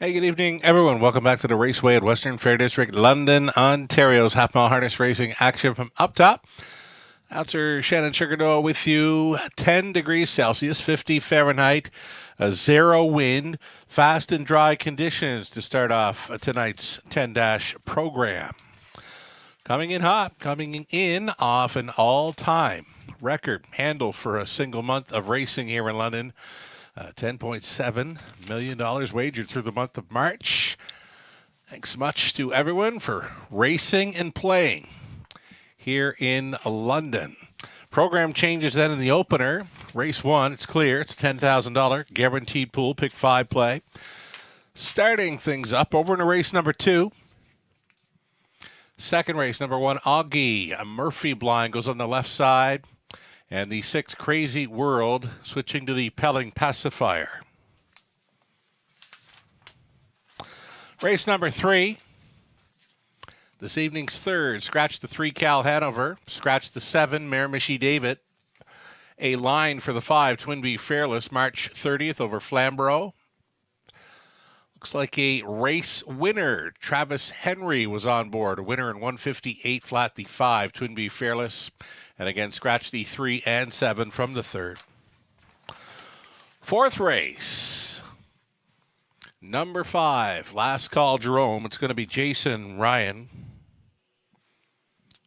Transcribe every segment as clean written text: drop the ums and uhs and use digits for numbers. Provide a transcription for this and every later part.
Hey, good evening, everyone. Welcome back to the Raceway at Western Fair District, London, Ontario's half-mile harness racing action from up top. Announcer Shannon Sugardoll with you. 10 degrees Celsius, 50 Fahrenheit, a zero wind, fast and dry conditions to start off tonight's 10-dash program. Coming in hot, coming in off an all-time record handle for a single month of racing here in London. $10.7 million wagered through the month of March. Thanks much to everyone for racing and playing here in London. Program changes then in the opener. Race 1, it's clear. It's a $10,000 guaranteed pool, pick 5 play. Starting things up over into race number 2. Second race, number 1, Augie. A Murphy blind goes on the left side. And the 6, Crazy World, switching to the Pelling Pacifier. Race number 3. This evening's third. Scratch the 3, Cal Hanover. Scratch the 7, Miramichi David. A line for the 5, Twinbee Fearless, March 30th over Flamborough. Looks like a race winner. Travis Henry was on board. A winner in 158 flat, the 5, Twinbee Fearless. And again, scratch the 3 and 7 from the third. Fourth race. Number 5, Last Call Jerome. It's going to be Jason Ryan.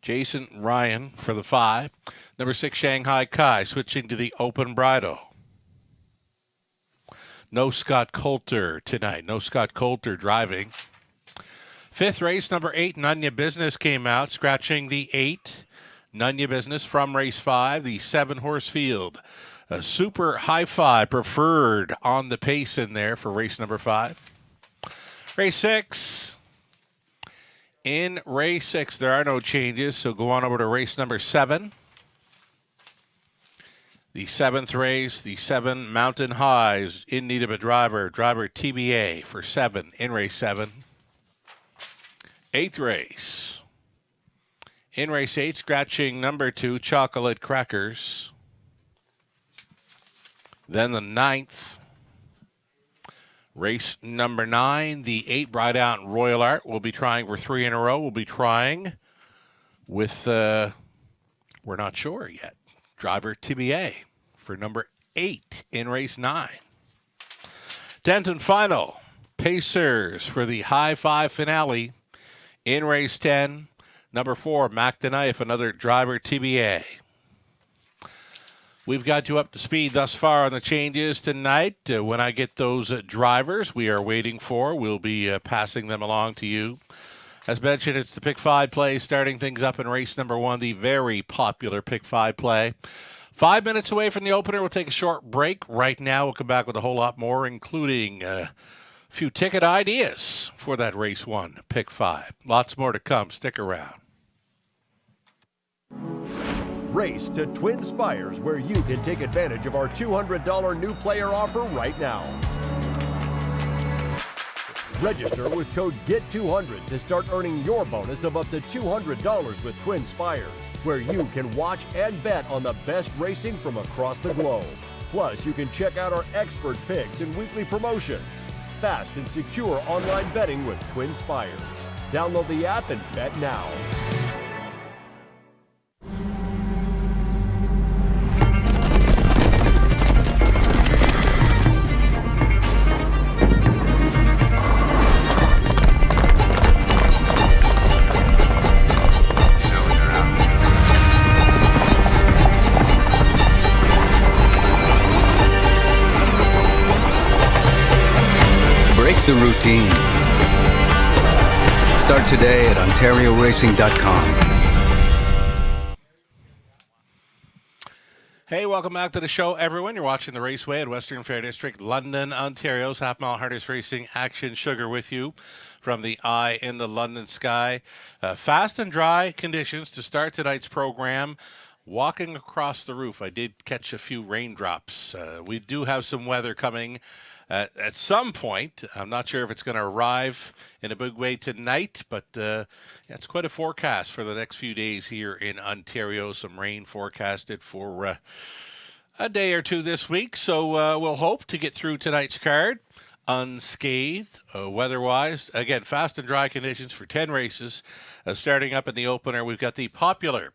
Jason Ryan for the 5. Number 6, Shanghai Kai, switching to the Open Bridle. No Scott Coulter tonight. No Scott Coulter driving. Fifth race, number 8, Nunya Business came out, scratching the 8. Nunya Business from race 5, the 7 horse field. A super hi-fi preferred on the pace in there for race number 5. Race 6. In race 6, there are no changes, so go on over to race number 7. The 7th race, the 7 Mountain Highs in need of a driver. Driver TBA for 7 in race 7. 8th race. In race 8, scratching number 2, Chocolate Crackers. Then the 9th. Race number 9, the 8, Bright Out Royal Art. We'll be trying for 3 in a row. We'll be trying with, we're not sure yet, driver TBA for number 8 in race 9. 10th and final, Pacers for the high 5 finale in race 10. Number 4, Mac the Knife, another driver TBA. We've got you up to speed thus far on the changes tonight. When I get those drivers we are waiting for, we'll be passing them along to you. As mentioned, it's the Pick 5 play, starting things up in race number 1, the very popular Pick 5 play. 5 minutes away from the opener. We'll take a short break. Right now, we'll come back with a whole lot more, including a few ticket ideas for that race 1, Pick 5. Lots more to come. Stick around. Race to Twin Spires, where you can take advantage of our $200 new player offer right now. Register with code GET200 to start earning your bonus of up to $200 with Twin Spires, where you can watch and bet on the best racing from across the globe. Plus, you can check out our expert picks and weekly promotions. Fast and secure online betting with Twin Spires. Download the app and bet now. The routine. Start today at OntarioRacing.com. Hey, welcome back to the show, everyone. You're watching the Raceway at Western Fair District, London, Ontario's half-mile harness racing action. Sugar with you from the eye in the London sky. Fast and dry conditions to start tonight's program. Walking across the roof, I did catch a few raindrops. We do have some weather coming at some point. I'm not sure if it's going to arrive in a big way tonight, but it's quite a forecast for the next few days here in Ontario. Some rain forecasted for a day or two this week, so we'll hope to get through tonight's card. unscathed weather-wise. Again, fast and dry conditions for 10 races. Starting up in the opener, we've got the popular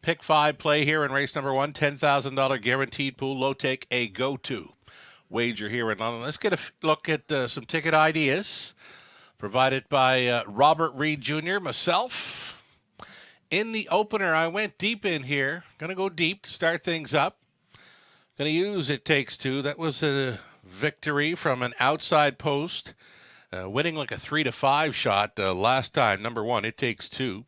Pick 5 play here in race number 1, $10,000 guaranteed pool, low take, a go-to wager here in London. Let's get a look at some ticket ideas provided by Robert Reed Jr., myself. In the opener, I went deep in here. Going to go deep to start things up. Going to use It Takes Two. That was a victory from an outside post, winning like a 3-5 shot last time. Number 1, It Takes Two.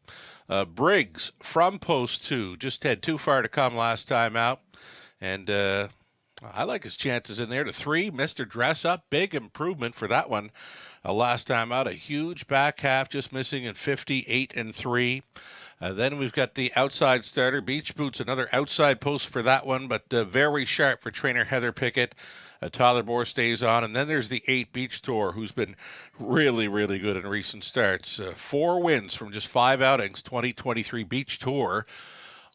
Briggs from post 2 just had too far to come last time out, and I like his chances in there. To 3, Mr. Dress Up, big improvement for that one. Last time out, a huge back half, just missing in 58 and 3. Then we've got the outside starter, Beach Boots, another outside post for that one, but very sharp for trainer Heather Pickett. Tyler Bohr stays on. And then there's the 8 Beach Tour, who's been really, really good in recent starts. 4 wins from just 5 outings, 2023 Beach Tour.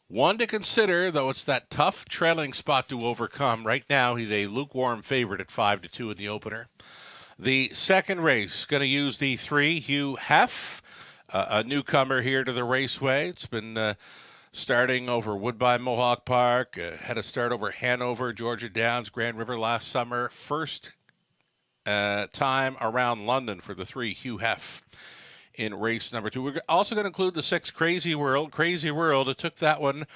One to consider, though it's that tough trailing spot to overcome. Right now, he's a lukewarm favorite at 5-2 in the opener. The second race, going to use the 3, Hugh Hef, a newcomer here to the Raceway. It's been starting over Woodbine Mohawk Park, had a start over Hanover, Georgia Downs, Grand River last summer. First time around London for the 3, Hugh Hef, in race number 2. We're also going to include the 6, Crazy World. Crazy World, it took that one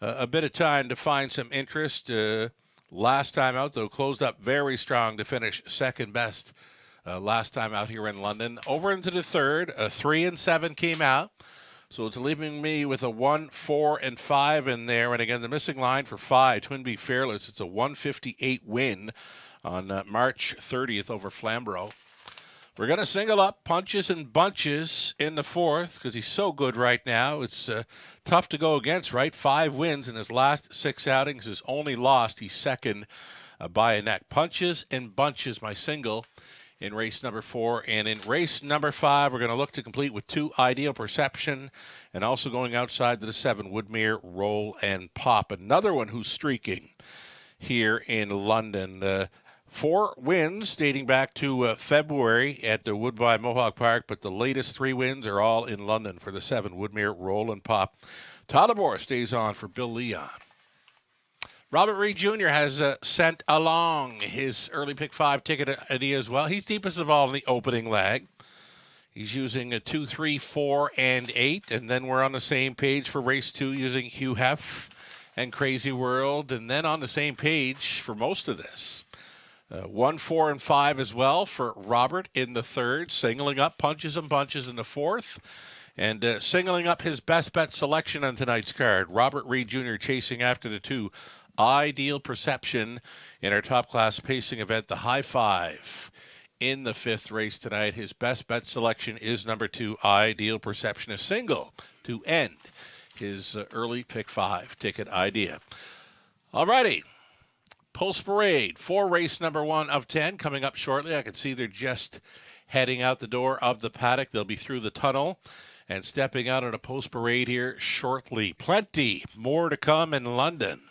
a bit of time to find some interest. Last time out, though, closed up very strong to finish second best last time out here in London. Over into the third, 3 and 7 came out. So it's leaving me with a 1, 4, and 5 in there. And again, the missing line for 5, Twinbee Fearless. It's a 158 win on March 30th over Flamborough. We're going to single up Punches and Bunches in the 4th because he's so good right now. It's tough to go against, right? 5 wins in his last 6 outings. His only lost, he's second by a neck. Punches and Bunches, my single in race number 4. And in race number 5, we're going to look to complete with 2, Ideal Perception, and also going outside to the 7, Woodmere Roll and Pop. Another one who's streaking here in London. 4 wins dating back to February at the Woodbine Mohawk Park, but the latest 3 wins are all in London for the 7, Woodmere Roll and Pop. Tyler Bohr stays on for Bill Leon. Robert Reed Jr. has sent along his early pick 5 ticket idea as well. He's deepest of all in the opening leg. He's using a 2, 3, 4, and 8. And then we're on the same page for race 2 using Hugh Hef and Crazy World. And then on the same page for most of this. 1, 4, and 5 as well for Robert in the 3rd. Singling up Punches and Bunches in the 4th. And singling up his best bet selection on tonight's card. Robert Reed Jr. chasing after the 2, Ideal Perception, in our top class pacing event, the High 5 in the 5th race tonight. His best bet selection is number 2, Ideal Perception, a single to end his early pick 5 ticket idea. Alrighty, Pulse Parade for race number 1 of 10 coming up shortly. I can see they're just heading out the door of the paddock. They'll be through the tunnel and stepping out on a Pulse Parade here shortly. Plenty more to come in London.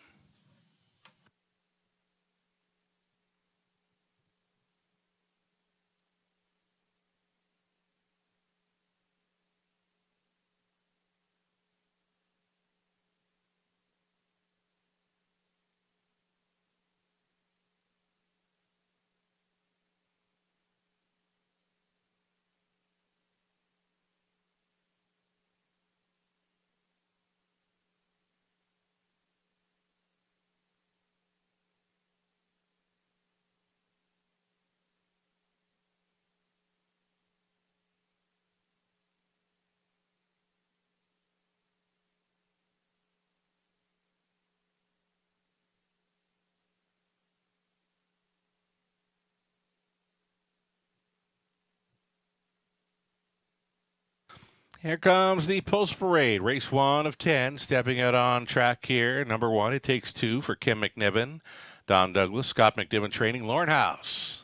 Here comes the Pulse Parade, race 1 of 10, stepping out on track here. Number 1, It Takes Two for Kim McNiven, Don Douglas, Scott McNiven training, Lauren House.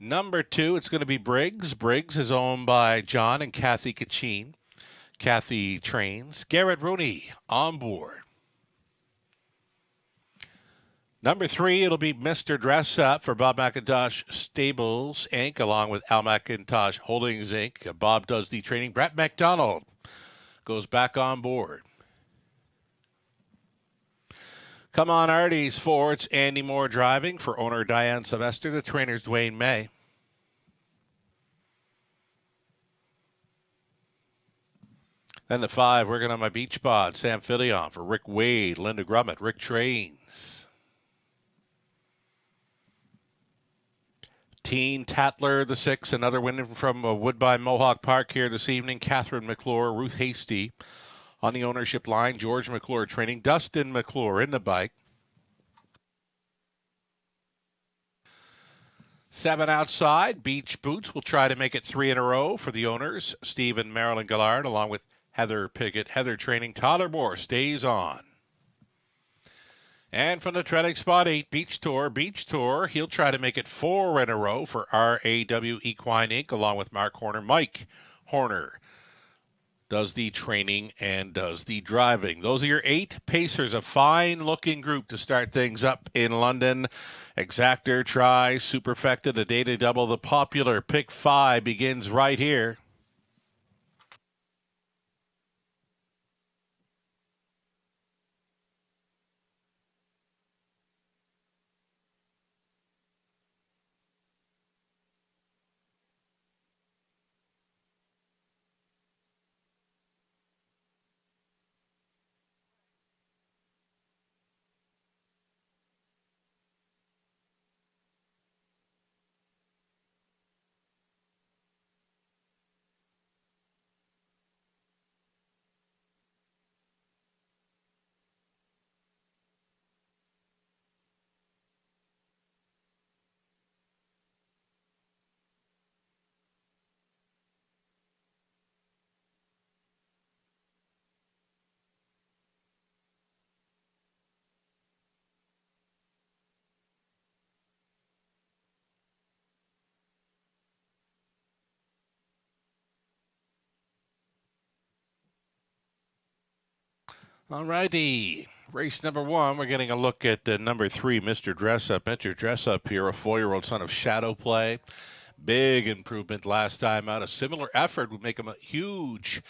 Number 2, it's going to be Briggs. Briggs is owned by John and Kathy Kachin. Kathy trains. Garrett Rooney on board. Number 3, it'll be Mr. Dress Up for Bob McIntosh Stables, Inc., along with Al McIntosh Holdings, Inc. Bob does the training. Brett McDonald goes back on board. Come on, Artie's 4. It's Andy Moore driving for owner Diane Sylvester. The trainer's Dwayne May. Then the 5, working on my beach pod. Sam Filion for Rick Wade, Linda Grummett, Rick Trains. Teen Tatler, the 6, another win from Woodbine Mohawk Park here this evening. Catherine McClure, Ruth Hasty on the ownership line. George McClure training. Dustin McClure in the bike. 7 outside. Beach Boots will try to make it 3 in a row for the owners. Steve and Marilyn Gillard along with Heather Pickett. Heather training. Tyler Moore stays on. And from the trailing spot 8, Beach Tour. He'll try to make it 4 in a row for RAW Equine Inc. along with Mark Horner. Mike Horner does the training and does the driving. Those are your 8 pacers, a fine-looking group to start things up in London. Exactor, Try, Superfecta, the Day to Double, the popular Pick 5 begins right here. All righty. Race number 1, we're getting a look at number 3, Mr. Dress Up. Mr. Dress Up here, a 4-year-old son of Shadow Play. Big improvement last time out. A similar effort would make him a huge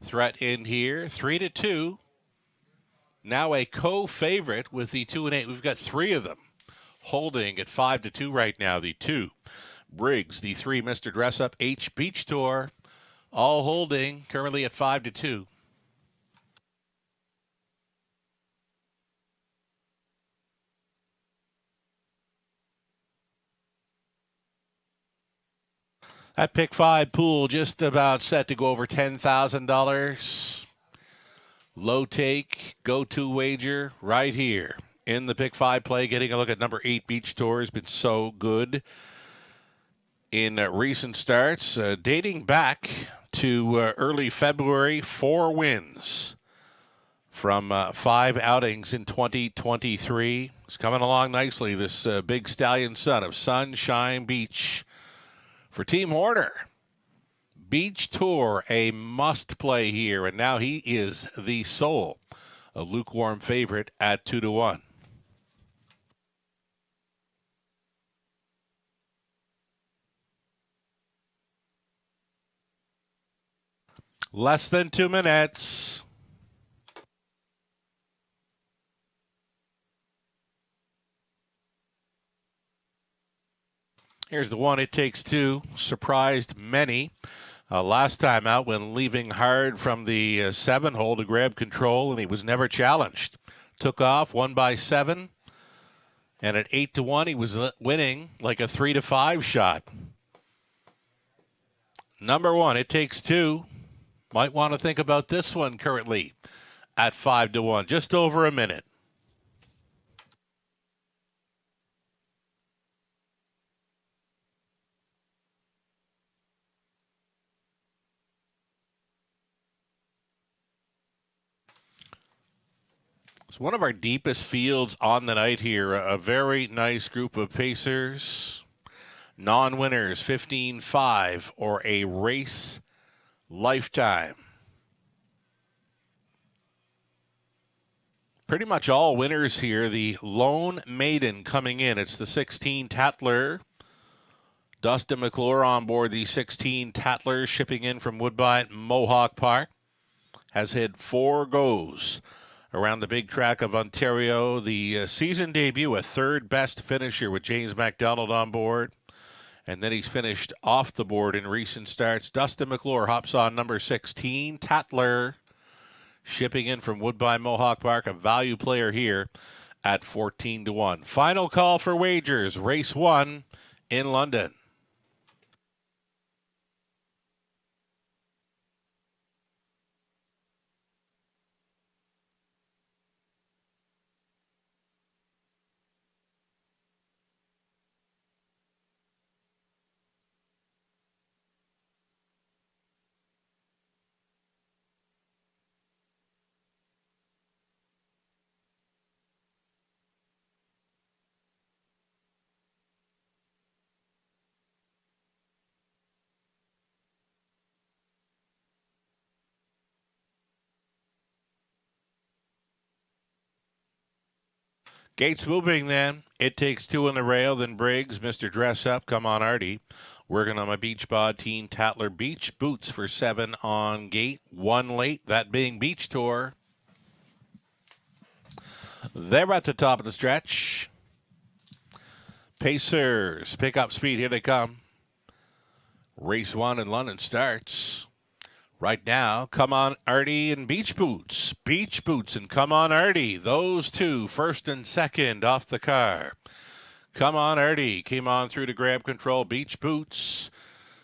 threat in here. 3-2. Now a co-favorite with the 2 and 8. We've got 3 of them holding at 5-2 right now. The 2, Briggs. The 3, Mr. Dress Up. H Beach Tour, all holding currently at 5-2. That pick 5 pool just about set to go over $10,000. Low take, go-to wager right here in the pick 5 play. Getting a look at number 8, Beach Tour, has been so good in recent starts. Dating back to early February, 4 wins from 5 outings in 2023. It's coming along nicely, this big stallion son of Sunshine Beach. For Team Horner, Beach Tour, a must-play here, and now he is the sole a lukewarm favorite at 2-1. Less than 2 minutes. Here's the 1, It Takes 2. Surprised many last time out when leaving hard from the 7 hole to grab control, and he was never challenged. Took off, won by 7. And at 8-1, he was winning like a 3-5 shot. Number 1, It Takes 2. Might want to think about this one currently at 5-1, just over a minute. It's one of our deepest fields on the night here. A very nice group of pacers. Non-winners, 15-5 or a race lifetime. Pretty much all winners here. The Lone Maiden coming in. It's the 16 Tatler. Dustin McClure on board the 16 Tatler, shipping in from Woodbine Mohawk Park. Has hit 4 goes around the big track of Ontario. The season debut, a third best finisher with James MacDonald on board. And then he's finished off the board in recent starts. Dustin McClure hops on number 16, Tatler, shipping in from Woodbine Mohawk Park, a value player here at 14-1. Final call for wagers, race 1 in London. Gates moving then. It takes 2 on the rail, then Briggs, Mr. Dress Up, come on Artie. Working on my Beach Bod Teen Tatler Beach Boots for 7 on gate. 1 late, that being Beach Tour. They're at the top of the stretch. Pacers pick up speed. Here they come. Race 1 in London starts. Right now, Come On Artie and Beach Boots. Beach Boots and Come On Artie. Those two, first and second off the car. Come On Artie came on through to grab control. Beach Boots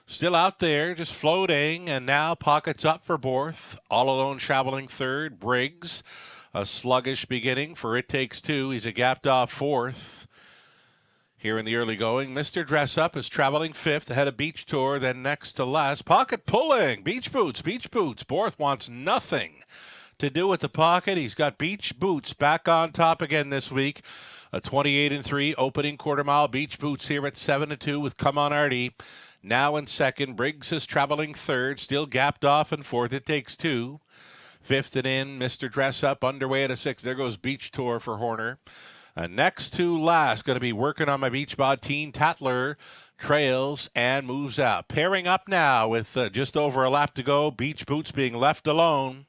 still out there, just floating. And now pockets up for Borth. All alone traveling third. Briggs, a sluggish beginning for It Takes 2. He's a gapped off fourth. Here in the early going, Mr. Dress Up is traveling fifth ahead of Beach Tour, then next to last. Pocket pulling. Beach Boots, Beach Boots. Borth wants nothing to do with the pocket. He's got Beach Boots back on top again this week. A 28-3 opening quarter mile. Beach Boots here at 7-2 with Come On Artie. Now in second. Briggs is traveling third, still gapped off in fourth. It Takes 2. Fifth and in, Mr. Dress Up underway at a 6. There goes Beach Tour for Horner. Next to last, going to be Working on My Beach Bod Teen Tatler, trails and moves out. Pairing up now with just over a lap to go. Beach Boots being left alone.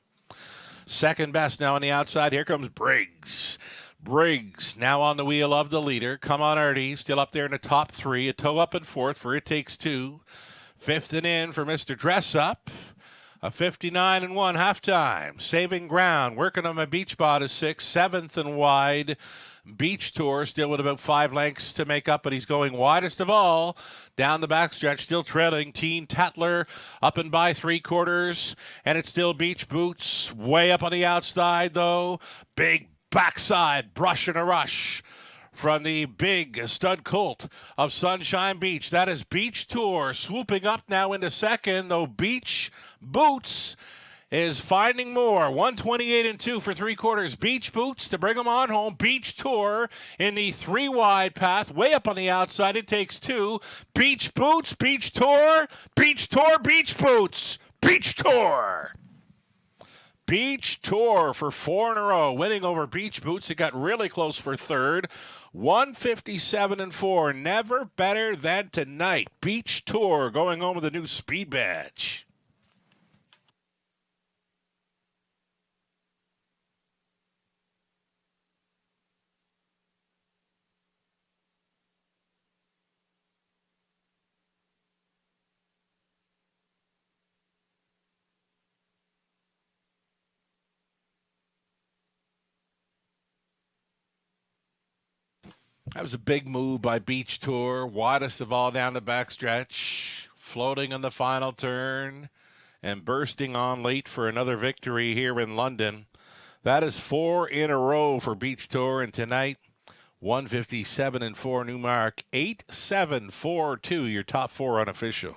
Second best now on the outside. Here comes Briggs. Briggs now on the wheel of the leader. Come On Artie, still up there in the top 3. A toe up in fourth for It Takes 2. Fifth and in for Mr. Dress Up. A 59-1 halftime. Saving ground. Working on My Beach Bod is 6. 7th and wide. Beach Tour still with about 5 lengths to make up, but he's going widest of all down the backstretch, still trailing Teen Tatler up and by 3/4, and it's still Beach Boots way up on the outside though. Big backside brush and a rush from the big stud colt of Sunshine Beach. That is Beach Tour swooping up now into second, though Beach Boots is finding more. 128-2 for 3/4. Beach Boots to bring them on home. Beach Tour in the 3 wide path, way up on the outside. It Takes 2. Beach Boots, Beach Tour, Beach Tour, Beach Boots, Beach Tour. Beach Tour for 4 in a row, winning over Beach Boots. It got really close for third. 157-4, never better than tonight. Beach Tour going home with a new speed badge. That was a big move by Beach Tour, widest of all down the backstretch, floating on the final turn and bursting on late for another victory here in London. That is 4 in a row for Beach Tour, and tonight, 157-4 new mark, 8-7-4-2, your top 4 unofficial.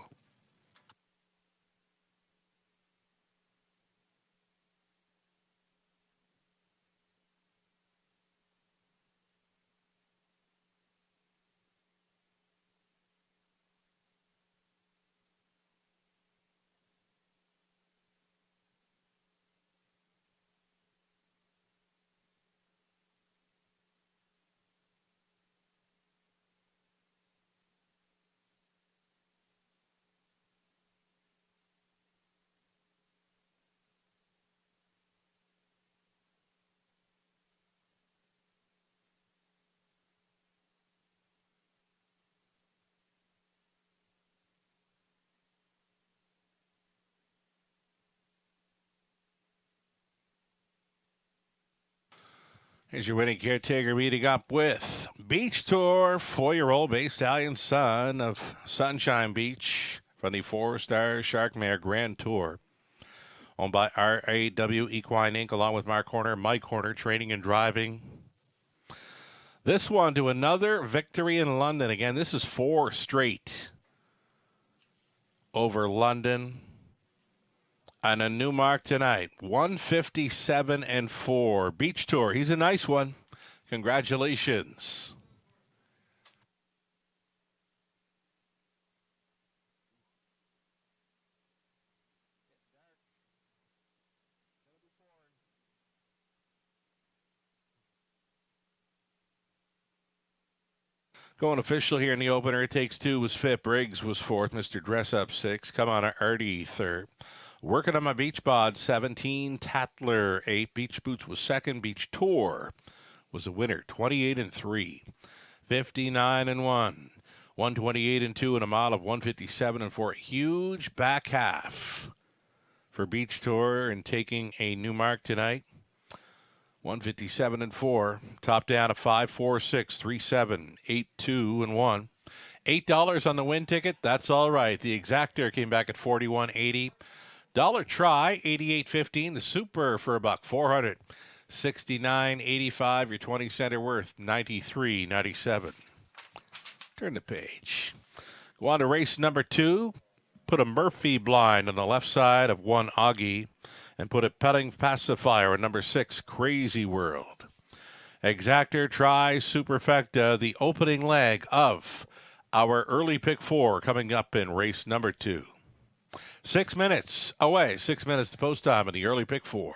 Here's your winning caretaker meeting up with Beach Tour, 4-year-old Bay Stallion, son of Sunshine Beach from the 4-star Sharkmare Grand Tour. Owned by RAW Equine Inc., along with Mark Horner, Mike Horner, training and driving. This one to another victory in London. Again, this is 4 straight over London. And a new mark tonight, 157-4. Beach Tour, he's a nice one. Congratulations. Going official here in the opener, It Takes Two was fifth. Briggs was fourth. Mr. Dress Up sixth. Come on, Artie third. Working on my beach bod, 17. Tatler 8. Beach Boots was second. Beach Tour was a winner, 28-3. 59-1. 128-2 and a mile of 157-4. Huge back half for Beach Tour and taking a new mark tonight. 157-4. Top down of 5, 4, 6, 3, 7, 8, 2, and 1. $8 on the win ticket. That's all right. The exactor came back at $41.80. Dollar try, $88.15. The super for a buck, $469.85. Your 20 center worth, $93.97. Turn the page. Go on to race number 2. Put a Murphy blind on the left side of 1 Augie. And put a Petting Pacifier on number 6, Crazy World. Exactor, try, superfecta, the opening leg of our early pick 4 coming up in race number 2. 6 minutes away, 6 minutes to post time in the early pick 4.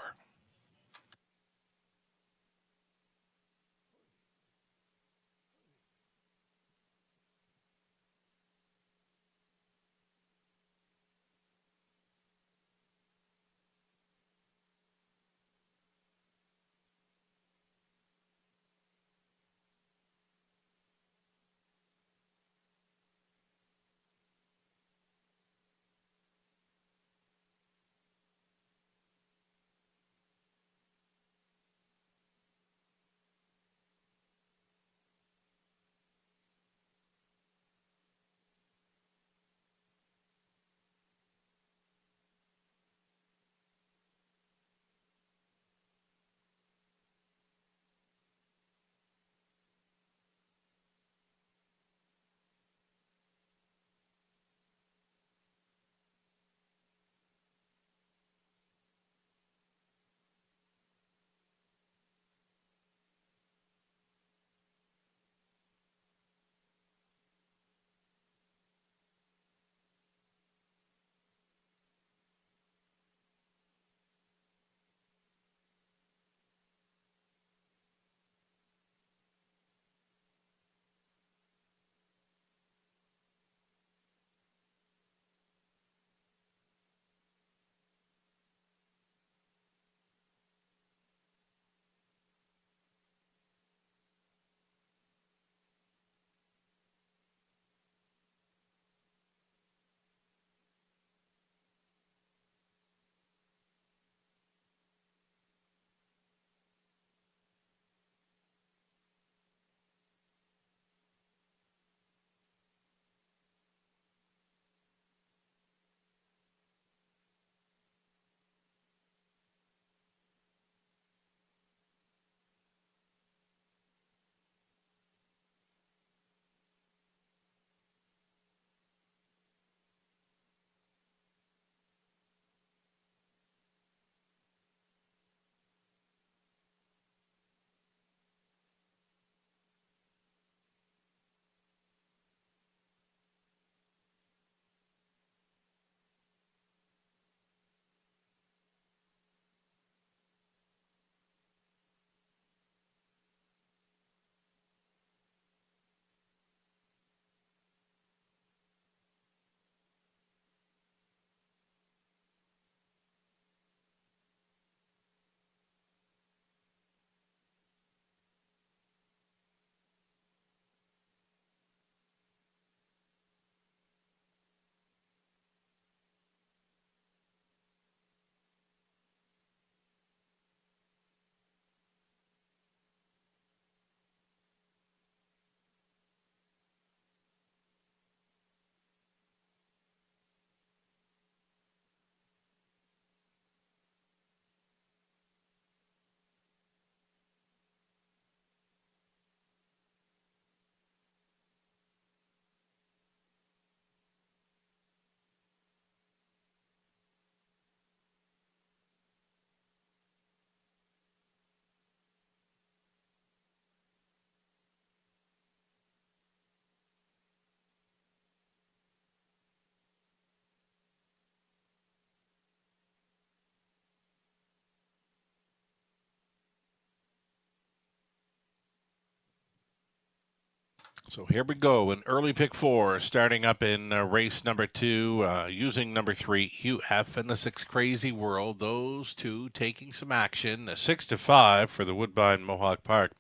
So here we go. An early pick 4 starting up in race number 2 using number 3, Hugh F. and the 6 Crazy World. Those two taking some action. 6-5 for the Woodbine Mohawk Park.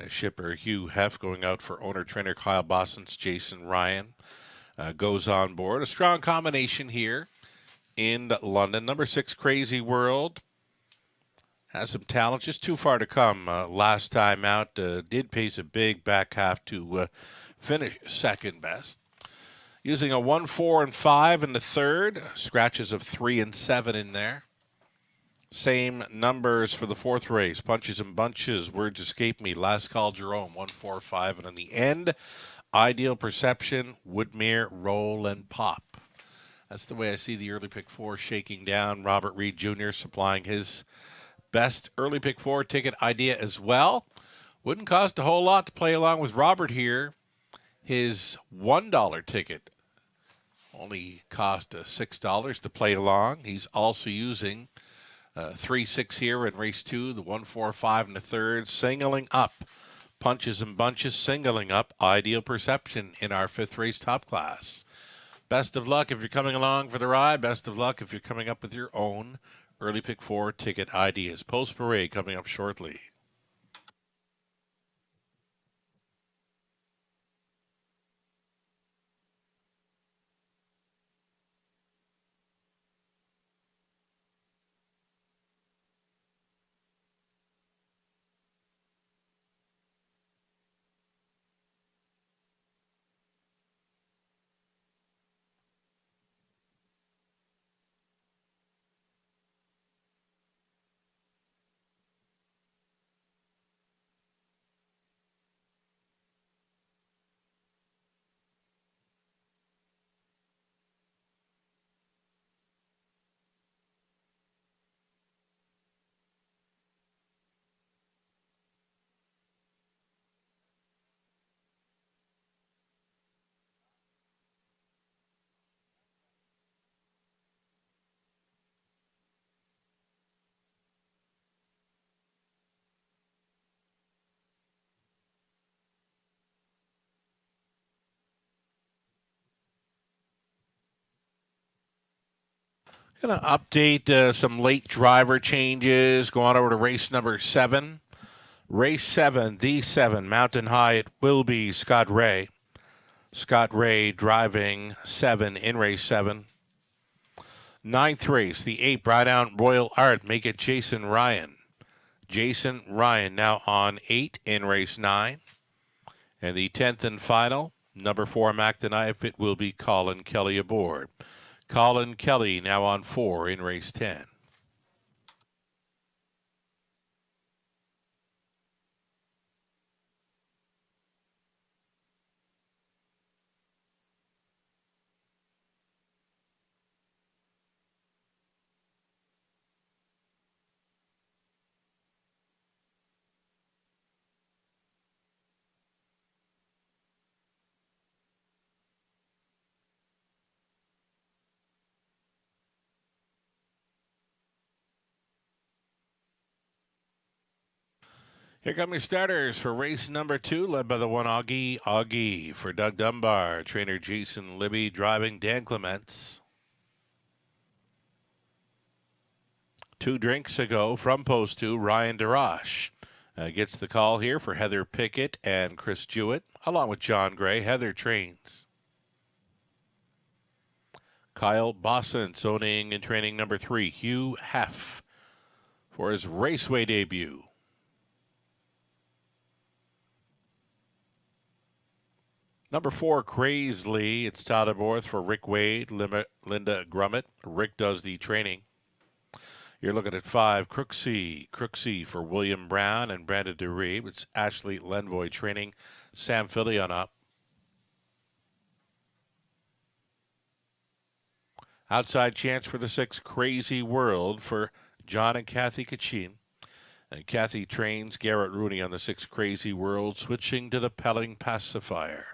Shipper Hugh Heff going out for owner-trainer Kyle Bosson's Jason Ryan. Goes on board. A strong combination here in London. Number 6 Crazy World has some talent, just too far to come. Last time out, did pace a big back half to finish second best. Using a 1, 4, and 5 in the third. Scratches of 3 and 7 in there. Same numbers for the fourth race. Punches and bunches. Words escape me. Last call Jerome. 1, 4, 5. And in the end, Ideal Perception, Woodmere, Roll, and Pop. That's the way I see the early pick 4 shaking down. Robert Reed Jr. supplying his best early pick 4 ticket idea as well. Wouldn't cost a whole lot to play along with Robert here. His $1 ticket only cost $6 to play along. He's also using 3, 6 here in race 2, the 1, 4, 5 in the third, singling up Punches and Bunches, singling up Ideal Perception in our 5th race top class. Best of luck if you're coming along for the ride. Best of luck if you're coming up with your own early pick 4 ticket ideas. Post Parade coming up shortly. Going to update some late driver changes. Go on over to race number 7. Race 7, the 7, Mountain High. It will be Scott Ray. Scott Ray driving 7 in race 7. 9th race, the 8, Brideout Royal Art. Make it Jason Ryan. Jason Ryan now on 8 in race 9. And the 10th and final, number 4, Mac the Knife. It will be Colin Kelly aboard. Colin Kelly now on 4 in race 10. Here come your starters for race number 2, led by the 1 Augie. Augie for Doug Dunbar. Trainer Jason Libby driving Dan Clements. 2 drinks ago from post 2, Ryan DeRoche gets the call here for Heather Pickett and Chris Jewett, along with John Gray. Heather trains. Kyle Bosson owning and training number 3, Hugh Heff, for his Raceway debut. Number 4, Crazily. It's Todd Aborth for Rick Wade, Linda Grummett. Rick does the training. You're looking at 5, Crooksy. Crooksy for William Brown and Brandon DeReeb. It's Ashley Lenvoy training. Sam Philly on up. Outside chance for the 6, Crazy World for John and Kathy Kachin. And Kathy trains Garrett Rooney on the 6, Crazy World, switching to the Pelling Pacifier.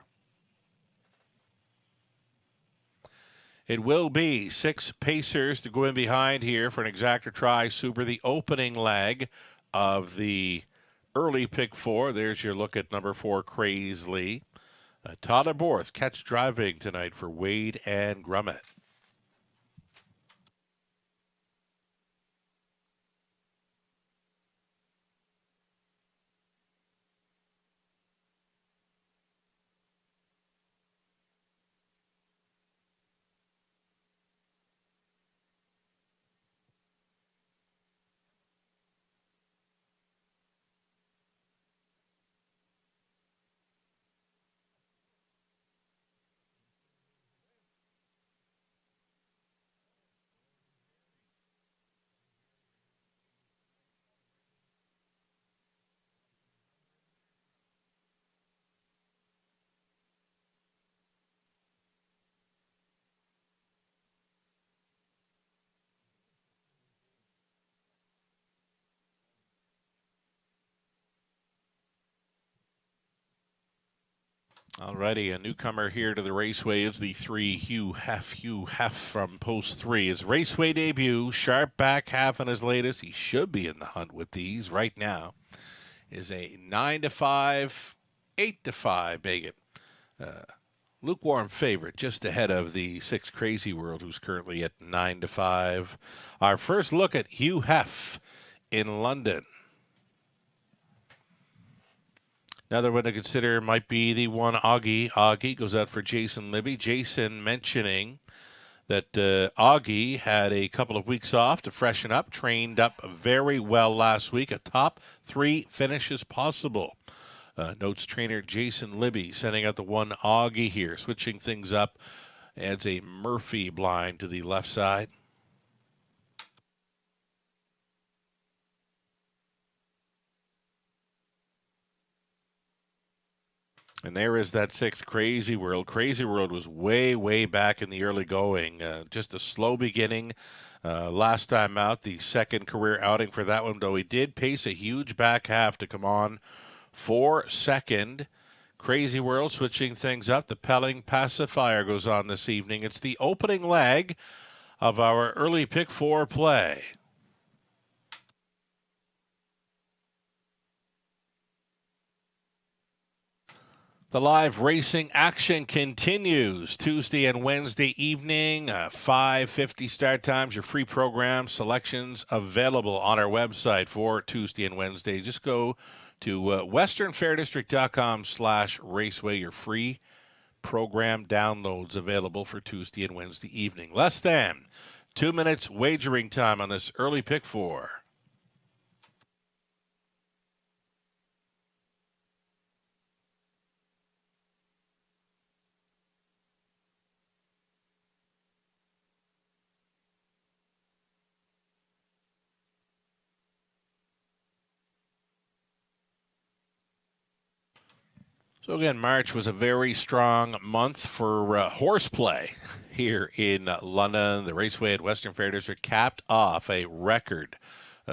It will be 6 pacers to go in behind here for an exactor try. Super, the opening leg of the early pick 4. There's your look at number 4, Crazily. Tyler Borth catch driving tonight for Wade and Grummett. Alrighty, a newcomer here to the Raceway is the 3 Hugh Hef from post 3. His Raceway debut, sharp back half on his latest. He should be in the hunt with these right now. Is a 9-5, 8-5 Bagot. Lukewarm favorite, just ahead of the 6 Crazy World, who's currently at 9-5. Our first look at Hugh Hef in London. Another one to consider might be the one Augie. Augie goes out for Jason Libby. Jason mentioning that Augie had a couple of weeks off to freshen up, trained up very well last week. A top 3 finishes possible. Notes trainer Jason Libby sending out the one Augie here, switching things up. Adds a Murphy blind to the left side. And there is that 6 Crazy World. Crazy World was way, way back in the early going. Just a slow beginning. Last time out, the second career outing for that one, though he did pace a huge back half to come on for second. Crazy World switching things up. The Pelling Pacifier goes on this evening. It's the opening leg of our early pick 4 play. The live racing action continues Tuesday and Wednesday evening, 5:50 start times. Your free program selections available on our website for Tuesday and Wednesday. Just go to westernfairdistrict.com/raceway. Your free program downloads available for Tuesday and Wednesday evening. Less than 2 minutes wagering time on this early pick 4. So again, March was a very strong month for horseplay here in London. The Raceway at Western Fair District capped off a record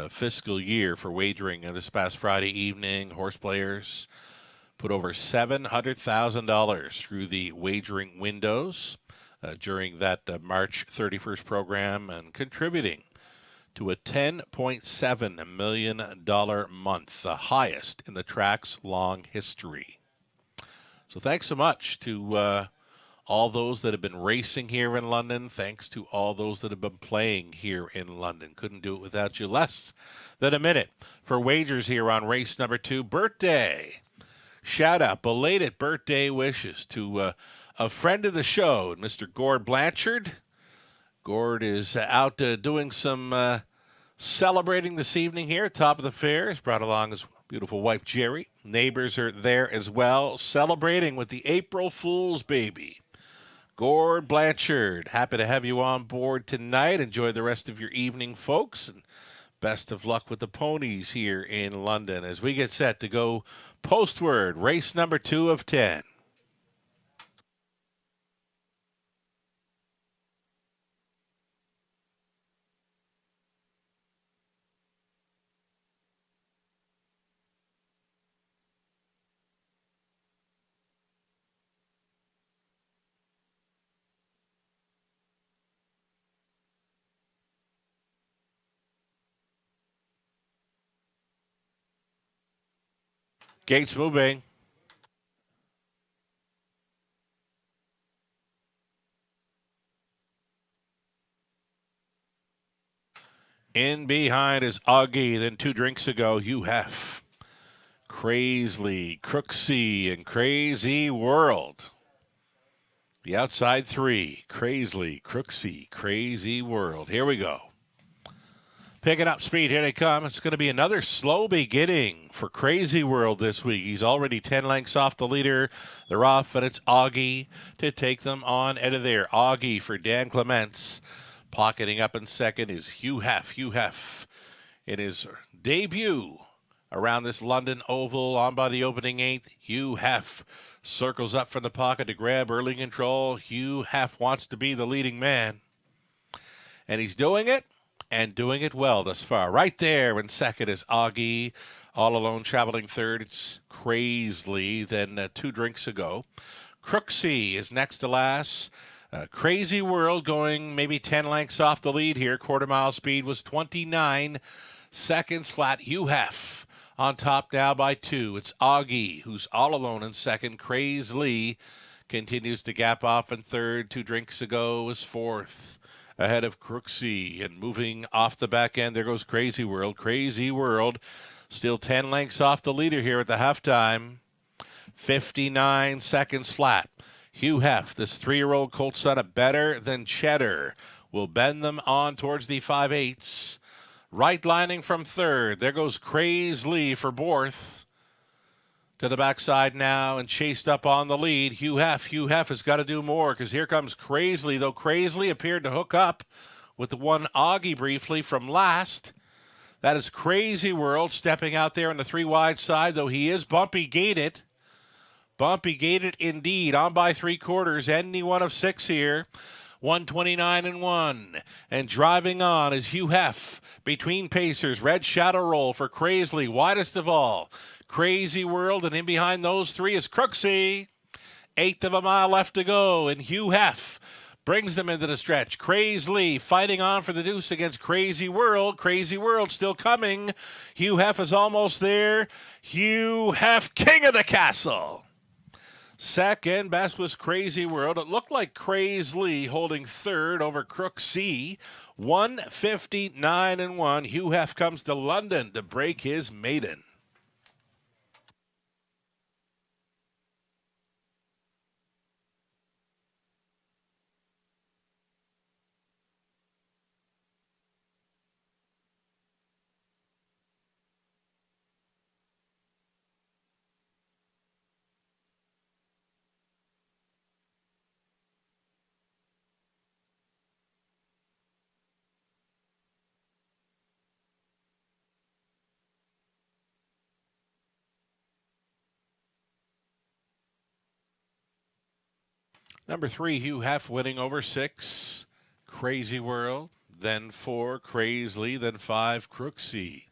fiscal year for wagering this past Friday evening. Horse players put over $700,000 through the wagering windows during that March 31st program, and contributing to a $10.7 million month, the highest in the track's long history. So thanks so much to all those that have been racing here in London. Thanks to all those that have been playing here in London. Couldn't do it without you. Less than a minute for wagers here on race number 2. Birthday. Shout out, belated birthday wishes to a friend of the show, Mr. Gord Blanchard. Gord is out doing some celebrating this evening here at Top of the Fair. He's brought along his beautiful wife, Jerry. Neighbors are there as well, celebrating with the April Fool's baby. Gord Blanchard, happy to have you on board tonight. Enjoy the rest of your evening, folks, and best of luck with the ponies here in London as we get set to go postward, race number 2 of 10. Gates moving. In behind is Augie. Then 2 drinks ago, Hugh Heff, Crazily, Crooksy, and Crazy World. The outside 3, Crazily, Crooksy, Crazy World. Here we go. Picking up speed. Here they come. It's going to be another slow beginning for Crazy World this week. He's already 10 lengths off the leader. They're off, and it's Augie to take them on out of there. Augie for Dan Clements. Pocketing up in second is Hugh Heff. Hugh Heff in his debut around this London Oval on by the opening 8th. Hugh Heff circles up from the pocket to grab early control. Hugh Heff wants to be the leading man, and he's doing it. And doing it well thus far. Right there in second is Augie. All alone traveling third. It's Crazily. Then 2 drinks ago. Crooksy is next to last. Crazy World going maybe 10 lengths off the lead here. Quarter mile speed was 29 seconds flat. Hugh Heff on top now by 2. It's Augie who's all alone in second. Crazily continues to gap off in third. 2 drinks ago is fourth. Ahead of Crooksy, and moving off the back end, there goes Crazy World. Crazy World still 10 lengths off the leader here at the halftime. 59 seconds flat. Hugh Heff, this 3-year-old colt son of Better Than Cheddar, will bend them on towards the 5/8. Right lining from third. There goes Crazily for fourth. To the backside now and chased up on the lead. Hugh Heff. Hugh Heff has got to do more because here comes Crazily, though Crazily appeared to hook up with the one Augie briefly from last. That is Crazy World stepping out there on the 3 wide side, though he is bumpy gated. Bumpy gated indeed, on by 3/4, any one of 6 here. 129-1. And driving on is Hugh Heff between pacers. Red Shadow Roll for Crazily, widest of all. Crazy World, and in behind those 3 is Crooksy. 1/8 of a mile left to go, and Hugh Heff brings them into the stretch. Crazily fighting on for the deuce against Crazy World. Crazy World still coming. Hugh Heff is almost there. Hugh Heff, king of the castle. Second best was Crazy World. It looked like Crazily holding third over Crooksy. 159-1. Hugh Heff comes to London to break his maiden. Number 3, Hugh Heff winning over 6. Crazy World. Then 4, Crazily. Then 5, Crooksy.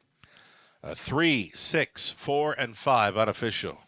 3, 6, 4, and 5 unofficial.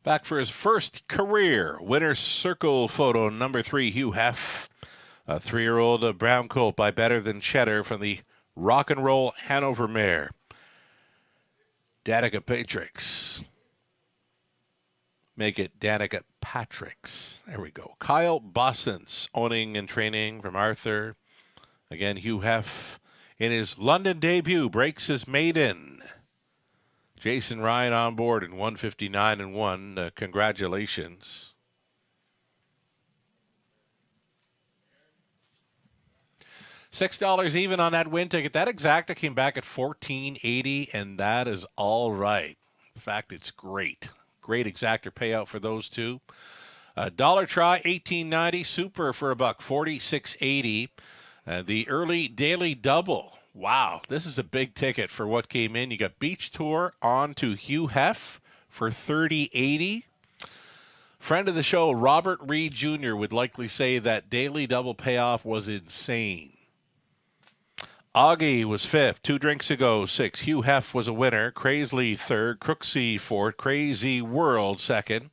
Back for his first career winner's circle photo, number 3, Hugh Heff. A 3-year-old brown colt by Better Than Cheddar from the Rock and Roll Hanover mare. Danica Patrix. Make it Danica Patrix. There we go. Kyle Bossens owning and training from Arthur. Again, Hugh Heff in his London debut breaks his maiden. Jason Ryan on board in 159-1. Congratulations. $6 even on that win ticket. That exacta came back at $14.80, and that is all right. In fact, it's great. Great exactor payout for those two. Dollar try, $18.90. Super for $1, $46.80. The early daily double Wow, this is a big ticket for what came in. You got Beach Tour on to Hugh Heff for 30.80. Friend of the show, Robert Reed Jr. would likely say that daily double payoff was insane. Augie was fifth. 2 drinks ago, 6. Hugh Heff was a winner. Crazily third. Crooksy fourth. Crazy World second.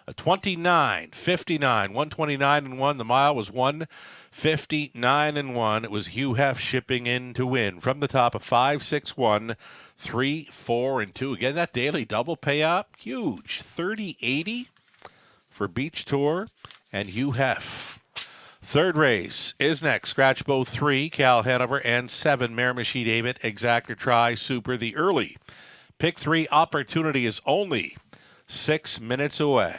A 29, 59, 129 and 1. The mile was 159 and 1. It was Hugh Heff shipping in to win from the top of 5, 6, 1, 3, 4, and 2. Again, that daily double payout, huge. 30.80 for Beach Tour and Hugh Heff. Third race is next. Scratch Bow 3, Cal Hanover, and 7, Miramichi David, Exactor Try Super. The early pick 3 opportunity is only 6 minutes away.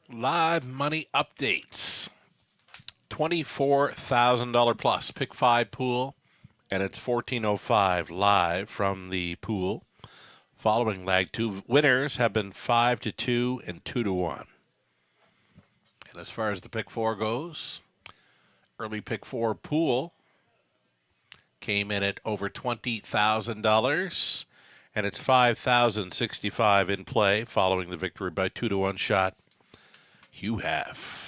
Live money updates. $24,000 plus pick 5 pool, and it's 14:05 live from the pool. Following lag 2, winners have been 5-2 and 2-1. And as far as the pick 4 goes, early pick 4 pool came in at over $20,000, and it's $5,065 in play following the victory by 2-1 shot. Hugh Half.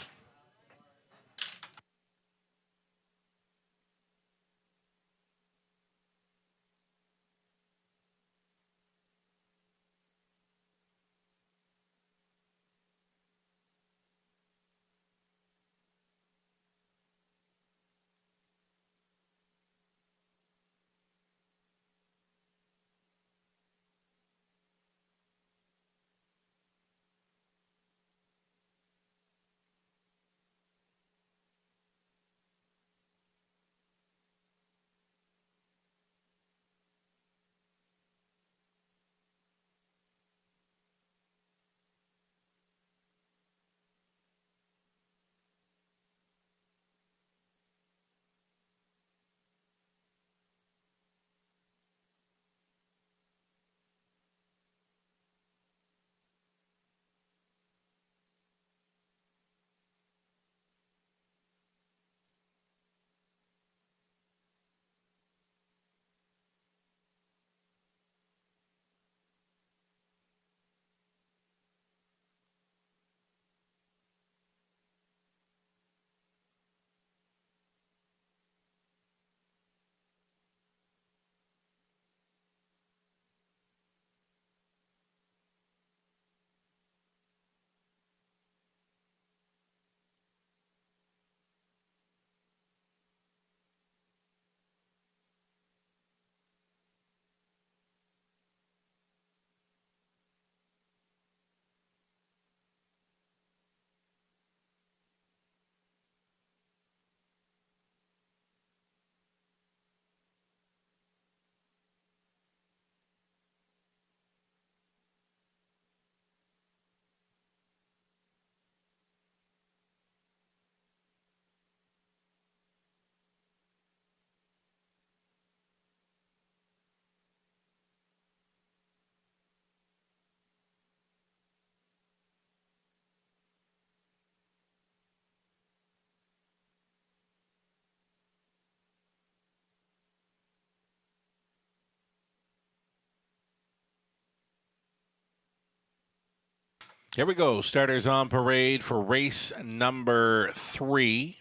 Here we go. Starters on parade for race number 3.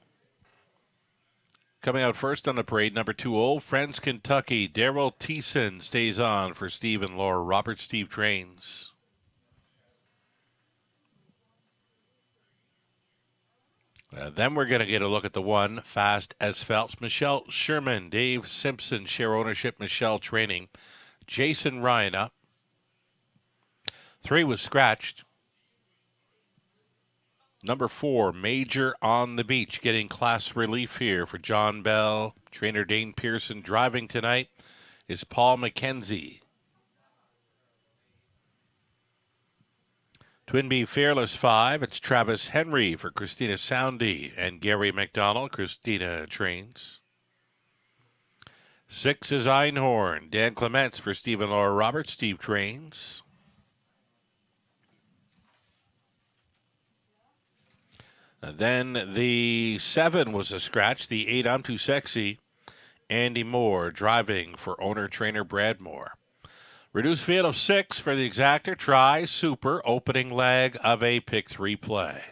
Coming out first on the parade, number 2, Old Friends Kentucky. Daryl Thiessen stays on for Steve and Laura Roberts. Steve trains. Then we're going to get a look at the 1, Fast as Phelps. Michelle Sherman, Dave Simpson, share ownership. Michelle training. Jason Ryan up. 3 was scratched. Number 4, Major on the Beach, getting class relief here for John Bell. Trainer Dane Pearson. Driving tonight is Paul McKenzie. Twinbee Fearless 5, it's Travis Henry for Christina Soundy and Gary McDonald. Christina trains. 6 is Einhorn. Dan Clements for Steve and Laura Roberts. Steve trains. And then the 7 was a scratch. The 8, I'm Too Sexy. Andy Moore driving for owner-trainer Brad Moore. Reduced field of 6 for the exactor. Try Super, opening leg of a pick 3 play.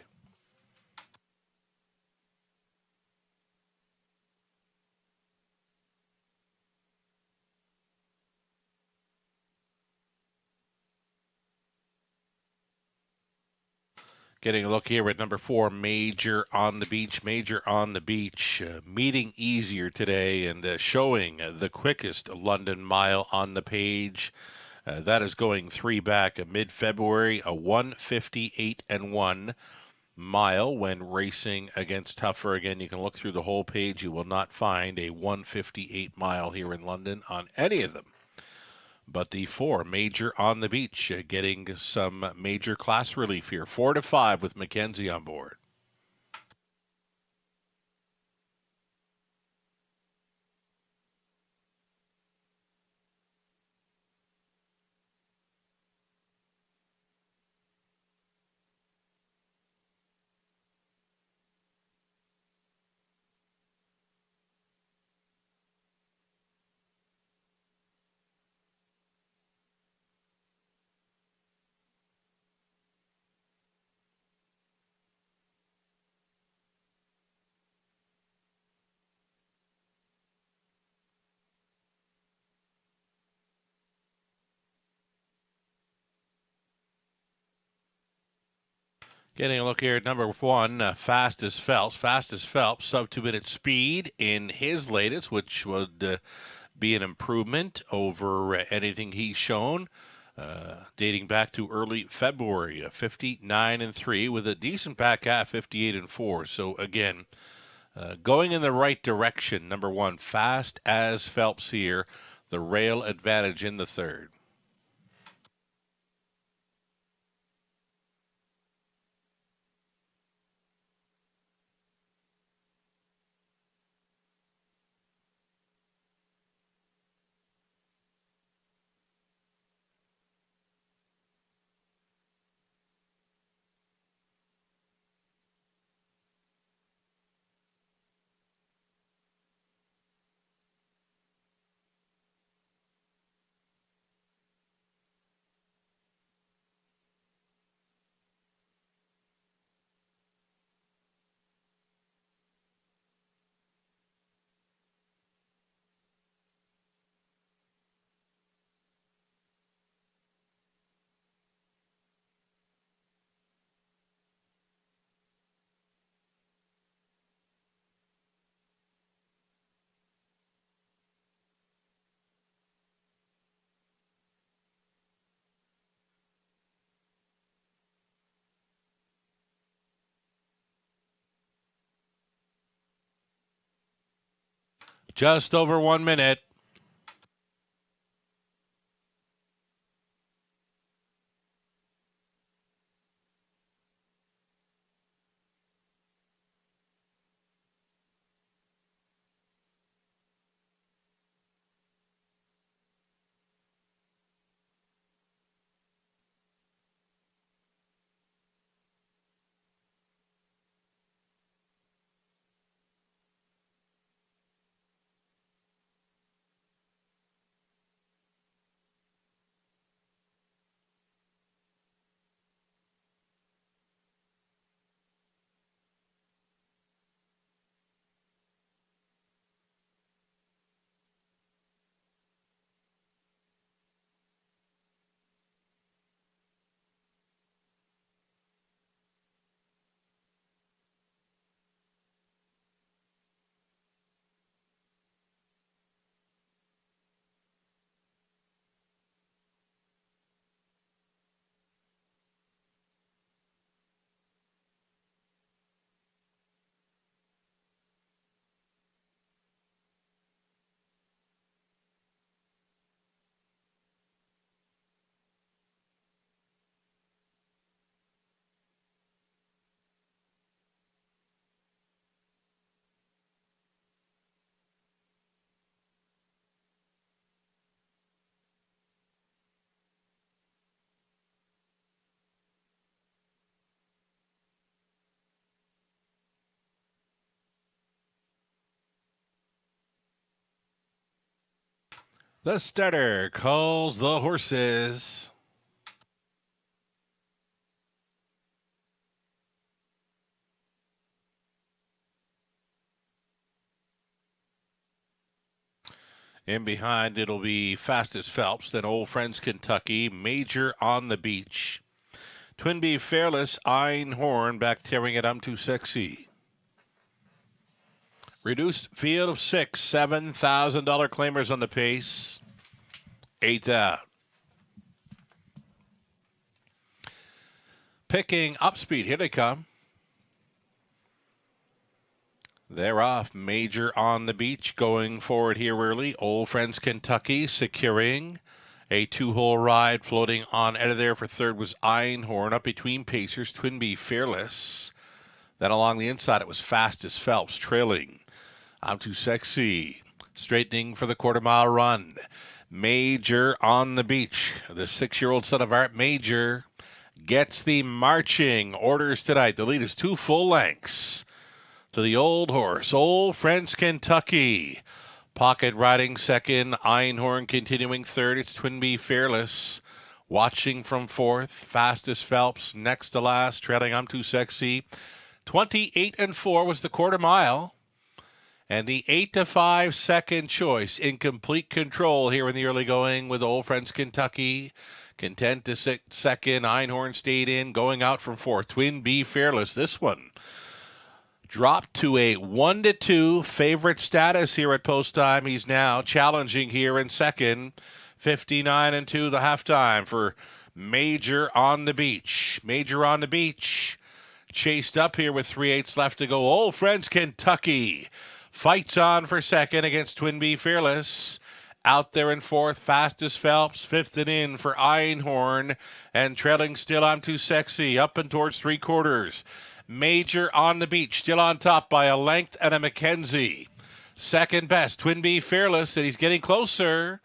Getting a look here at number 4, Major on the Beach. Major on the Beach, meeting easier today and showing the quickest London mile on the page. That is going 3 back mid-February, a 1:58.1 mile when racing against Tougher. Again, you can look through the whole page. You will not find a 1:58 mile here in London on any of them. But the 4, Major on the Beach, getting some major class relief here. 4 to 5 with Mackenzie on board. Getting a look here at number 1, Fast as Phelps. Fast as Phelps, sub 2-minute speed in his latest, which would be an improvement over anything he's shown dating back to early February. 59-3 with a decent back half, 58-4. So again, going in the right direction. Number 1, Fast as Phelps here. The rail advantage in the third. Just over 1 minute. The starter calls the horses. In behind, it'll be Fast as Phelps, then Old Friends Kentucky, Major on the Beach. Twinbee Fearless, Einhorn back tearing it. I'm Too Sexy. Reduced field of 6, $7,000 claimers on the pace. 8th out. Picking up speed. Here they come. They're off. Major on the Beach going forward here early. Old Friends Kentucky securing. A two-hole ride floating on out of there for third was Einhorn. Up between Pacers, Twinbee Fearless. Then along the inside, it was Fast as Phelps trailing. I'm Too Sexy. Straightening for the quarter-mile run. Major on the beach. The 6-year-old son of Art Major gets the marching orders tonight. The lead is 2 full lengths to the old horse, Old French Kentucky. Pocket riding second. Einhorn continuing third. It's Twinbee Fearless. Watching from fourth. Fast as Phelps next to last. Trailing I'm Too Sexy. 28-4 was the quarter mile. And the 8-5 second choice in complete control here in the early going with Old Friends Kentucky. Content to second. Einhorn stayed in, going out from fourth. Twinbee Fearless. This one dropped to a 1-2 favorite status here at post time. He's now challenging here in second. 59-2 the halftime for Major on the Beach. Major on the Beach chased up here with 3/8 left to go. Old Friends Kentucky fights on for second against Twinbee Fearless. Out there in fourth, Fast as Phelps, fifth and in for Einhorn, and trailing still I'm Too Sexy, up and towards three-quarters. Major on the Beach, still on top by a length and a Mackenzie. Second best, Twinbee Fearless, and he's getting closer.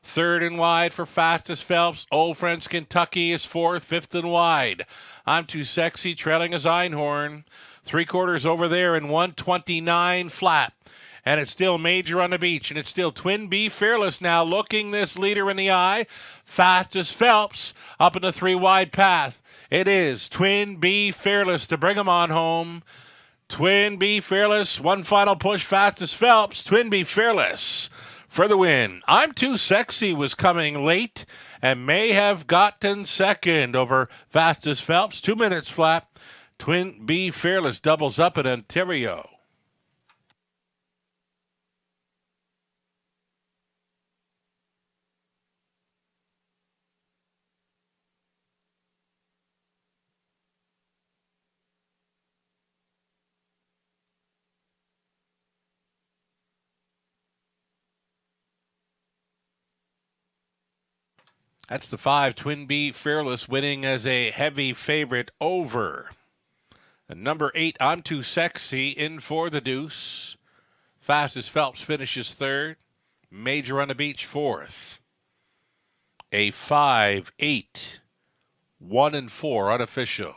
Third and wide for Fast as Phelps. Old Friends Kentucky is fourth, fifth and wide. I'm Too Sexy, trailing as Einhorn. Three-quarters over there in 129 flat. And it's still Major on the Beach, and it's still Twinbee Fearless now looking this leader in the eye. Fast as Phelps up in the three-wide path. It is Twinbee Fearless to bring him on home. Twinbee Fearless, one final push, Fast as Phelps. Twinbee Fearless for the win. I'm Too Sexy was coming late and may have gotten second over Fast as Phelps. 2 minutes flat. Twinbee Fearless doubles up in Ontario. That's the 5. Twinbee Fearless winning as a heavy favorite over. And number 8, I'm Too Sexy in for the deuce. Fast as Phelps finishes third. Major on the Beach fourth. A 5-8, 1-4 unofficial.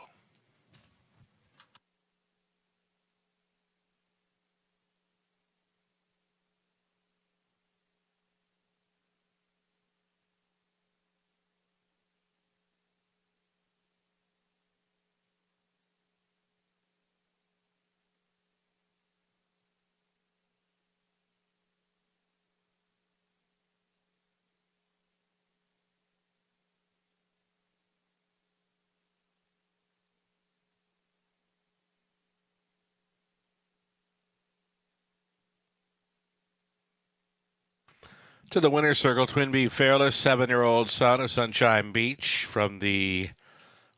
To the winner's circle, Twinbee Fearless, 7-year-old son of Sunshine Beach from the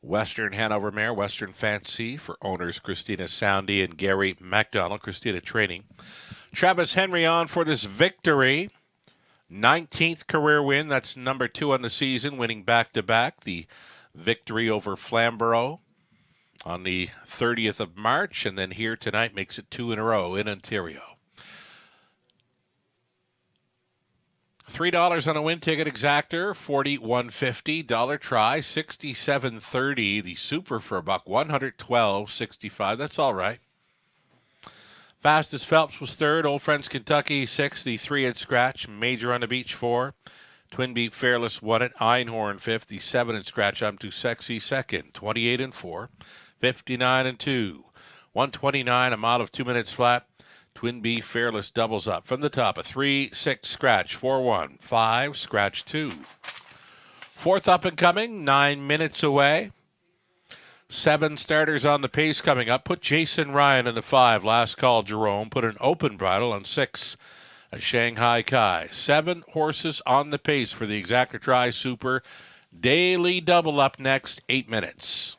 Western Hanover Mare, Western Fancy for owners Christina Soundy and Gary MacDonald. Christina training. Travis Henry on for this victory. 19th career win. That's number 2 on the season, winning back-to-back. The victory over Flamborough on the 30th of March, and then here tonight makes it 2 in a row in Ontario. $3 on a win ticket exactor, $41.50. Dollar try, $67.30. The super for a buck, $112.65. That's all right. Fast as Phelps was third. Old Friends Kentucky 6th. The 3-inch scratch. Major on the Beach 4. Twinbee Fearless won it. Einhorn 5th. The 7-inch scratch. I'm Too Sexy second. 28-4. 59-2. 129. A mile of 2 minutes flat. Twinbee Fearless doubles up from the top. A 3-6 scratch, 4-1, 5 scratch 2. Fourth up and coming, 9 minutes away. 7 starters on the pace coming up. Put Jason Ryan in the 5. Last call, Jerome. Put an open bridle on 6. A Shanghai Kai. 7 horses on the pace for the exacta try super. Daily double up next, 8 minutes.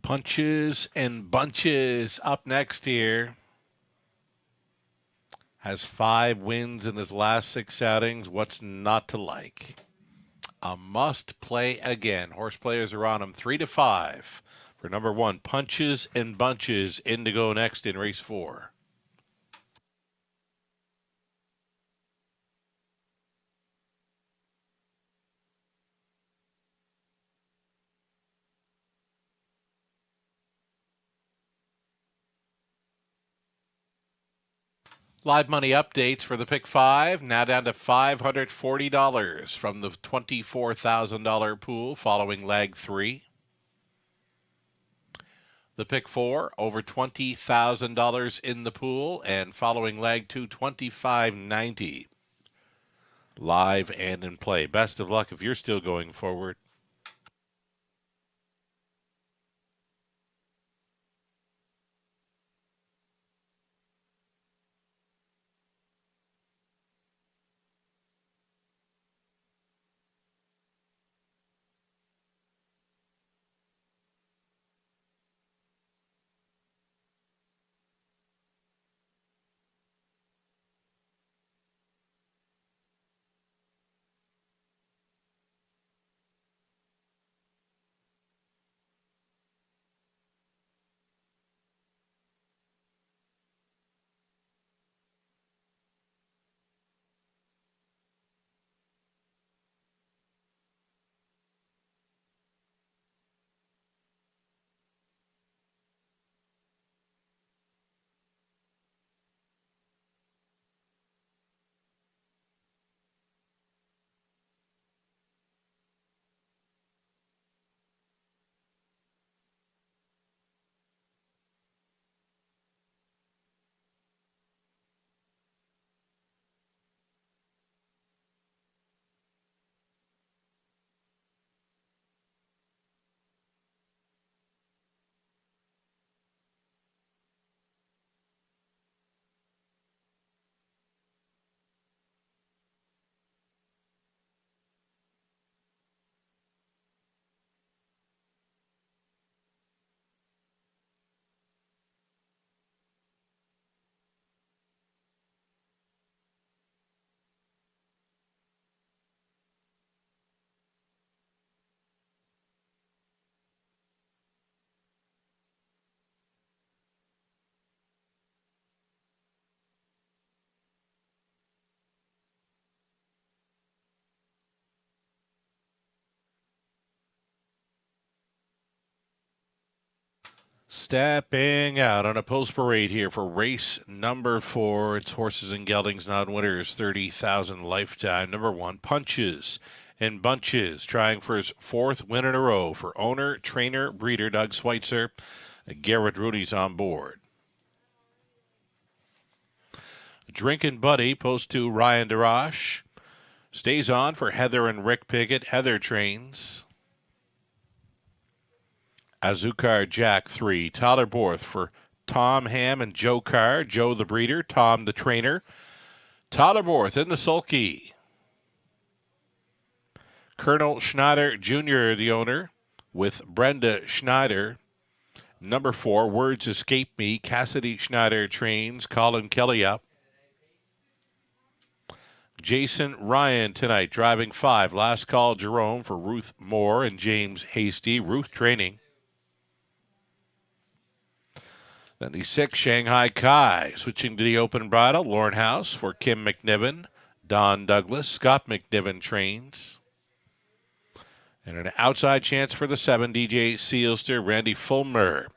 Punches and Bunches up next here. Has 5 wins in his last 6 outings. What's not to like? A must play again. Horse players are on him 3-5 for number 1. Punches and Bunches in to go next in race 4. Live money updates for the pick 5, now down to $540 from the $24,000 pool following leg 3. The pick 4, over $20,000 in the pool, and following leg 2, $25.90. Live and in play. Best of luck if you're still going forward. Stepping out on a post parade here for race number 4. It's Horses and Geldings non-winners, 30,000 lifetime. Number 1, Punches and Bunches, trying for his 4th win in a row for owner, trainer, breeder Doug Schweitzer. Garrett Rudy's on board. Drinkin' Buddy, post to Ryan DeRoche. Stays on for Heather and Rick Pickett. Heather trains. Azucar Jack 3. Tyler Borth for Tom Ham and Joe Carr. Joe the breeder, Tom the trainer. Tyler Borth in the sulky. Colonel Schneider Jr., the owner, with Brenda Schneider. Number 4, Words Escape Me. Cassidy Schneider trains. Colin Kelly up. Jason Ryan tonight, driving 5. Last Call Jerome for Ruth Moore and James Hasty. Ruth training. Then the 6, Shanghai Kai, switching to the open bridle. Lauren House for Kim McNiven. Don Douglas. Scott McNiven trains. And an outside chance for the 7, DJ Sealster, Randy Fulmer.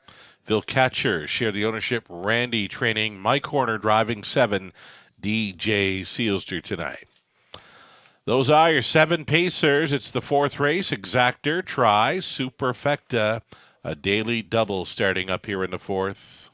Phil Catcher share the ownership. Randy training. Mike Horner driving 7, DJ Sealster tonight. Those are your 7 pacers. It's the 4th race. Exactor, Try, Superfecta. A daily double starting up here in the 4th.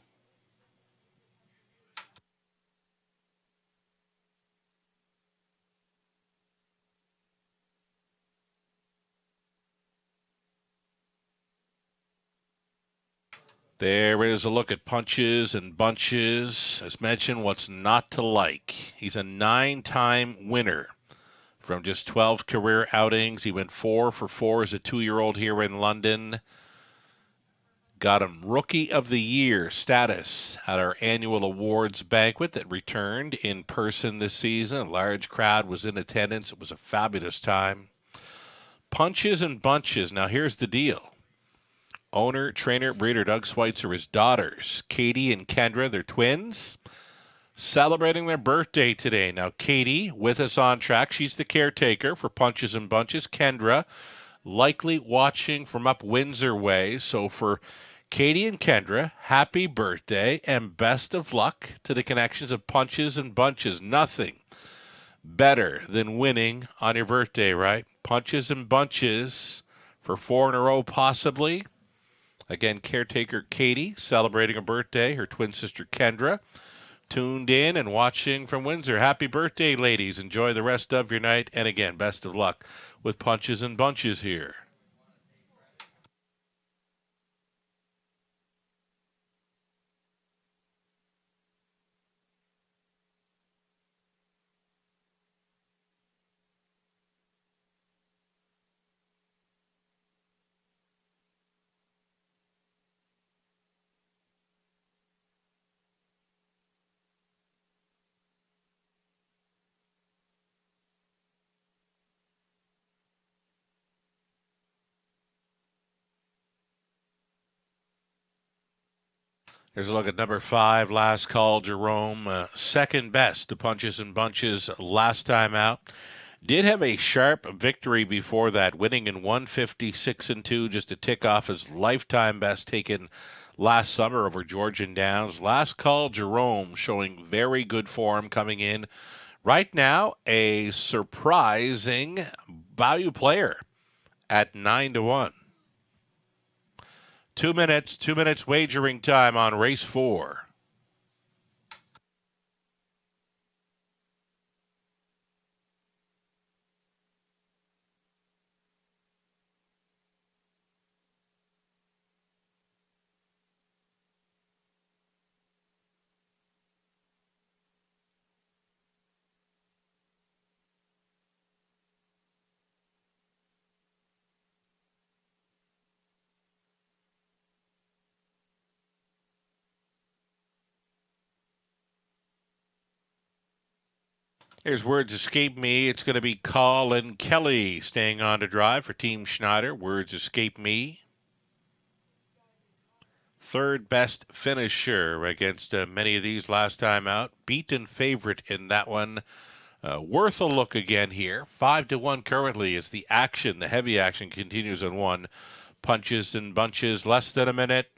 There is a look at Punches and Bunches. As mentioned, what's not to like? He's a 9-time winner from just 12 career outings. He went 4 for 4 as a 2-year-old here in London. got him Rookie of the Year status at our annual awards banquet that returned in person this season. A large crowd was in attendance. It was a fabulous time. Punches and bunches. Now here's the deal. Owner, trainer, breeder Doug Schweitzer, his daughters, Katie and Kendra, they're twins, celebrating their birthday today. Now, Katie, with us on track, she's the caretaker for Punches and Bunches. Kendra, likely watching from up Windsor way. So for Katie and Kendra, happy birthday and best of luck to the connections of Punches and Bunches. Nothing better than winning on your birthday, right? Punches and Bunches for 4 in a row, possibly. Again, caretaker Katie celebrating a birthday. Her twin sister Kendra tuned in and watching from Windsor. Happy birthday, ladies. Enjoy the rest of your night. And again, best of luck with Punches and Bunches here. Here's a look at number 5, Last Call, Jerome. Second best to Punches and Bunches last time out. Did have a sharp victory before that, winning in 156-2, just to tick off his lifetime best taken last summer over Georgian Downs. Last Call, Jerome, showing very good form coming in. Right now, a surprising value player at 9-1. 2 minutes wagering time on race 4. Here's Words Escape Me. It's going to be Colin Kelly staying on to drive for Team Schneider. Words Escape Me. Third best finisher against many of these last time out. Beaten favorite in that one. Worth a look again here. 5-1 currently as the action, the heavy action continues on 1. Punches and Bunches, less than a minute.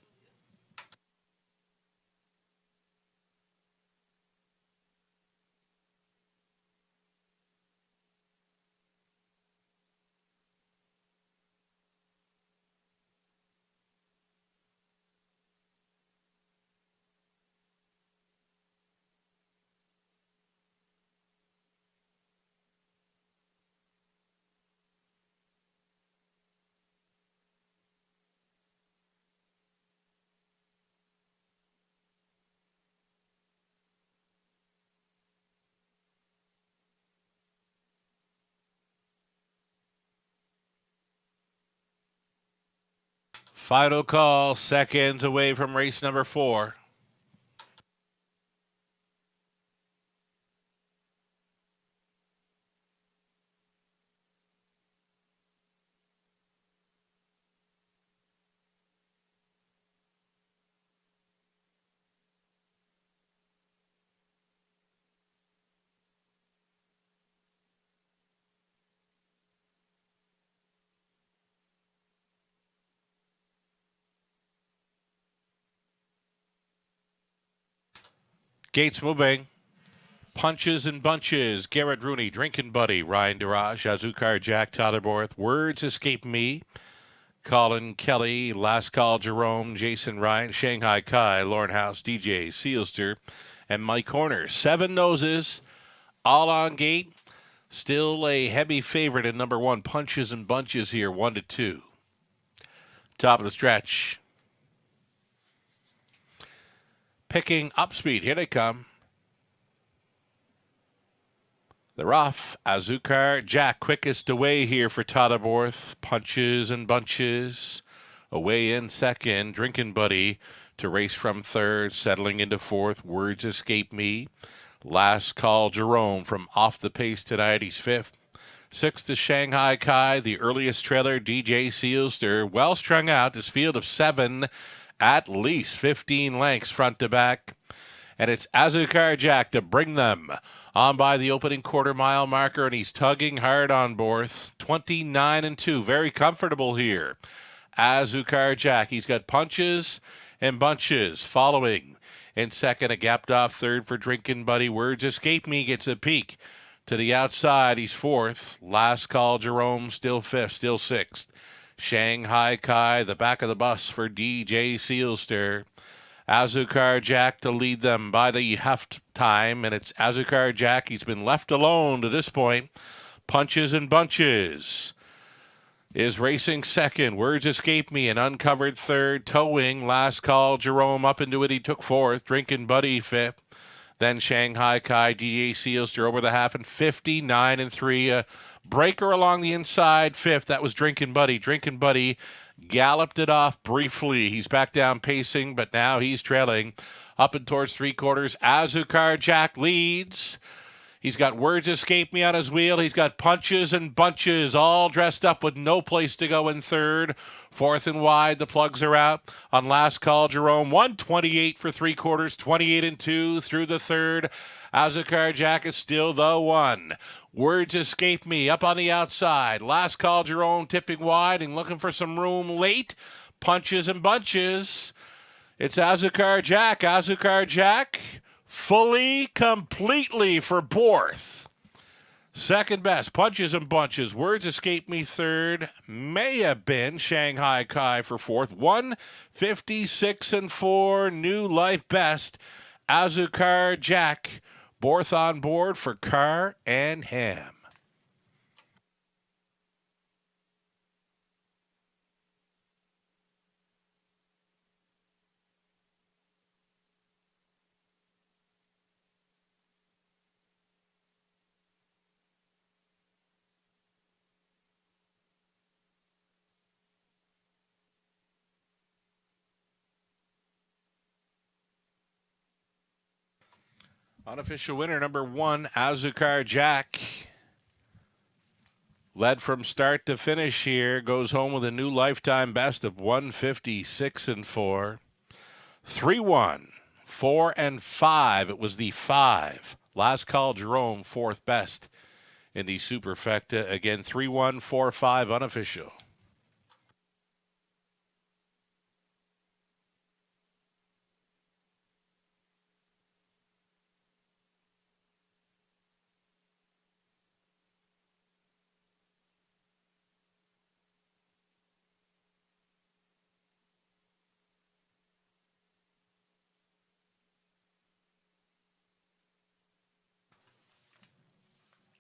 Final call, seconds away from race number 4. Gates moving. Punches and Bunches. Garrett Rooney, Drinking Buddy, Ryan Durage, Azukar, Jack Totherborth. Words Escape Me. Colin Kelly, Last Call, Jerome, Jason Ryan, Shanghai Kai, Lauren House, DJ Sealster, and Mike Horner. 7 noses, all on gate. Still a heavy favorite in number 1. Punches and Bunches here, 1-2. Top of the stretch. Picking up speed. Here they come. They're off. Azukar, Jack, quickest away here for Totherborth. Punches and Bunches. Away in second, Drinkin' Buddy to race from third, settling into fourth. Words Escape Me. Last Call Jerome from off the pace tonight. He's fifth. Sixth is Shanghai Kai, the earliest trailer, DJ Sealster. Well strung out. His field of 7, at least 15 lengths front to back. And it's Azucar Jack to bring them on by the opening quarter-mile marker, and he's tugging hard on Borth. 29-2, very comfortable here. Azucar Jack, he's got punches and bunches following. In second, a gapped off third for Drinkin' Buddy. Words Escape Me gets a peek to the outside. He's fourth. Last Call Jerome still fifth, still sixth. Shanghai Kai, the back of the bus for DJ Sealster. Azucar Jack to lead them by the half time, and it's Azucar Jack. He's been left alone to this point. Punches and bunches is racing second. Words Escape Me, an uncovered third. Towing Last Call Jerome up into it. He took fourth. Drinkin' Buddy fifth. Then Shanghai Kai, DJ Sealster over the half, and 59-3. Breaker along the inside, fifth. That was Drinkin' Buddy. Drinkin' Buddy galloped it off briefly. He's back down pacing, but now he's trailing up and towards three quarters. Azucar Jack leads. He's got Words Escape Me on his wheel. He's got Punches and Bunches all dressed up with no place to go in third. Fourth and wide, the plugs are out on Last Call Jerome. 128 for three quarters, 28-2 through the third. Azucar Jack is still the one. Words Escape Me up on the outside. Last Call Jerome tipping wide and looking for some room late. Punches and Bunches. It's Azucar Jack. Azucar Jack fully, completely for Borth. Second best, Punches and Bunches. Words Escape Me third. May have been Shanghai Kai for fourth. 156-4, new life best. Azucar Jack. Borth on board for Car and Ham. Unofficial winner number 1, Azucar Jack. Led from start to finish here. Goes home with a new lifetime best of 156-4. 3-1, 4 and 5. It was the 5. Last Call Jerome, fourth best in the Superfecta. Again, 3-1, 4-5 unofficial.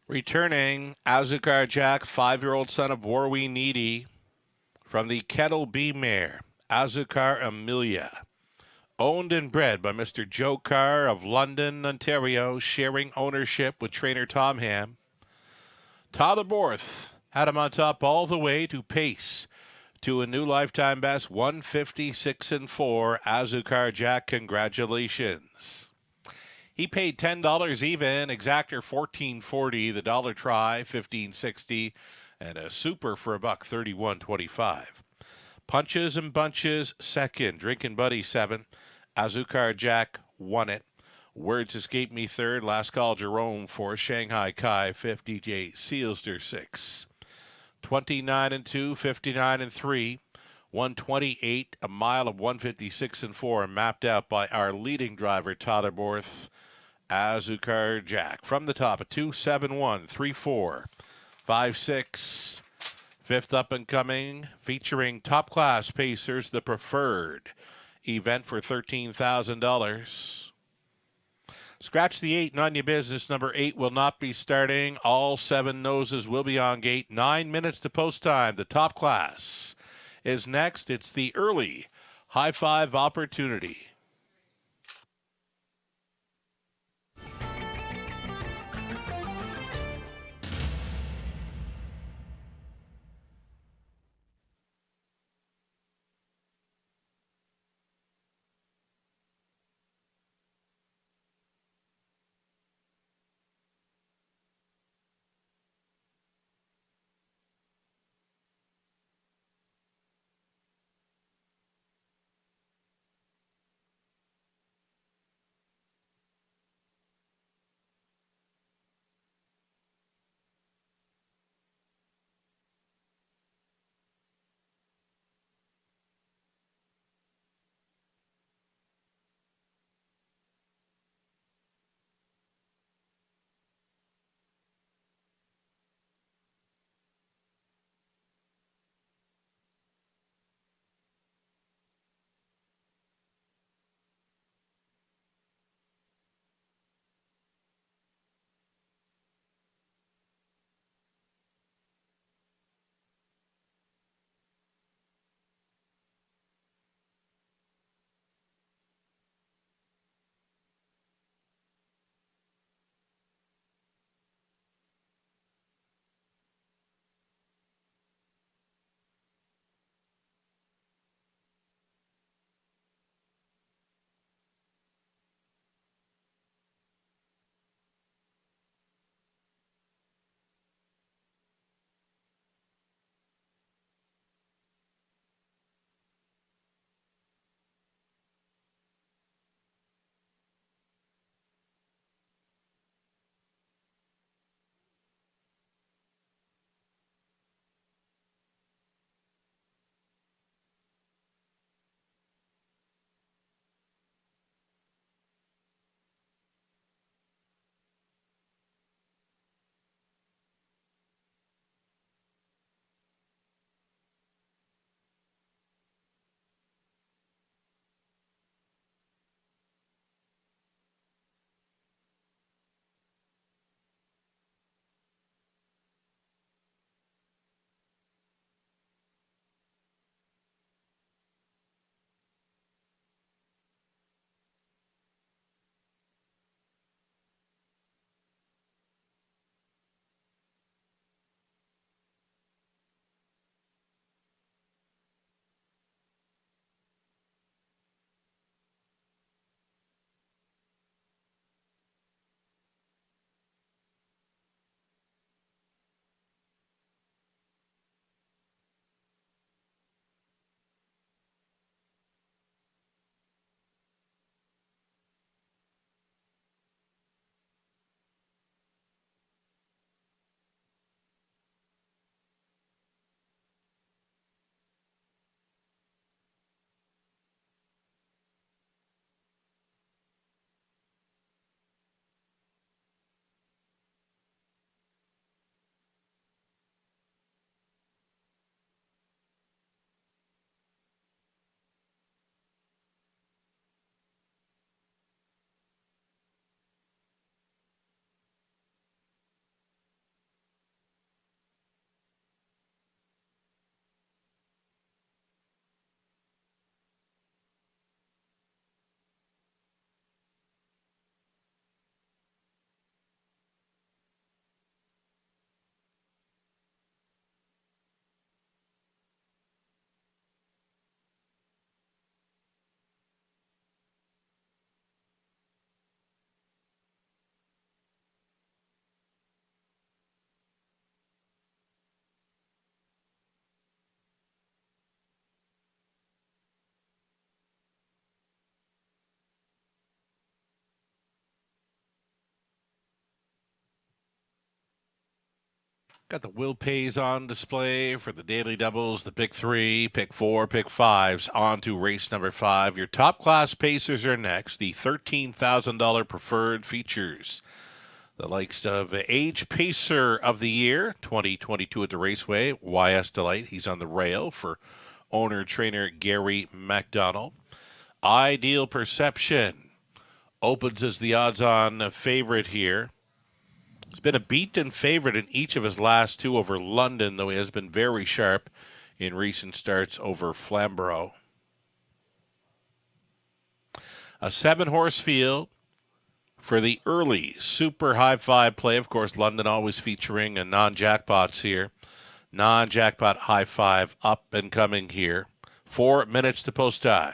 Returning, Azucar Jack, 5-year-old son of Warwee Needy, from the Kettle B mare, Azucar Amelia. Owned and bred by Mr. Joe Carr of London, Ontario, sharing ownership with trainer Tom Ham. Tyler Borth had him on top all the way to pace to a new lifetime best, 156-4. Azucar Jack, congratulations. He paid $10 even, exactor $14.40, the dollar try $15.60, and a super for $131.25. Punches and Bunches second, Drinkin' Buddy 7, Azucar Jack won it. Words Escape Me third, Last Call Jerome 4, Shanghai Kai 5th, DJ Sealster 6. 29-2, 59-3, 128, a mile of 156-4, mapped out by our leading driver Tyler Borth. Azucar Jack from the top at 2-7-1, 3-4, 5-6. Fifth up and coming, featuring top class pacers, the preferred event for $13,000. Scratch the 8, none your business. Number 8 will not be starting. All 7 noses will be on gate. 9 minutes to post time. The top class is next. It's the early high five opportunity. Got the Will Pays on display for the daily doubles, the pick 3, pick 4, pick 5s. On to race number 5. Your top class pacers are next. The $13,000 preferred features the likes of Age Pacer of the Year 2022 at the Raceway, YS Delight. He's on the rail for owner-trainer Gary MacDonald. Ideal Perception opens as the odds-on favorite here. He's been a beaten favorite in each of his last 2 over London, though he has been very sharp in recent starts over Flamborough. A 7-horse field for the early Super High Five play. Of course, London always featuring a non-jackpots here. Non-jackpot High Five up and coming here. 4 minutes to post time.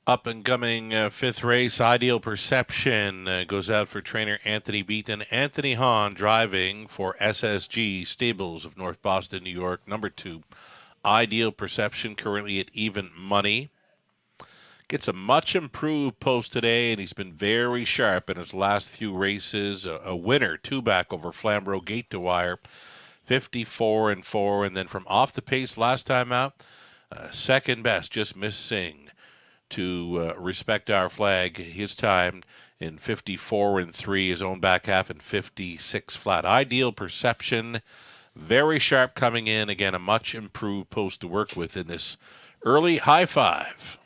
Up and coming 5th race, Ideal Perception goes out for trainer Anthony Beaton. Anthony Hahn driving for SSG Stables of North Boston, New York. Number 2, Ideal Perception, currently at even money. Gets a much improved post today, and he's been very sharp in his last few races. A winner, 2-back over Flamborough, gate to wire, 54-4, and then from off the pace last time out, second best, just missing to Respect Our Flag, his time in 54-3, his own back half in 56 flat. Ideal Perception, very sharp coming in. Again, a much improved post to work with in this early High Five.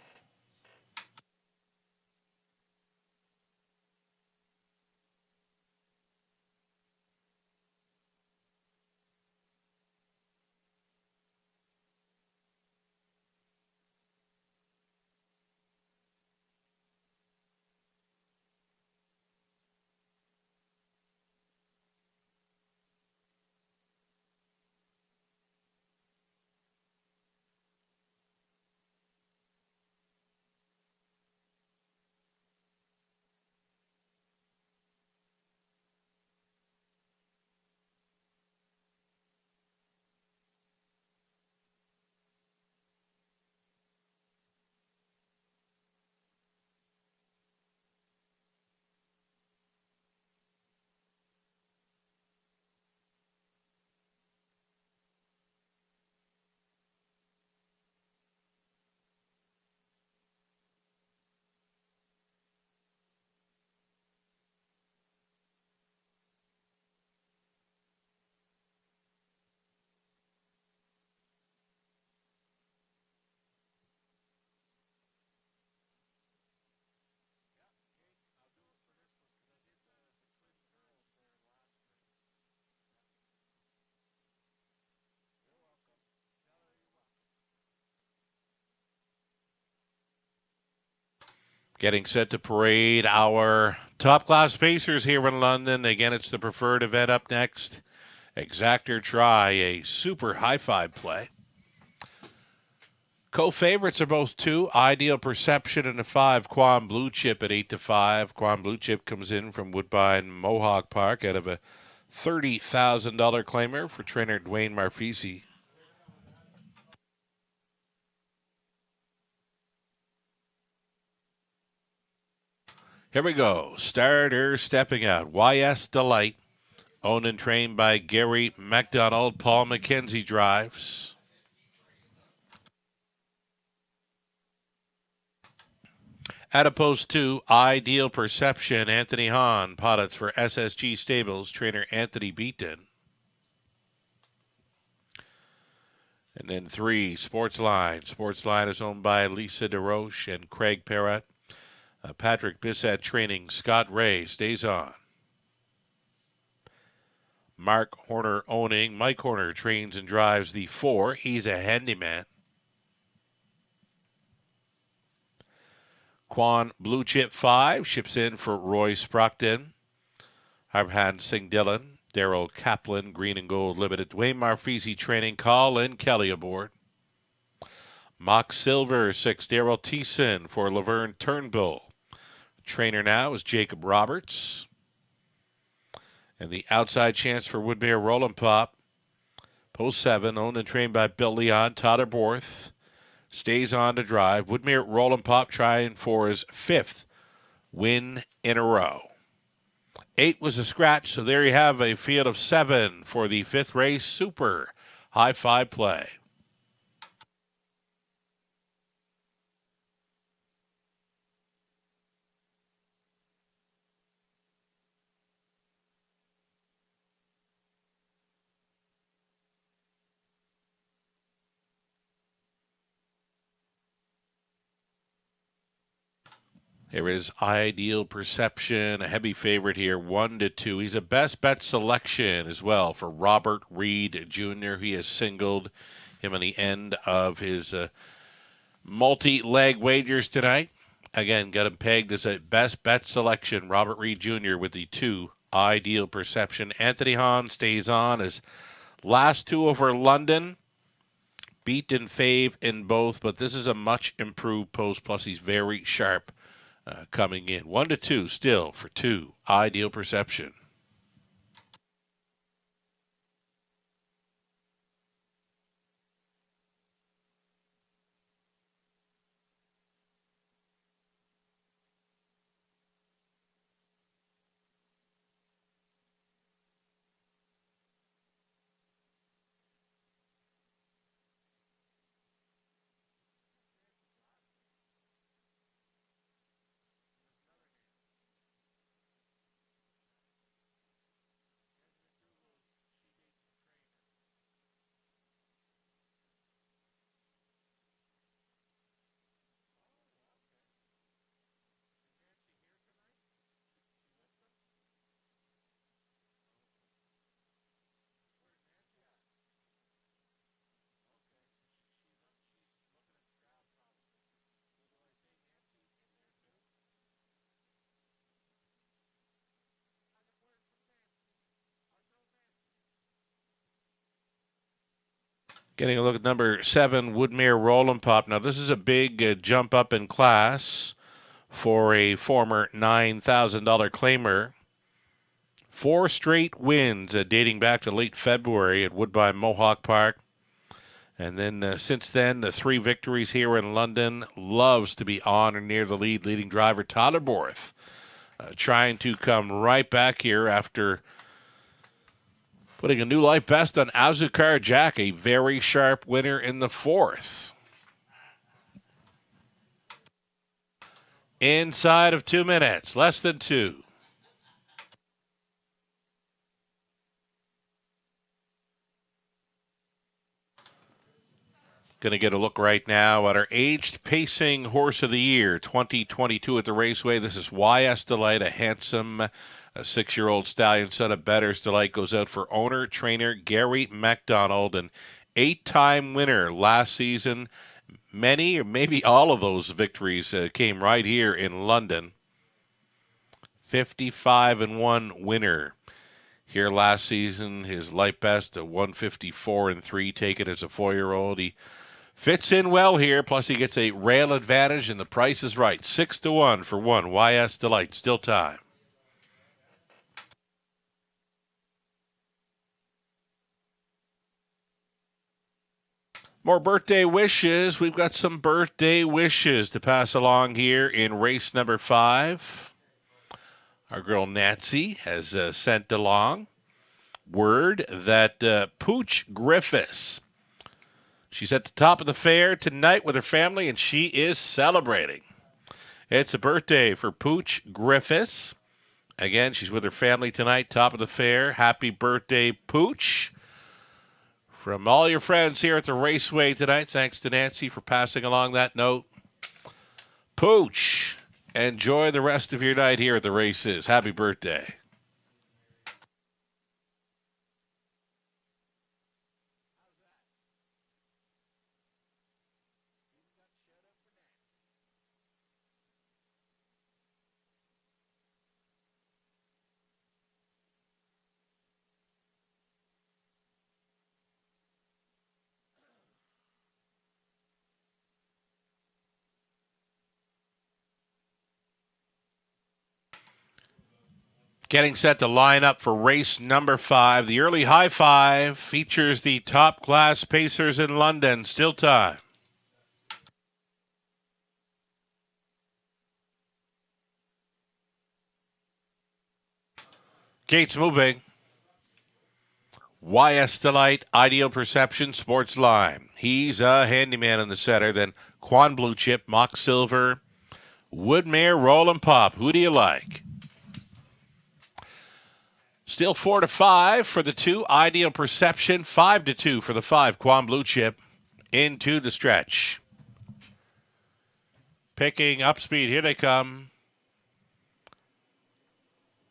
Getting set to parade our top-class pacers here in London. Again, it's the preferred event up next. Exactor Try, a super high-five play. Co-favorites are both 2, Ideal Perception and a 5, Quam Blue Chip at 8-5. Quam Blue Chip comes in from Woodbine Mohawk Park out of a $30,000 claimer for trainer Dwayne Marfisi. Here we go. Starter stepping out. YS Delight. Owned and trained by Gary MacDonald. Paul McKenzie drives. At opposed to Ideal Perception, Anthony Hahn. Poddits for SSG Stables. Trainer Anthony Beaton. And then 3, Sportsline. Sportsline is owned by Lisa DeRoche and Craig Perrott. Patrick Bissett training. Scott Ray stays on. Mark Horner owning. Mike Horner trains and drives the 4. He's a handyman. Quan Blue Chip 5 ships in for Roy Sprockton. Harbhan Singh Dillon. Daryl Kaplan, Green and Gold Limited. Dwayne Marfisi training. Colin Kelly aboard. Mock Silver 6. Daryl Thiessen for Laverne Turnbull. Trainer now is Jacob Roberts. And the outside chance for Woodmere Roland Pop. Post 7, owned and trained by Bill Leon. Tyler Borth stays on to drive. Woodmere Roland Pop trying for his 5th win in a row. 8 was a scratch, so there you have a field of 7 for the 5th race. Super high-five play. There is Ideal Perception, a heavy favorite here, 1-2. He's a best bet selection as well for Robert Reed Jr. He has singled him on the end of his multi-leg wagers tonight. Again, got him pegged as a best bet selection. Robert Reed Jr. with the 2, Ideal Perception. Anthony Hahn stays on as last 2 over London. Beat and fave in both, but this is a much improved post. Plus, he's very sharp. Coming in 1-2 still for 2, Ideal Perception. Getting a look at number 7, Woodmere Roland Pop. Now, this is a big jump up in class for a former $9,000 claimer. 4 straight wins dating back to late February at Woodbine Mohawk Park. And then since then, the 3 victories here in London. Loves to be on or near the lead. Leading driver Tyler Borth trying to come right back here after putting a new life best on Azucar Jack, a very sharp winner in the 4th. Inside of 2 minutes, less than 2. Going to get a look right now at our aged pacing horse of the year, 2022 at the Raceway. This is YS Delight, a handsome a 6-year-old stallion, son of Better's Delight, goes out for owner, trainer Gary MacDonald, an 8-time winner last season. Many or maybe all of those victories came right here in London. 55-1 winner here last season. His light best, a 154-3, taken as a 4-year-old. He fits in well here, plus he gets a rail advantage, and the price is right. 6-1 for one. YS Delight, still time. More birthday wishes. We've got some birthday wishes to pass along here in race number 5. Our girl Nancy has sent along word that Pooch Griffiths, she's at the top of the fair tonight with her family, and she is celebrating. It's a birthday for Pooch Griffiths. Again, she's with her family tonight, top of the fair. Happy birthday, Pooch. From all your friends here at the Raceway tonight, thanks to Nancy for passing along that note. Pooch, enjoy the rest of your night here at the races. Happy birthday. Getting set to line up for race number 5. The early high five features the top class pacers in London. Still time. Gates moving. YS Delight, Ideal Perception, Sports Line. He's a handyman in the center. Then Quan Blue Chip, Mock Silver, Woodmere, Roll 'em Pop. Who do you like? Still 4-5 for the 2. Ideal Perception. 5-2 for the 5. Quan Blue Chip into the stretch. Picking up speed. Here they come.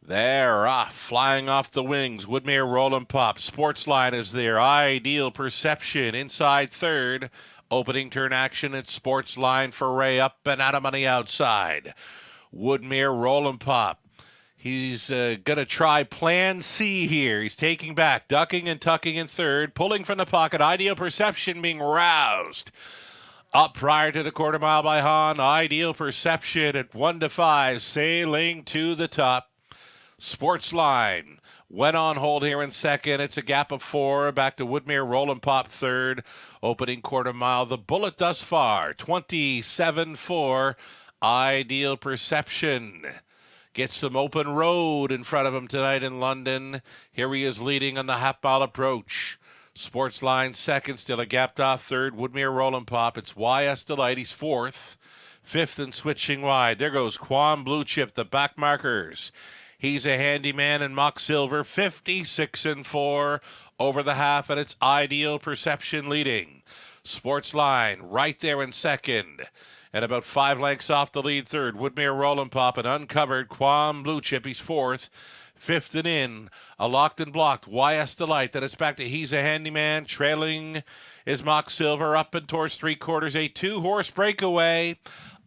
They're off, flying off the wings. Woodmere, Roll 'em Pop. Sportsline is there. Ideal Perception inside third. Opening turn action at Sportsline for Ray, up and out of money outside. Woodmere, Roll 'em Pop. He's going to try plan C here. He's taking back, ducking and tucking in third, pulling from the pocket. Ideal Perception being roused. Up prior to the quarter mile by Hahn. Ideal Perception at 1-5, sailing to the top. Sportsline went on hold here in second. It's a gap of 4. Back to Woodmere, Roll 'em Pop third. Opening quarter mile. The bullet thus far, 27-4. Ideal Perception gets some open road in front of him tonight in London. Here he is leading on the half-mile approach. Sportsline second, still a gapped off third. Woodmere, Roll 'em Pop. It's YS Delight. He's fourth. Fifth and switching wide. There goes Quan Blue Chip, the back markers. He's a handyman in Mock Silver. 56-4 over the half, and it's Ideal Perception leading. Sportsline right there in second. And about 5 lengths off the lead third. Woodmere, Roll 'em Pop, and uncovered Quan Blue Chip. He's fourth. Fifth and in. A locked and blocked YS Delight. Then it's back to He's a Handyman. Trailing is Mock Silver up and towards 3/4. A 2-horse breakaway.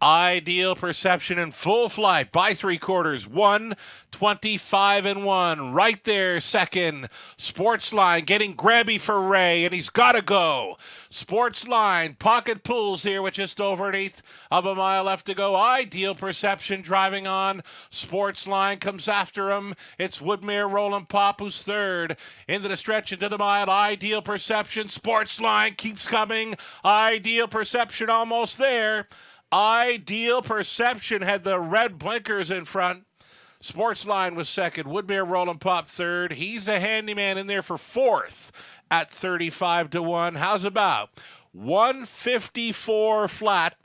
Ideal Perception in full flight by 3/4. 1:25-1. Right there, second. Sportsline getting grabby for Ray, and he's got to go. Sportsline, pocket pulls here with just over 1/8 of a mile left to go. Ideal Perception driving on. Sportsline comes after him. It's Woodmere, Roll 'em Pop, who's third. Into the stretch, into the mile. Ideal Perception. Sportsline keeps coming. Ideal Perception almost there. Ideal Perception had the red blinkers in front. Sportsline was second. Woodmere, Roll 'em Pop third. He's a handyman in there for fourth at 35-1. How's about 154 flat?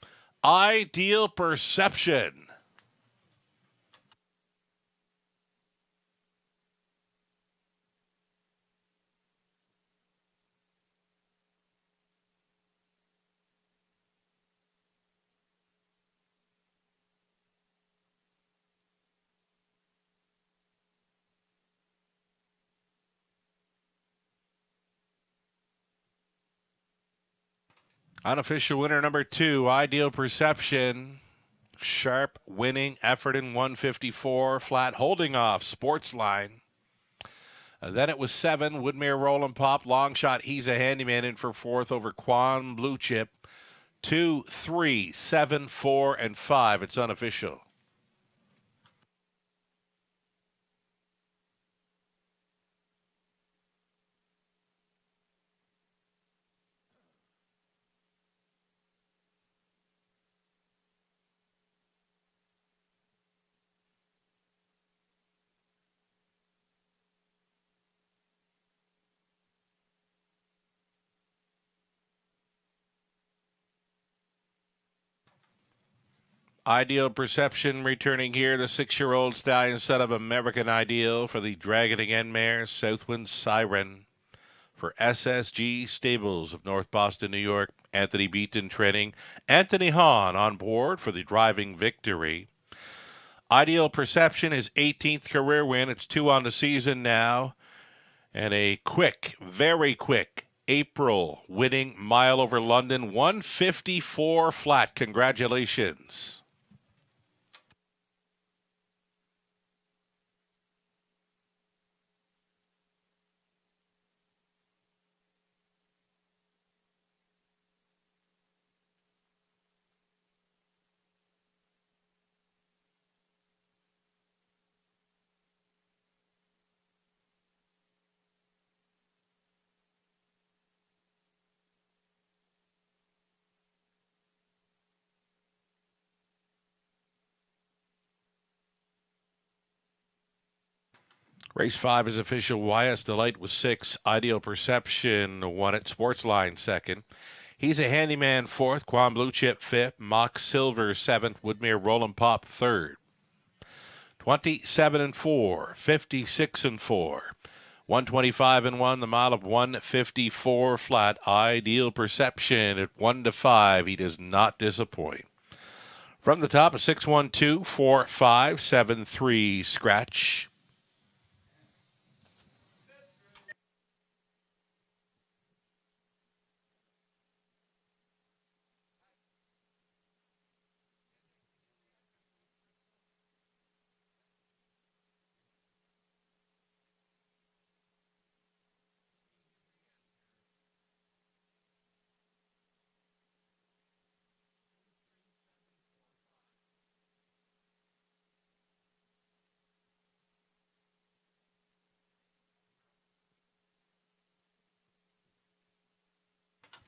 Ideal Perception. Unofficial winner number 2, Ideal Perception. Sharp winning effort in 154, flat holding off Sportsline. Then it was 7, Woodmere Roll Pop, long shot, He's a Handyman in for 4th over Quan Blue Chip. 2, 3, 7, 4, and 5. It's unofficial. Ideal Perception returning here, the 6-year-old stallion son of American Ideal for the Dragon Again mare, Southwind Siren. For SSG Stables of North Boston, New York, Anthony Beaton training. Anthony Hahn on board for the driving victory. Ideal Perception, his 18th career win. It's 2 on the season now. And a quick, very quick April winning mile over London, 154 flat. Congratulations. Race 5 is official. YS Delight was 6. Ideal Perception won it. Sportsline 2nd. He's a Handyman 4th. Quan Blue Chip 5th. Mock Silver 7th. Woodmere Roll Pop 3rd. 27 and 4. 56 and 4. 125 and 1. The mile of 154 flat. Ideal Perception at 1-5. He does not disappoint. From the top, a 6-1-2, 4-5, 7-3 scratch.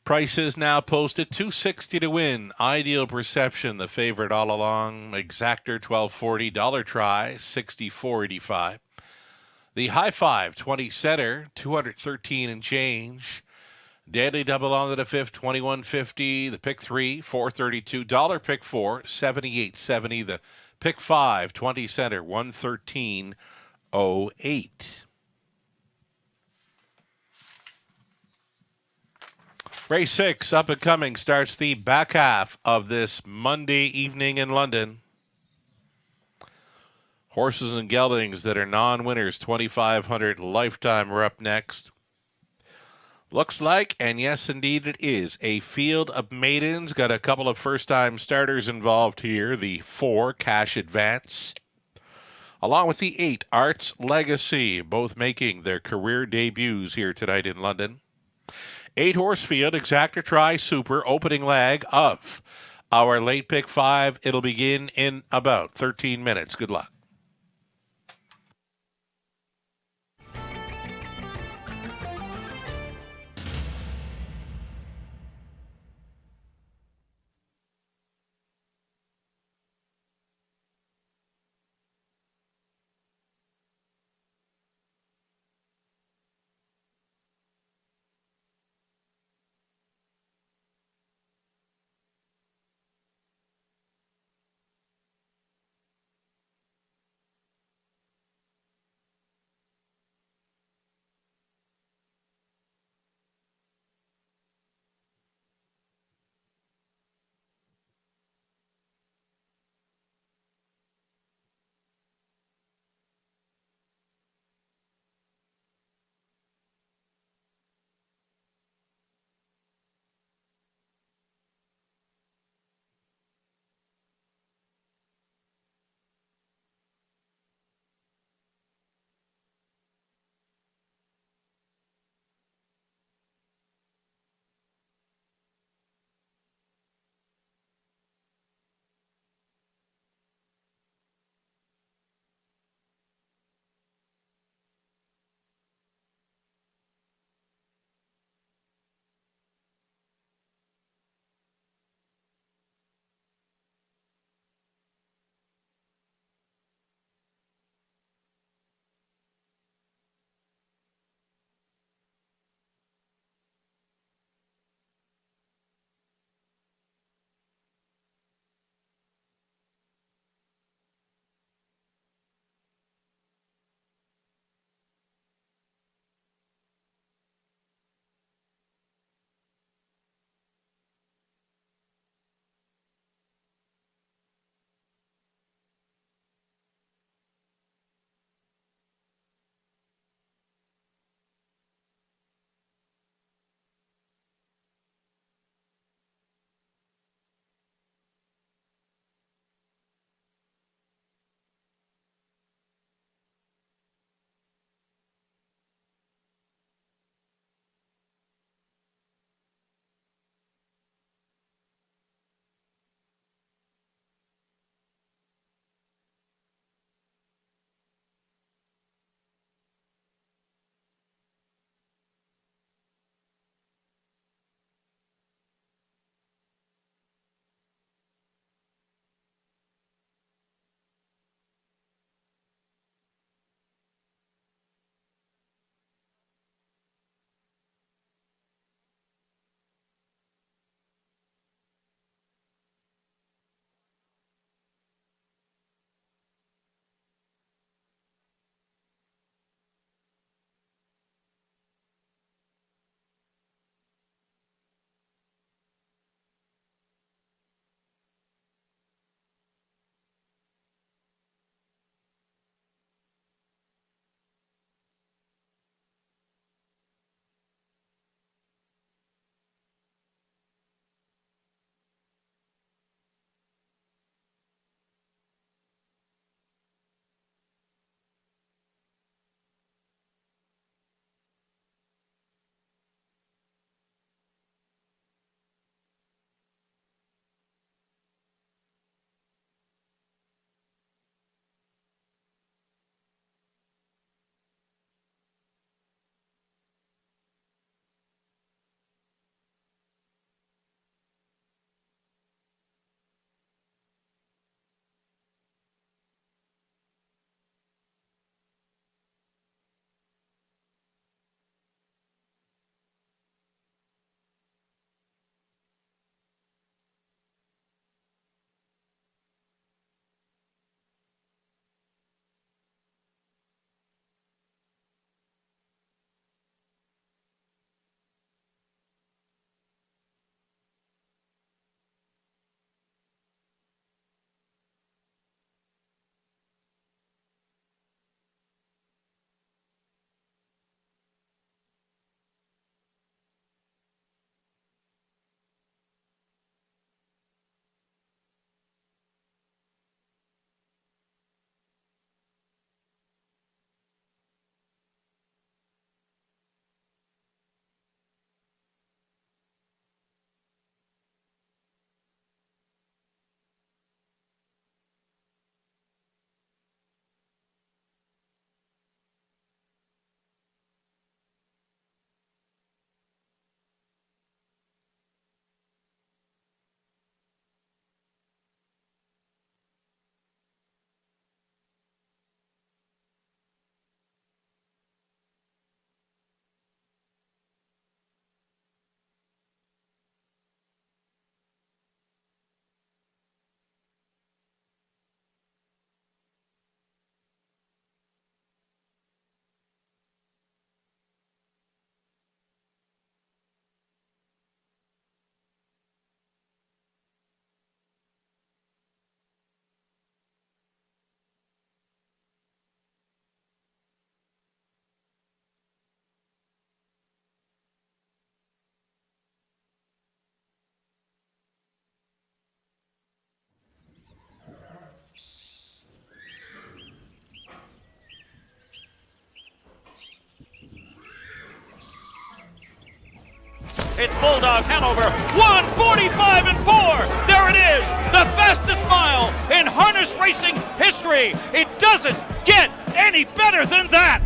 Prices now posted $260 to win. Ideal Perception, the favorite all along. Exactor $12.40. Dollar Try $64.85. The High Five 20 center $213 and change. Daily Double on to the 5th $21.50. The Pick 3 $432. Dollar Pick 4 $78.70. The Pick 5 20 center $113.08. Race 6, up and coming, starts the back half of this Monday evening in London. Horses and geldings that are non-winners, 2,500 lifetime are up next. Looks like, and yes indeed it is, a field of maidens. Got a couple of first-time starters involved here. The 4, Cash Advance, along with the 8, Arts Legacy, both making their career debuts here tonight in London. 8-horse field, Exactor Try Super, opening leg of our late pick 5. It'll begin in about 13 minutes. Good luck. It's Bulldog Hanover, 1:45 and 4. There it is, the fastest mile in harness racing history. It doesn't get any better than that.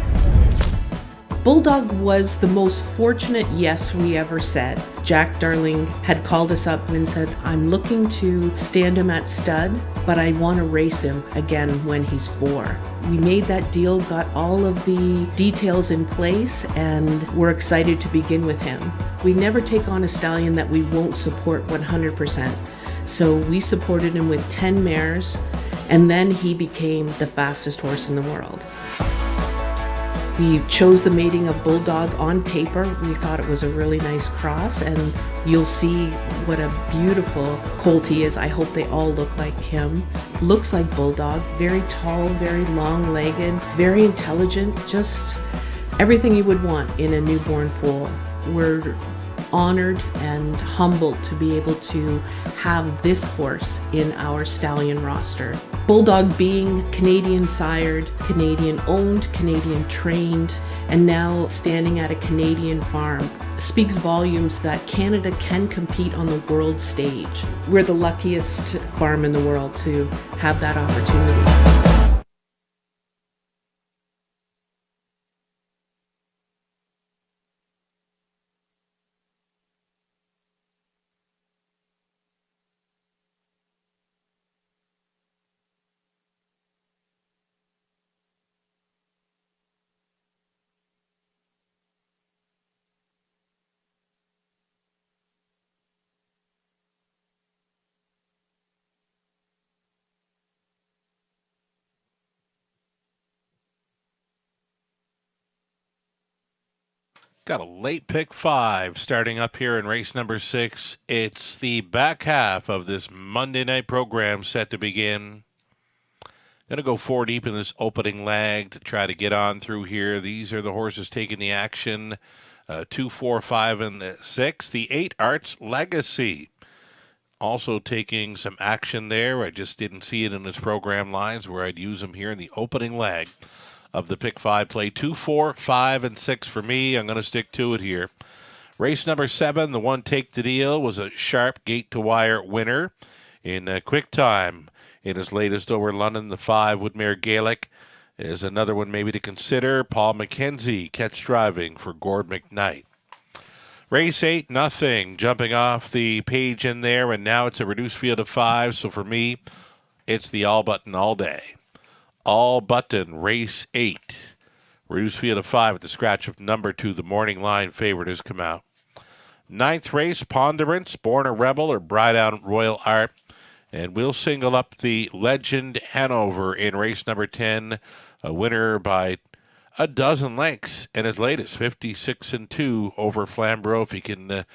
Bulldog was the most fortunate yes we ever said. Jack Darling had called us up and said, I'm looking to stand him at stud, but I want to race him again when he's 4. We made that deal, got all of the details in place, and we're excited to begin with him. We never take on a stallion that we won't support 100%. So we supported him with 10 mares, and then he became the fastest horse in the world. We chose the mating of Bulldog on paper. We thought it was a really nice cross, and you'll see what a beautiful colt he is. I hope they all look like him. Looks like Bulldog, very tall, very long-legged, very intelligent, just everything you would want in a newborn foal. We're honored and humbled to be able to have this horse in our stallion roster. Bulldog being Canadian sired, Canadian owned, Canadian trained, and now standing at a Canadian farm speaks volumes that Canada can compete on the world stage. We're the luckiest farm in the world to have that opportunity. Got a late pick 5 starting up here in race number 6. It's the back half of this Monday night program set to begin. Going to go 4 deep in this opening leg to try to get on through here. These are the horses taking the action. 2, 4, 5, and 6. The 8 Arts Legacy also taking some action there. I just didn't see it in its program lines where I'd use them here in the opening leg of the pick 5 play. 2, 4, 5, and 6 for me. I'm going to stick to it here. Race number 7, the one Take the Deal, was a sharp gate-to-wire winner in quick time in his latest over London. The 5 Woodmere Gaelic is another one maybe to consider. Paul McKenzie catch driving for Gord McKnight. Race 8, nothing. Jumping off the page in there, and now it's a reduced field of 5. So for me, it's the all button all day. All button, race 8. Reduced field of 5 at the scratch of number 2. The morning line favorite has come out. 9th race, Ponderance, Born a Rebel, or Bride Out Royal Art. And we'll single up the Legend Hanover in race number 10. A winner by a dozen lengths in his latest, 56-2 over Flamborough. If he can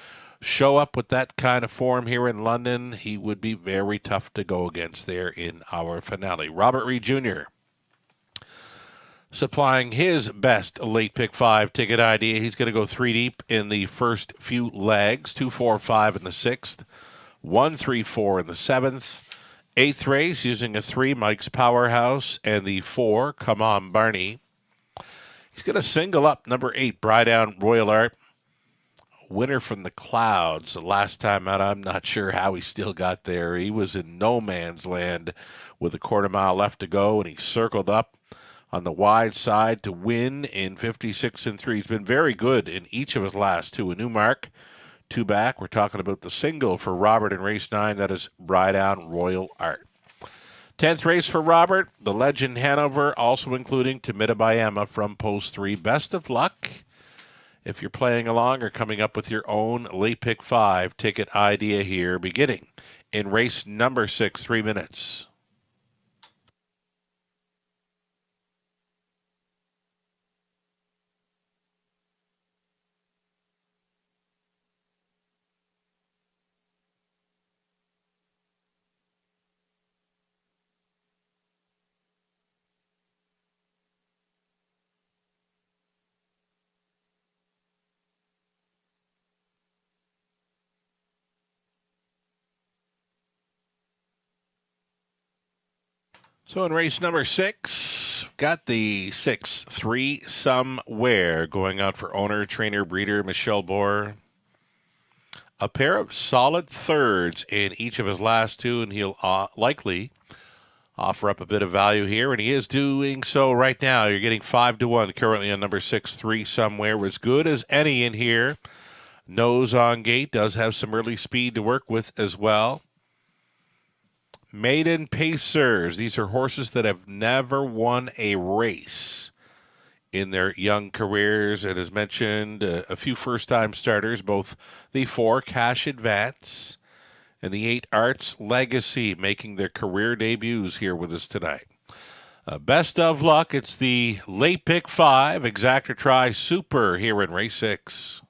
show up with that kind of form here in London, he would be very tough to go against there in our finale. Robert Reed Jr. supplying his best late pick 5 ticket idea. He's going to go 3 deep in the first few legs. 2, 4, 5 in the 6th. 1, 3, 4 in the 7th. 8th race using a 3, Mike's Powerhouse, and the 4, Come On Barney. He's going to single up number 8, Bride Out Royal Art. Winner from the clouds. The last time out, I'm not sure how he still got there. He was in no man's land with a quarter mile left to go, and he circled up on the wide side to win in 56-3. He's been very good in each of his last 2. A new mark, 2 back. We're talking about the single for Robert in race 9. That is Bride Out Royal Art. 10th race for Robert, the Legend Hanover, also including Timida by Emma from post 3. Best of luck if you're playing along or coming up with your own late pick 5 ticket idea here, beginning in race number 6, 3 minutes. So in race number 6, got the 6, 3 Somewhere going out for owner, trainer, breeder, Michelle Bohr. a pair of solid thirds in each of his last two, and he'll likely offer up a bit of value here, and he is doing so right now. You're getting 5-1 currently on number 6, Three Somewhere. As good as any in here. Nose on Gate does have some early speed to work with as well. Maiden Pacers. These are horses that have never won a race in their young careers. And as mentioned, a few first-time starters, both the 4 Cash Advance and the 8 Arts Legacy, making their career debuts here with us tonight. Best of luck. It's the late pick 5, Exactor Try Super here in race 6.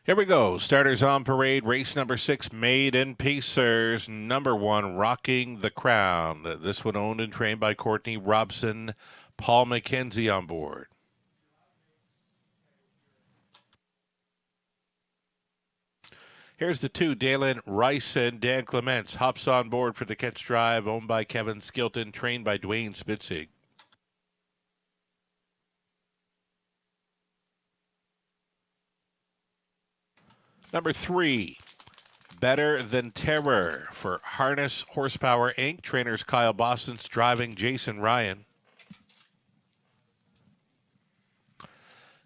Here we go. Starters on parade. Race number 6, Maiden Pacers. Number 1, Rocking the Crown. This one owned and trained by Courtney Robson. Paul McKenzie on board. Here's the 2, Dalen Rice and Dan Clements. Hops on board for the catch drive, owned by Kevin Skilton, trained by Dwayne Spitzig. Number 3, Better Than Terror for Harness Horsepower Inc. Trainers Kyle Boston's driving Jason Ryan.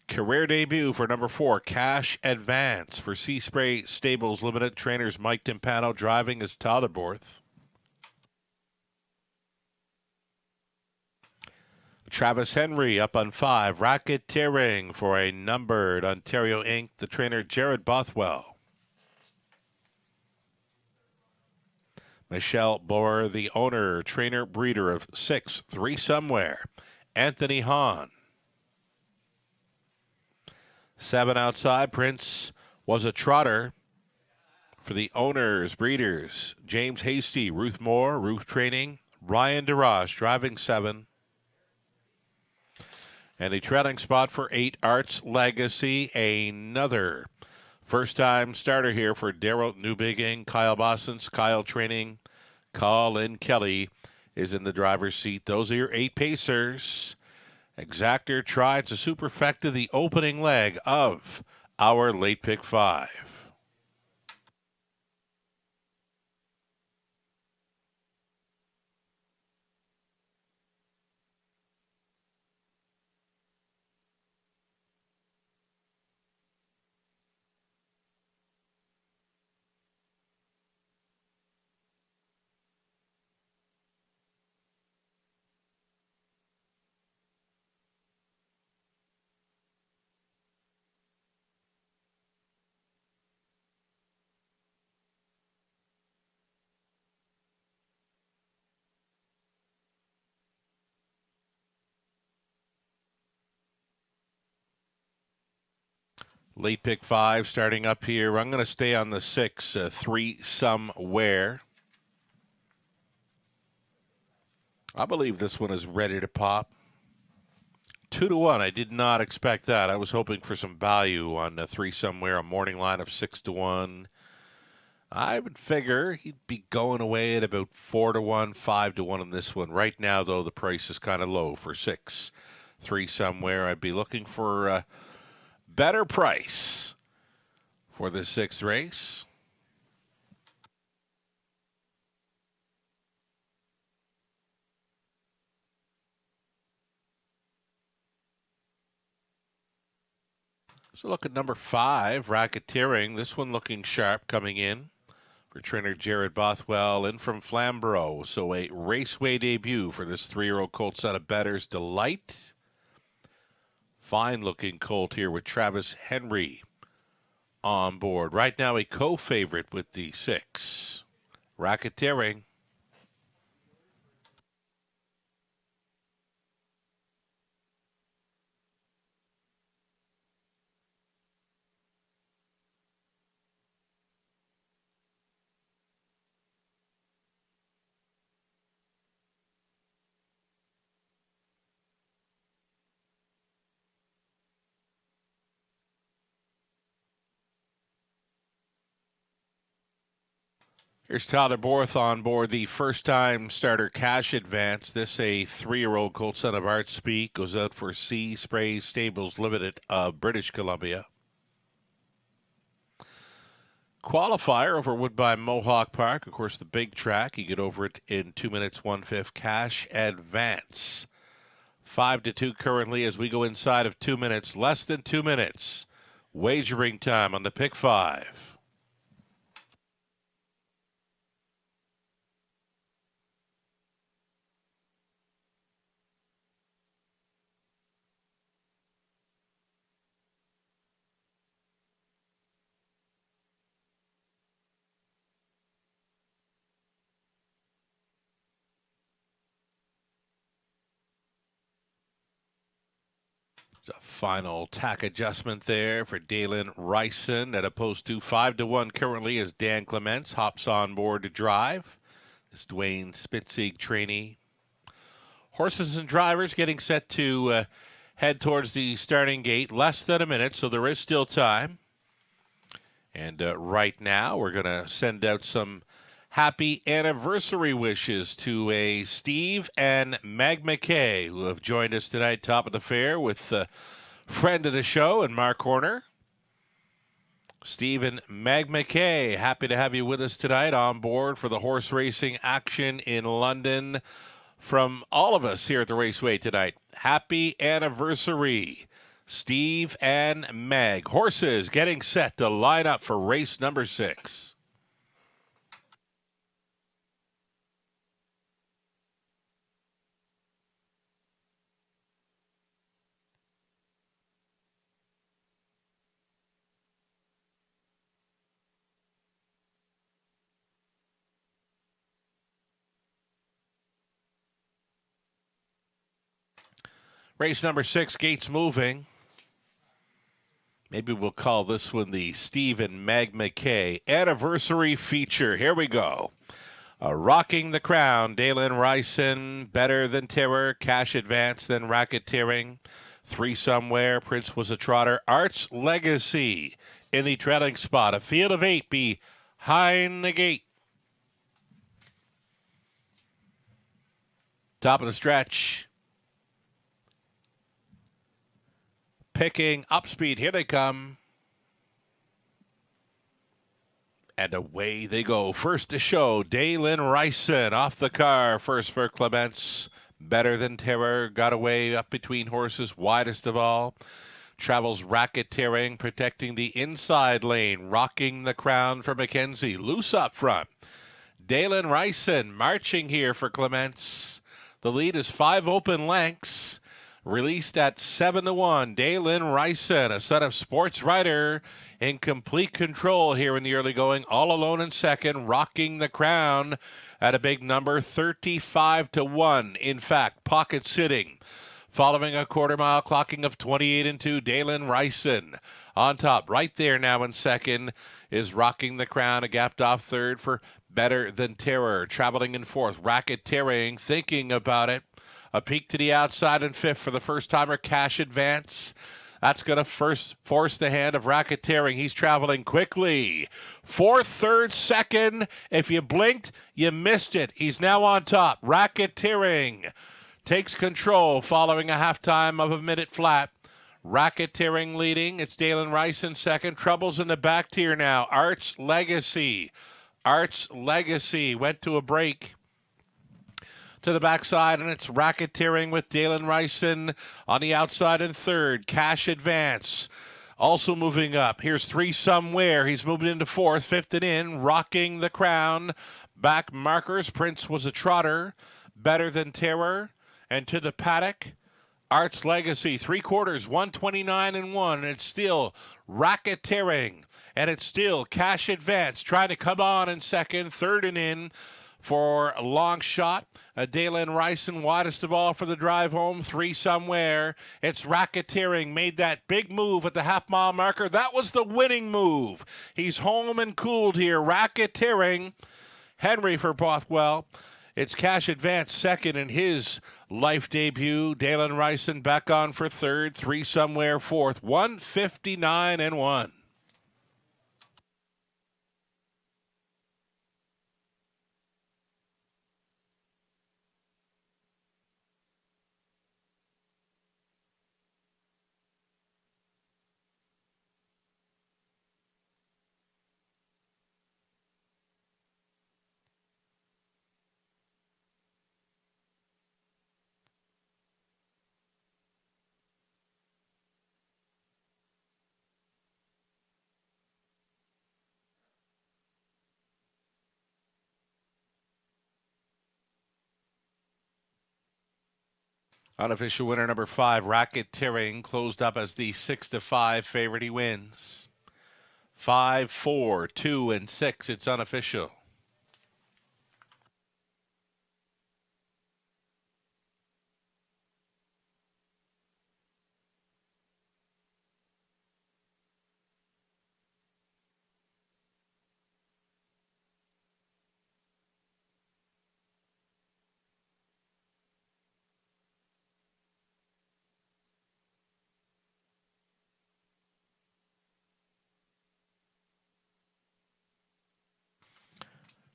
Career debut for number 4, Cash Advance for Sea Spray Stables Limited. Trainers Mike Timpano driving as Tyler Borth. Travis Henry up on 5, Racketeering for a numbered Ontario Inc. The trainer Jared Bothwell. Michelle Boer, the owner, trainer, breeder of 6, Three Somewhere, Anthony Hahn. 7 outside, Prince Was a Trotter for the owners, breeders, James Hasty, Ruth Moore, Ruth Training, Ryan DeRoche driving 7. And a trailing spot for 8, Arts Legacy, another First time starter here for Daryl Newbigging, Kyle Bossens, Kyle Training, Colin Kelly is in the driver's seat. Those are your 8 pacers. Exactor tried to superfecta the opening leg of our late pick 5. Late pick 5 starting up here. I'm going to stay on the 6, 3 somewhere. I believe this one is ready to pop. 2-1. I did not expect that. I was hoping for some value on the 3 somewhere, a morning line of 6-1. I would figure he'd be going away at about 4-1, 5-1 on this one. Right now, though, the price is kind of low for 6. 3 somewhere. I'd be looking for better price for the 6th race. So look at number 5, Racketeering. This one looking sharp coming in for trainer Jared Bothwell in from Flamborough. So a Raceway debut for this 3-year-old colt son of Bettor's Delight. Fine looking colt here with Travis Henry on board. Right now a co-favorite with the 6. Racketeering. Here's Tyler Borth on board the first-time starter Cash Advance. This a 3-year-old colt son of Art Speak. Goes out for Sea Spray Stables Limited of British Columbia. Qualifier over Woodbine Mohawk Park. Of course, the big track. You get over it in 2 minutes, 1/5. Cash Advance. 5-2 currently as we go inside of 2 minutes. Less than 2 minutes. Wagering time on the pick 5. A final tack adjustment there for Dalen Ryson at opposed to 5-1 currently as Dan Clements hops on board to drive. This Dwayne Spitzig trainee. Horses and drivers getting set to head towards the starting gate. Less than a minute, so there is still time. And right now we're going to send out some happy anniversary wishes to a Steve and Meg McKay, who have joined us tonight, top of the fair, with friend of the show and Mark Horner. Steve and Meg McKay, happy to have you with us tonight on board for the horse racing action in London. From all of us here at the Raceway tonight, happy anniversary, Steve and Meg. Horses getting set to line up for race number 6. Race number 6, gates moving. Maybe we'll call this one the Steve and Meg McKay anniversary feature. Here we go. Rocking the Crown, Dalen Ryson, Better Than Terror, Cash Advance, then Racketeering. Three Somewhere, Prince Was a Trotter, Arts Legacy in the trailing spot. A field of 8 behind the gate. Top of the stretch. Picking up speed. Here they come. And away they go. First to show, Dalen Ryson off the car. First for Clements. Better Than Terror. Got away up between horses. Widest of all. Travels Racketeering, protecting the inside lane. Rocking the Crown for Mackenzie. Loose up front. Dalen Ryson marching here for Clements. The lead is 5 open lengths. Released at 7-1. Dalen Ryson, a son of Sports Writer, in complete control here in the early going. All alone in second, Rocking the Crown at a big number, 35-1. In fact, pocket sitting. Following a quarter mile, clocking of 28-2. Dalen Ryson on top. Right there now in second is Rocking the Crown, a gapped off third for Better Than Terror. Traveling in fourth, Racketeering, thinking about it. A peek to the outside in fifth for the first timer, Cash Advance. That's going to first force the hand of Racketeering. He's traveling quickly. Fourth, third, second. If you blinked, you missed it. He's now on top. Racketeering takes control following a halftime of a minute flat. Racketeering leading. It's Dalen Ryson second. Troubles in the back tier now. Arts Legacy. Arts Legacy went to a break to the backside, and it's Racketeering with Dalen Ryson on the outside in third. Cash Advance also moving up. Here's Three Somewhere. He's moving into fourth. Fifth and in. Rocking the Crown. Back markers. Prince Was a Trotter. Better Than Terror. And to the paddock, Arts Legacy. 3/4, 129-1. And it's still Racketeering. And it's still Cash Advance trying to come on in second. Third and in for a long shot. Dalen Ryson, widest of all for the drive home. Three Somewhere. It's Racketeering. Made that big move at the half-mile marker. That was the winning move. He's home and cooled here. Racketeering. Henry for Bothwell. It's Cash Advance second in his life debut. Dalen Ryson back on for third. Three Somewhere fourth. 159-1. Unofficial winner number 5, Racketeering, closed up as the 6-5 favorite. He wins 5, 4, 2, and 6. It's unofficial.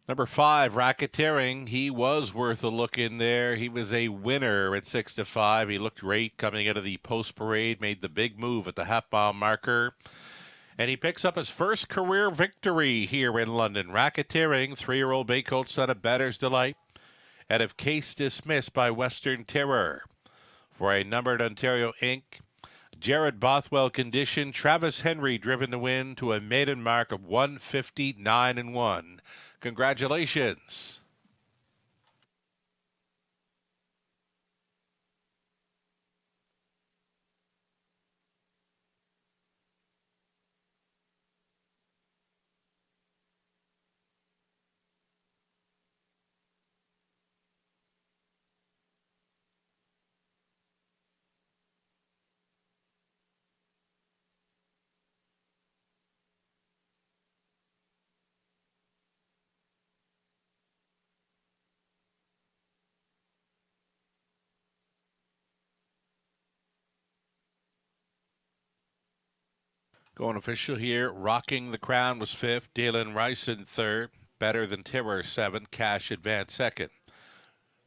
Number 5, Racketeering. He was worth a look in there. He was a winner at 6-5. He looked great coming out of the post parade, made the big move at the half-mile marker. And he picks up his first career victory here in London. Racketeering, 3-year-old bay colt son of Batter's Delight, out of Case Dismissed by Western Terror. For a numbered Ontario Inc., Jared Bothwell condition, Travis Henry driven to win to a maiden mark of 159-1. Congratulations. Going official here. Rocking the Crown was 5th. Dalen Rice in 3rd. Better Than Terror 7th. Cash Advance 2nd.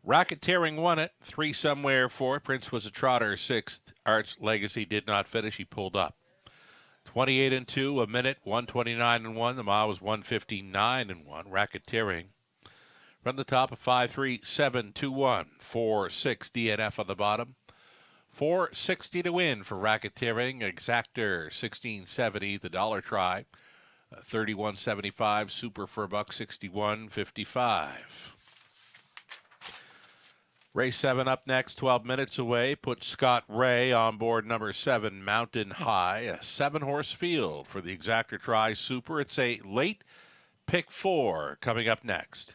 Racketeering won it. 3 Somewhere 4th. Prince Was a Trotter 6th. Arts Legacy did not finish. He pulled up. 28 and 2, a minute, 129 and 1. The mile was 159 and 1. Racketeering from the top of 5-3, 7-2-1, 4-6 DNF on the bottom. 460 to win for Racketeering. Exactor 1670, the dollar try. 31.75, super for $161.55. Race 7 up next, 12 minutes away. Put Scott Ray on board number 7, Mountain High. A 7-horse field for the Exactor Try Super. It's a late pick 4 coming up next.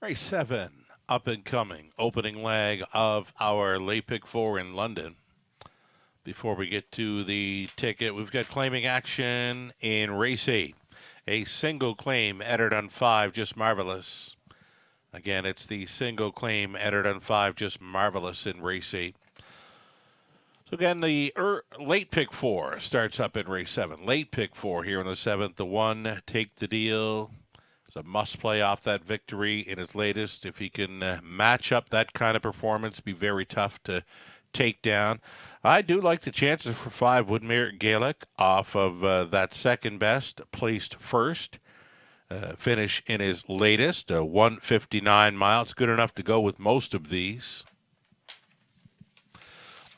Race 7, up and coming, opening leg of our late pick 4 in London. Before we get to the ticket, we've got claiming action in race 8. A single claim entered on 5, Just Marvelous. Again, it's the single claim entered on 5, Just Marvelous in race 8. So again, the late pick 4 starts up in race 7. Late pick 4 here in the 7th. The 1, Take the Deal. It's a must play off that victory in his latest. If he can match up that kind of performance, be very tough to take down. I do like the chances for 5, Woodmere Gaelic, off of that second best, placed first. Finish in his latest, 159 miles. Good enough to go with most of these.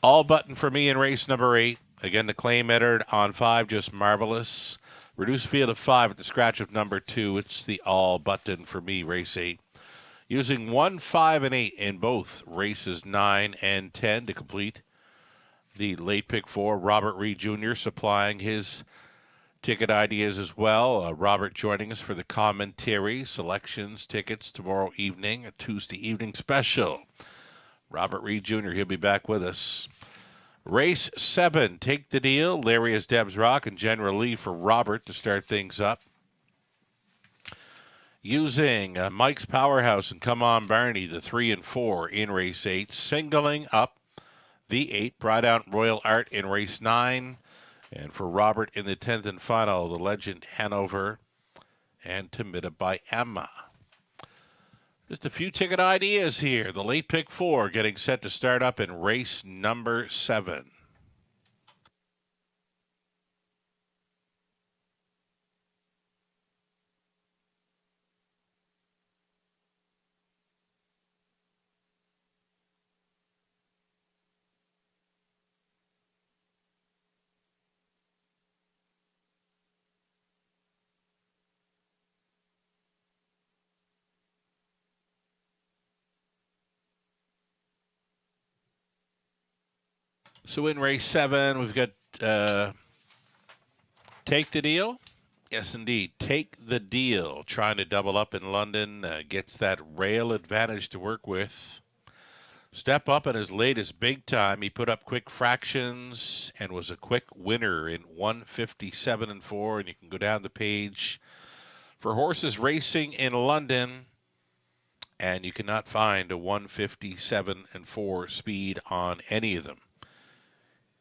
All button for me in race number 8. Again, the claim entered on 5, Just Marvelous. Reduced field of 5 at the scratch of number 2. It's the all button for me, race 8. Using 1, 5, and 8 in both races 9 and 10 to complete the late pick 4. Robert Reed Jr. supplying his ticket ideas as well. Robert joining us for the commentary, selections, tickets tomorrow evening, a Tuesday evening special. Robert Reed Jr., he'll be back with us. Race 7, Take the Deal. Larry is Debs Rock and General Lee for Robert to start things up. Using Mike's Powerhouse and Come On Barney, the 3 and 4 in race 8. Singling up the 8, Brought Out Royal Art in race 9. And for Robert in the 10th and final, the Legend Hanover and Timida by Emma. Just a few ticket ideas here. The late pick 4 getting set to start up in race number 7. So in race 7, we've got Take the Deal. Yes, indeed. Take the Deal. Trying to double up in London. Gets that rail advantage to work with. Step up in his latest big time. He put up quick fractions and was a quick winner in 157 and 4. And you can go down the page for horses racing in London. And you cannot find a 157 and 4 speed on any of them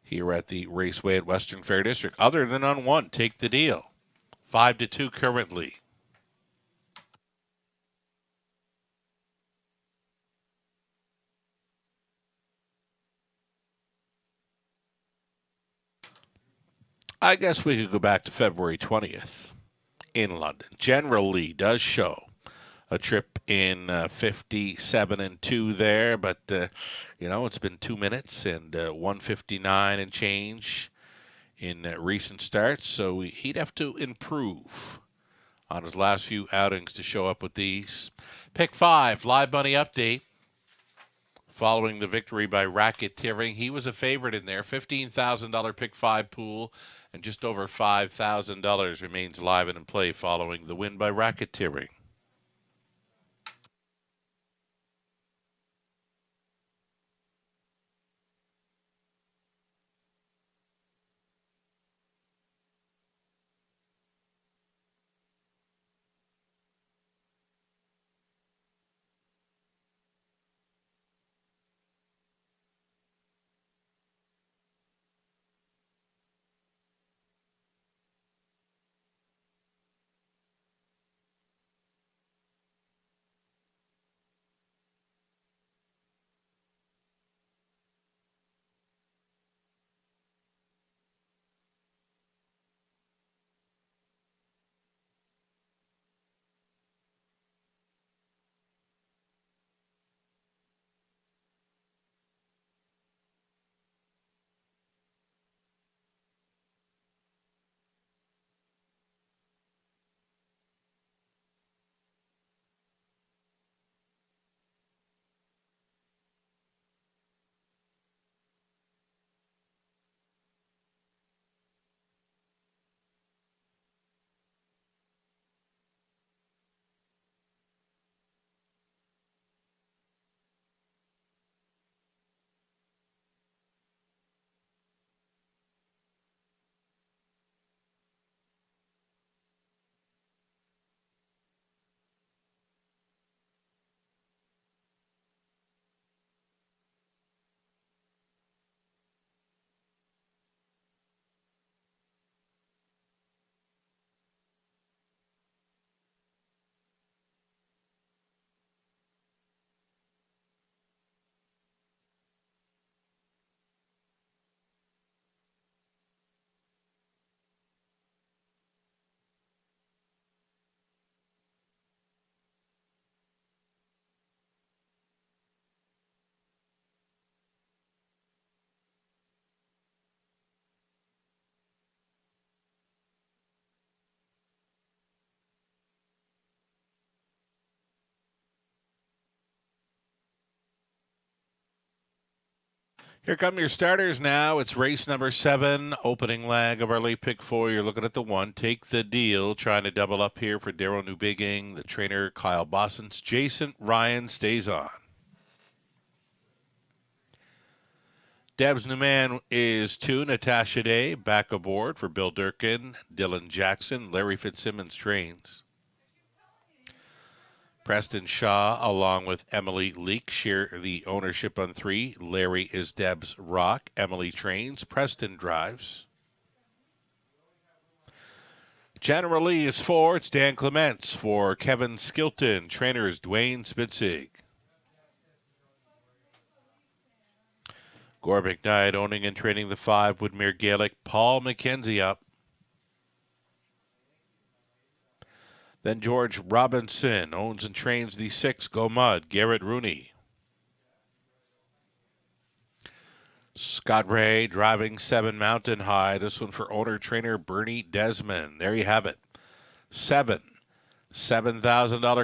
here at the Raceway at Western Fair District, other than on 1, Take the Deal. 5-2 currently. I guess we could go back to February 20th in London. General Lee does show a trip in 57 and 2 there, but it's been 2 minutes and 159 and change in recent starts, so he'd have to improve on his last few outings to show up with these. Pick 5, Live Money Update. Following the victory by Racketeering, he was a favorite in there. $15,000 pick 5 pool, and just over $5,000 remains live and in play following the win by Racketeering. Here come your starters now. It's race number 7, opening leg of our late pick 4. You're looking at the 1. Take the Deal, trying to double up here for Darryl Newbigging. The trainer, Kyle Bossens. Jason Ryan stays on. Deb's new man is 2, Natasha Day, back aboard for Bill Durkin. Dylan Jackson, Larry Fitzsimmons trains. Preston Shaw, along with Emily Leake, share the ownership on 3. Larry is Deb's rock. Emily trains. Preston drives. Generally is 4. It's Dan Clements for Kevin Skilton. Trainer is Dwayne Spitzig. Gore McKnight owning and training the 5. Woodmere Gaelic. Paul McKenzie up. Then George Robinson owns and trains the 6, Go Mud, Garrett Rooney. Scott Ray driving 7, Mountain High. This one for owner-trainer Bernie Desmond. There you have it. 7. $7,000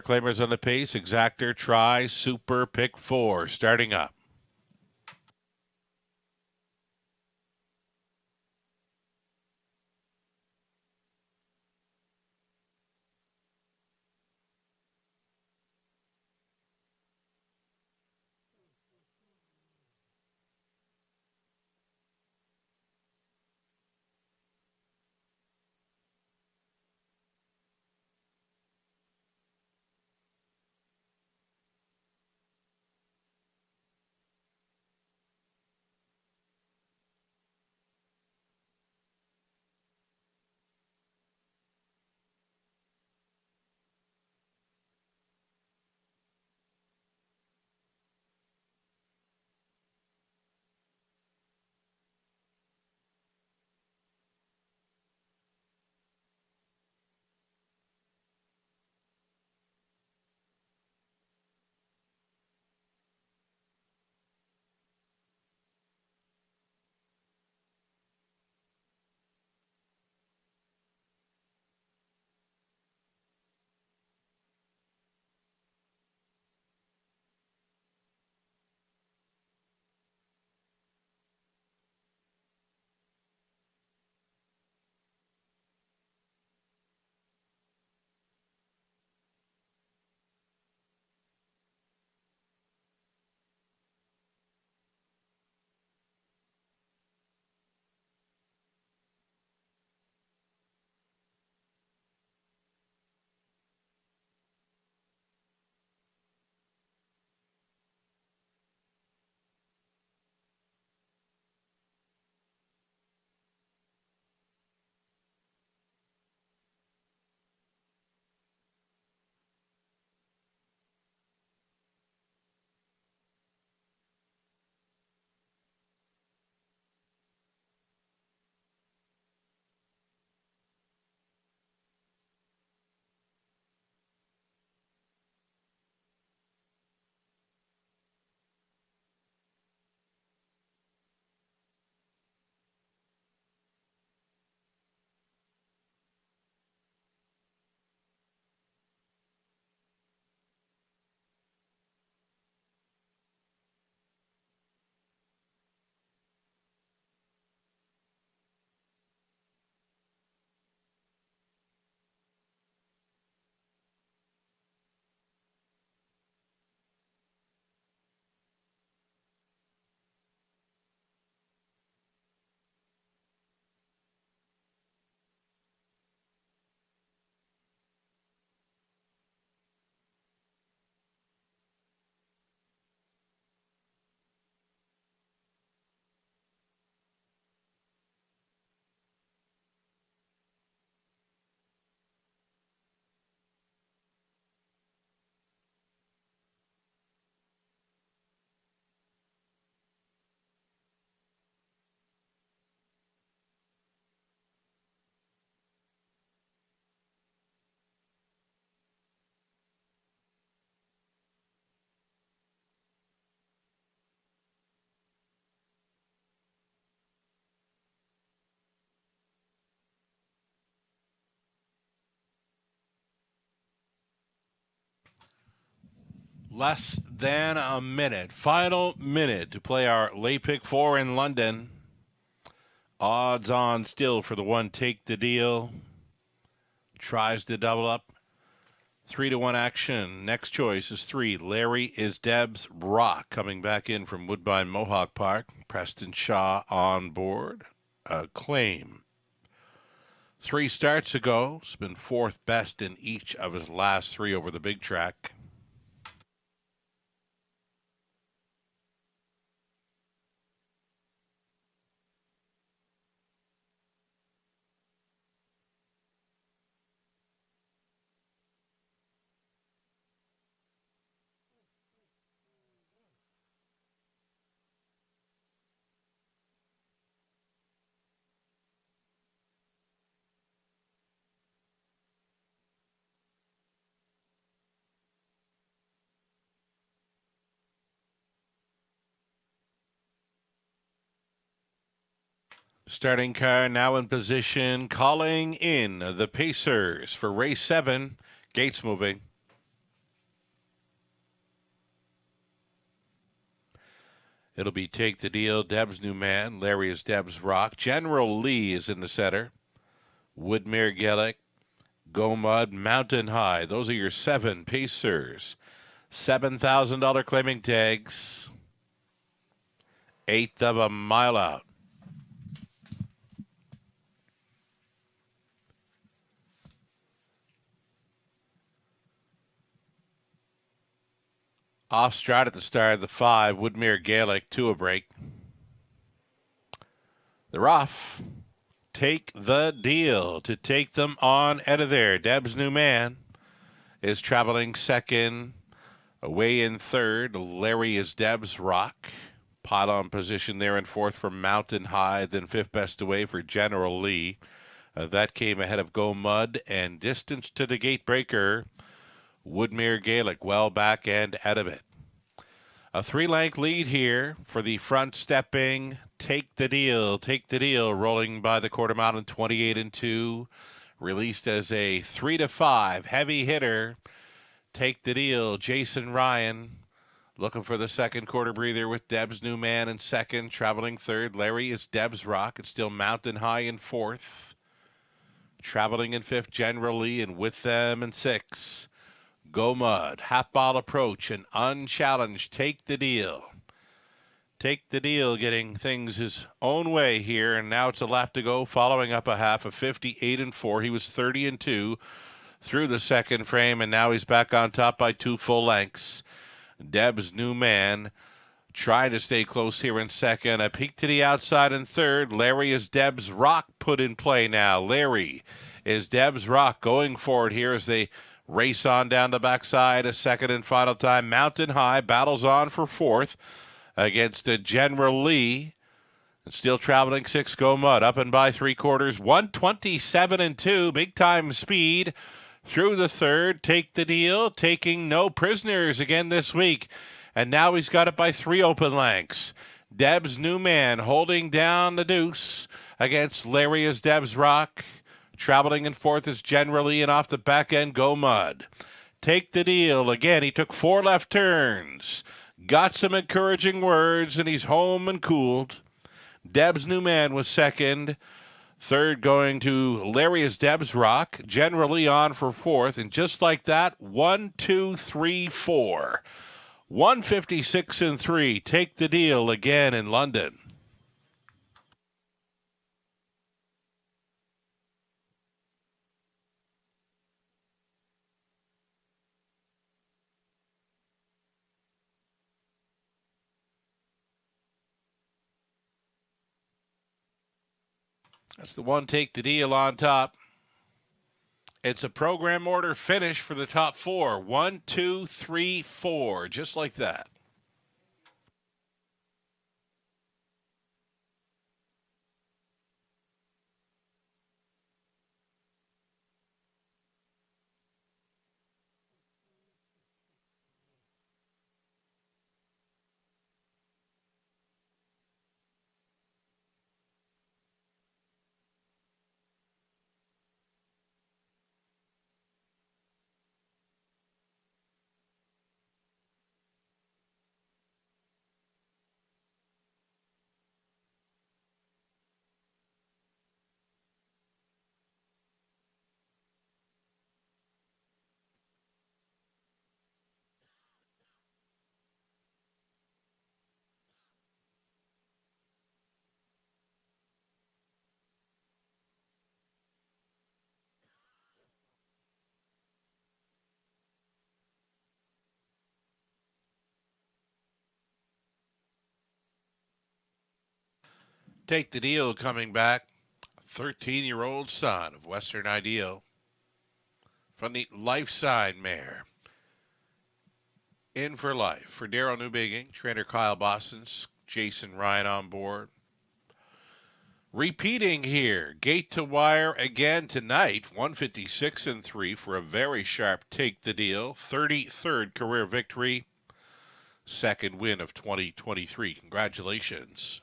claimers on the pace. Exactor, Try, Super, Pick 4 starting up. Less than a minute. Final minute to play our lay pick 4 in London. Odds on still for the one. Take the deal. Tries to double up. 3-1 action. Next choice is 3. Larry is Deb's Rock coming back in from Woodbine Mohawk Park. Preston Shaw on board. Claim. 3 starts ago. Has been 4th best in each of his last 3 over the big track. Starting car now in position, calling in the Pacers for race 7. Gates moving. It'll be Take the Deal, Deb's New Man. Larry is Deb's Rock. General Lee is in the center. Woodmere Gaelic, Go Mud, Mountain High. Those are your 7 Pacers. $7,000 claiming tags. 1/8 of a mile out. Off stride at the start of the 5. Woodmere Gaelic to a break. They're off. Take the Deal to take them on out of there. Deb's New Man is traveling second. Away in third. Larry is Deb's Rock. Pot on position there in 4th for Mountain High. Then 5th best away for General Lee. That came ahead of Go Mud and distance to the gate breaker. Woodmere Gaelic well back and out of it. A 3-length lead here for the front stepping. Take the Deal. Take the Deal rolling by the quarter mile in 28-2. Released as a 3-5 heavy hitter. Take the Deal. Jason Ryan looking for the second quarter breather with Deb's New Man in second. Traveling third. Larry is Deb's Rock. It's still Mountain High in 4th. Traveling in 5th. General Lee, and with them in 6. Go Mud, Half Ball Approach, and Unchallenged. Take the Deal. Take the Deal getting things his own way here, and now it's a lap to go, following up a half of 58-4. He was 30-2 through the second frame, and now he's back on top by 2 full lengths. Deb's New Man trying to stay close here in second. A peek to the outside in third. Larry is Deb's Rock put in play now. Larry is Deb's Rock going forward here as they race on down the backside. A second and final time. Mountain High battles on for 4th against General Lee. And still traveling 6. Go Mud up and by 3/4. 127-2. Big time speed through the third. Take the Deal. Taking no prisoners again this week. And now he's got it by 3 open lengths. Deb's New Man holding down the deuce against Larry is Deb's Rock. Traveling in 4th is General Lee, and off the back end, Go Mud. Take the Deal. Again, he took 4 left turns. Got some encouraging words, and he's home and cooled. Deb's New Man was second. Third going to Larry is Deb's Rock. General Lee on for 4th. And just like that, 1, 2, 3, 4. 156-3. Take the Deal again in London. That's the one. Take the Deal on top. It's a program order finish for the top 4. 1, 2, 3, 4. Just like that. Take the Deal coming back. 13-year-old son of Western Ideal from the Life Sign mare. In for Life for Darryl Newbigging, trainer Kyle Boston, Jason Ryan on board. Repeating here, Gate to Wire again tonight, 156-3 for a very sharp Take the Deal, 33rd career victory, second win of 2023. Congratulations.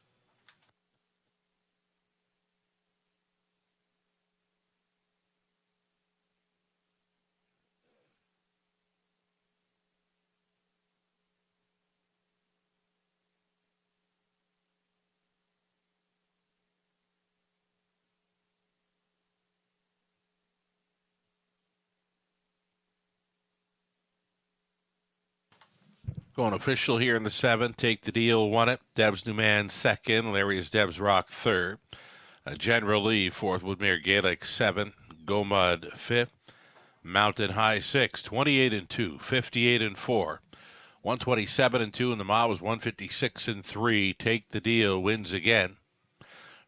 Going official here in the 7th. Take the Deal won it. Debs Newman 2nd. Larry's Debs Rock 3rd. General Lee 4th. Woodmere Gaelic 7th. Gomud 5th. Mountain High 6th. 28-2. 58-4. 127-2. And the mile was 156-3. Take the Deal wins again.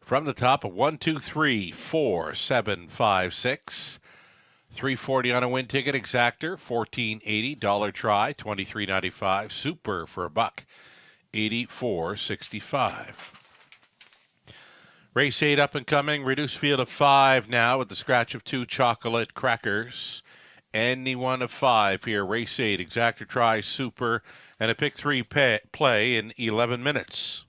From the top of 1, 2, 3, 4, 7, 5, 6. $3.40 on a win ticket. Exactor $14.80. Dollar try $23.95. Super for $1. $84.65. Race 8 up and coming. Reduced field of 5 now with the scratch of 2 chocolate crackers. Any one of 5 here. Race 8. Exactor try Super and a pick 3 play in 11 minutes.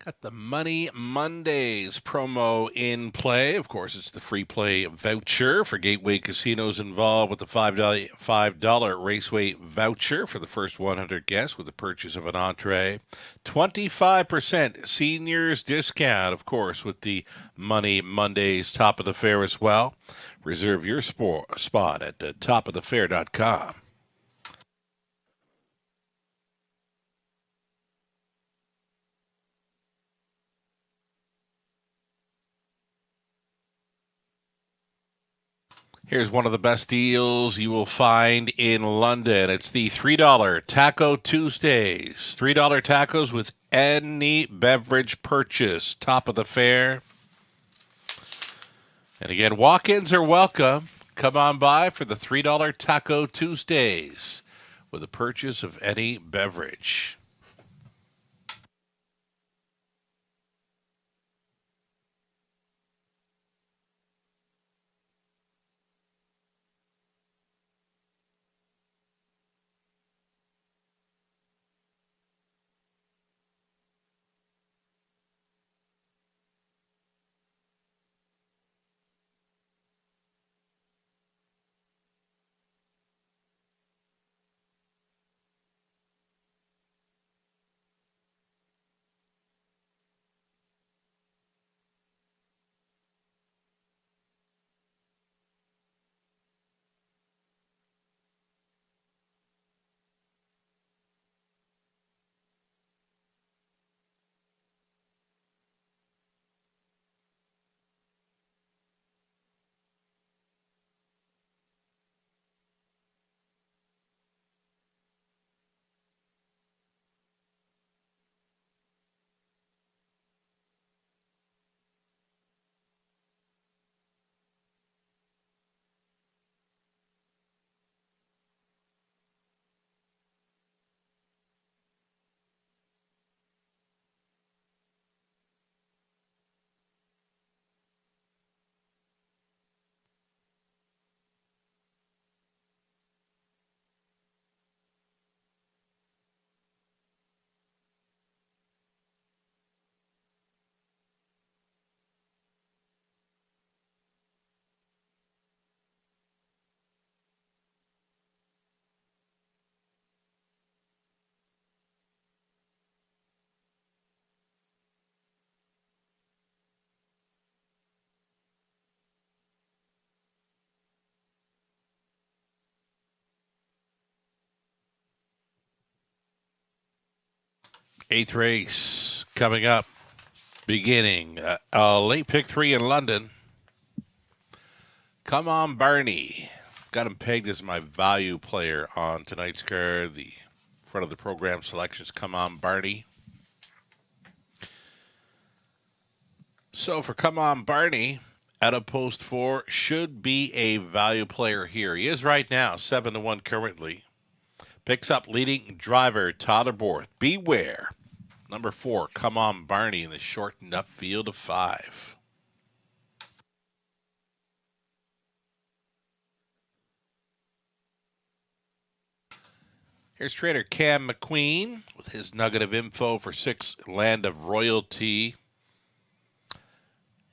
Got the Money Mondays promo in play. Of course, it's the free play voucher for Gateway Casinos involved with the $5 Raceway voucher for the first 100 guests with the purchase of an entree. 25% seniors discount, of course, with the Money Mondays top of the fair as well. Reserve your spot at topofthefair.com. Here's one of the best deals you will find in London. It's the $3 Taco Tuesdays. $3 tacos with any beverage purchase. Top of the fair. And again, walk-ins are welcome. Come on by for the $3 Taco Tuesdays with a purchase of any beverage. Eighth race coming up, beginning late pick 3 in London. Come on, Barney. Got him pegged as my value player on tonight's card. The front of the program selections, Come on, Barney. So for Come on, Barney, out of post 4, should be a value player here. He is right now, 7-1 currently. Picks up leading driver Tyler Borth. Beware. Number 4, Come on, Barney, in the shortened up field of 5. Here's trainer Cam McQueen with his nugget of info for 6, Land of Royalty.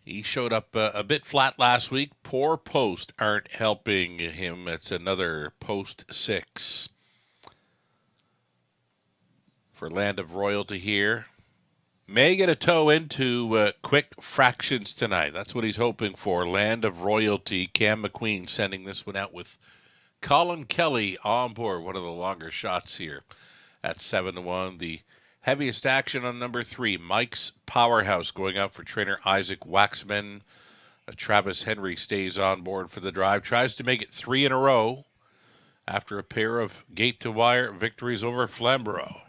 He showed up a bit flat last week. Poor post aren't helping him. It's another post 6. For Land of Royalty here. May get a toe into quick fractions tonight. That's what he's hoping for. Land of Royalty. Cam McQueen sending this one out with Colin Kelly on board. One of the longer shots here at 7-1. The heaviest action on number 3. Mike's Powerhouse going out for trainer Isaac Waxman. Travis Henry stays on board for the drive. Tries to make it 3 in a row after a pair of gate-to-wire victories over Flamborough.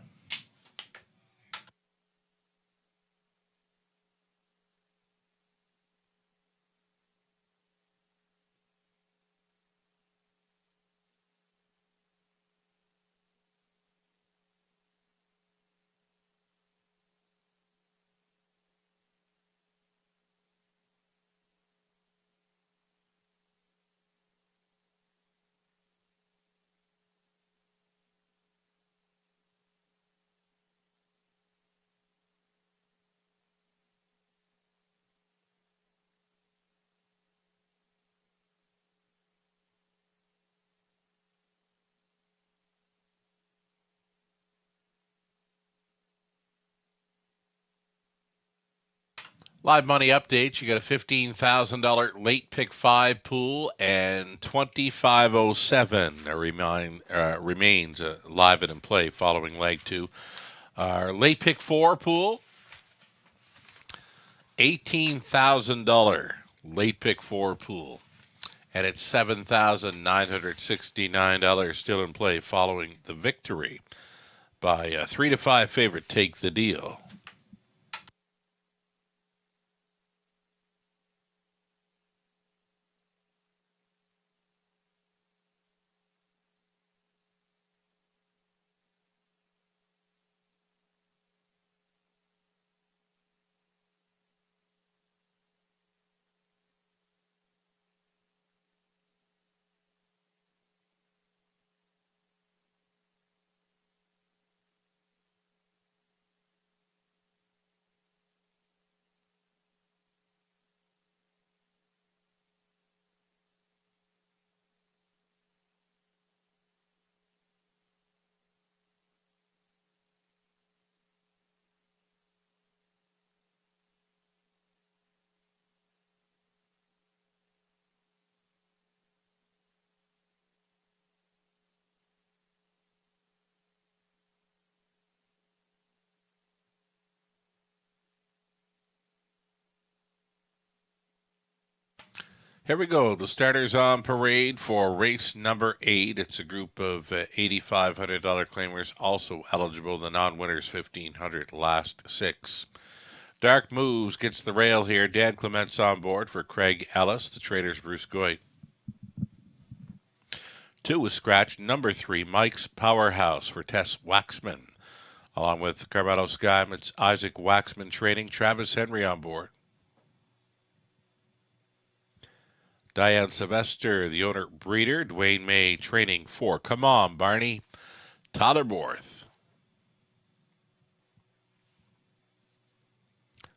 Live money updates. You got a $15,000 late pick 5 pool, and 2507 remains live and in play following leg 2. Our late pick 4 pool, $18,000 late pick 4 pool, and it's $7,969 still in play following the victory by a 3-5 favorite Take the Deal. Here we go. The starters on parade for race number 8. It's a group of $8,500 claimers also eligible. The non-winners $1,500 last 6. Dark Moves gets the rail here. Dan Clement's on board for Craig Ellis. The trader's Bruce Goy. 2 was scratched. Number 3, Mike's Powerhouse for Tess Waxman. Along with Carmelo Skyman's Isaac Waxman training. Travis Henry on board. Diane Sylvester, the owner breeder. Dwayne May training 4. Come on, Barney. Totterborth.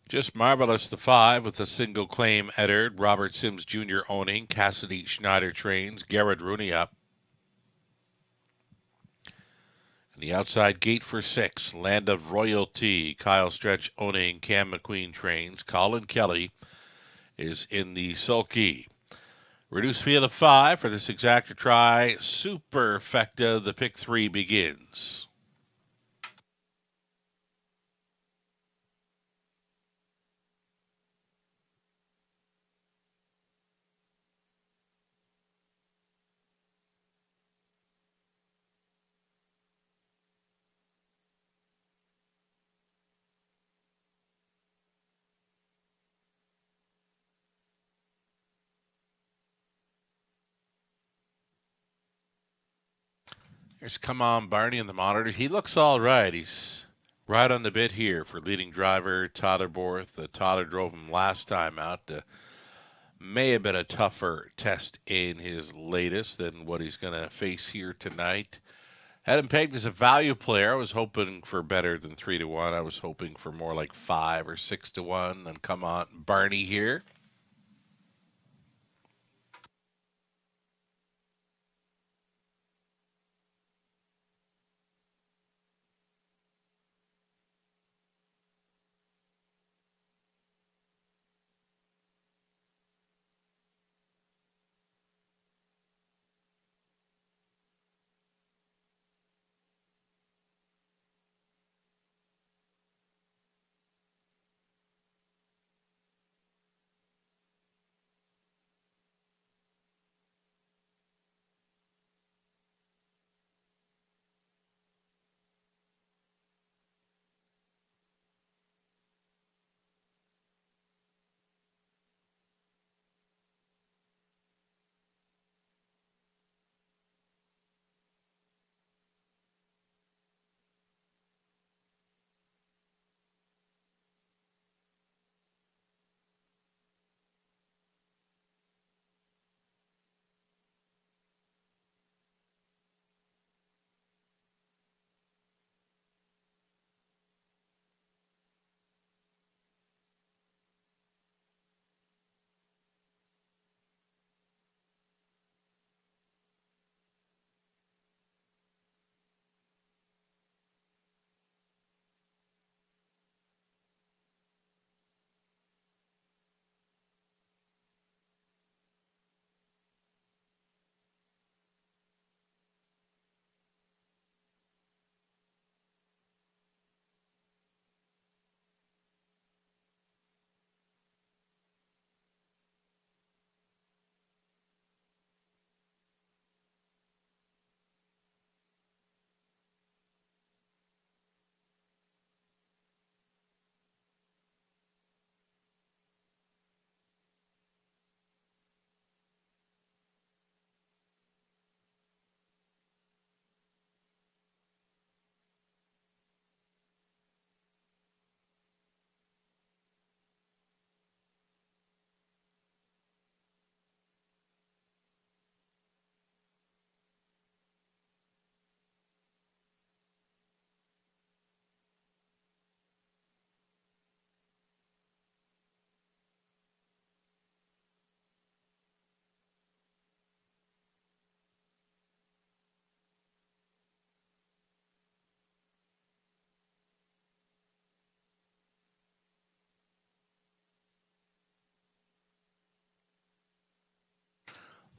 Just Marvelous, the 5, with a single claim Eddard. Robert Sims Jr. owning. Cassidy Schneider trains. Garrett Rooney up. And the outside gate for 6. Land of Royalty. Kyle Stretch owning. Cam McQueen trains. Colin Kelly is in the sulky. Reduced field of 5 for this exacta try. Superfecta, the pick 3 begins. Here's Come On Barney in the monitor. He looks all right. He's right on the bit here for leading driver Totterborth. Totter drove him last time out. May have been a tougher test in his latest than what he's going to face here tonight. Had him pegged as a value player. I was hoping for better than 3-1. I was hoping for more like 5 or 6-1. And Come On Barney here.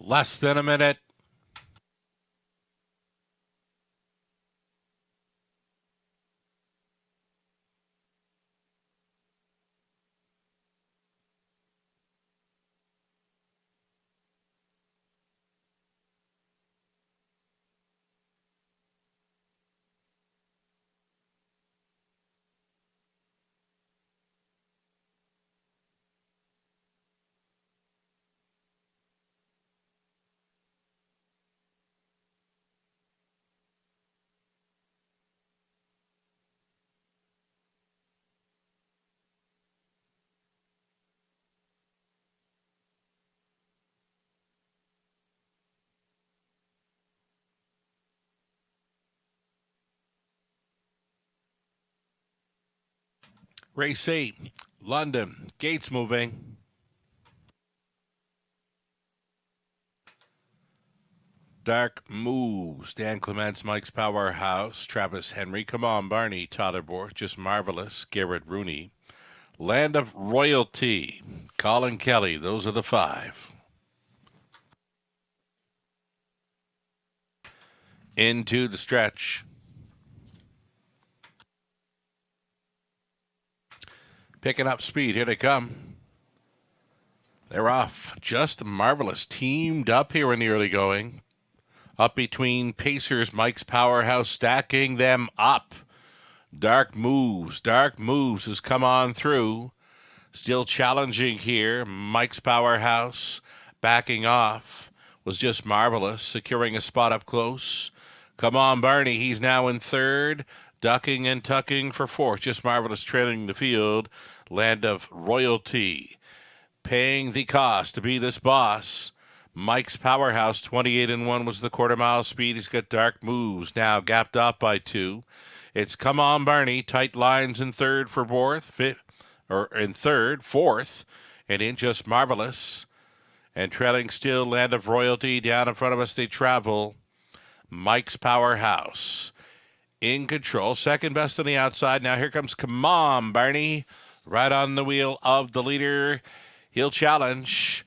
Less than a minute. Race 8, London. Gates moving. Dark moves. Dan Clements, Mike's Powerhouse. Travis Henry. Come on, Barney. Totterborth. Just Marvelous. Garrett Rooney. Land of Royalty. Colin Kelly. Those are the 5. Into the stretch. Picking up speed. Here they come. They're off. Just Marvelous. Teamed up here in the early going. Up between Pacers. Mike's Powerhouse stacking them up. Dark Moves. Dark Moves has come on through. Still challenging here. Mike's Powerhouse backing off. Was Just Marvelous. Securing a spot up close. Come on, Barney. He's now in third. Ducking and tucking for fourth. Just Marvelous trailing the field. Land of Royalty. Paying the cost to be this boss. Mike's Powerhouse, 28-1 was the quarter mile speed. He's got Dark Moves now gapped up by 2. It's Come On Barney. Tight lines in third for fourth. Fourth. And in Just Marvelous. And trailing still Land of Royalty. Down in front of us they travel. Mike's Powerhouse. In control. Second best on the outside. Now here comes Come On Barney. Right on the wheel of the leader. He'll challenge.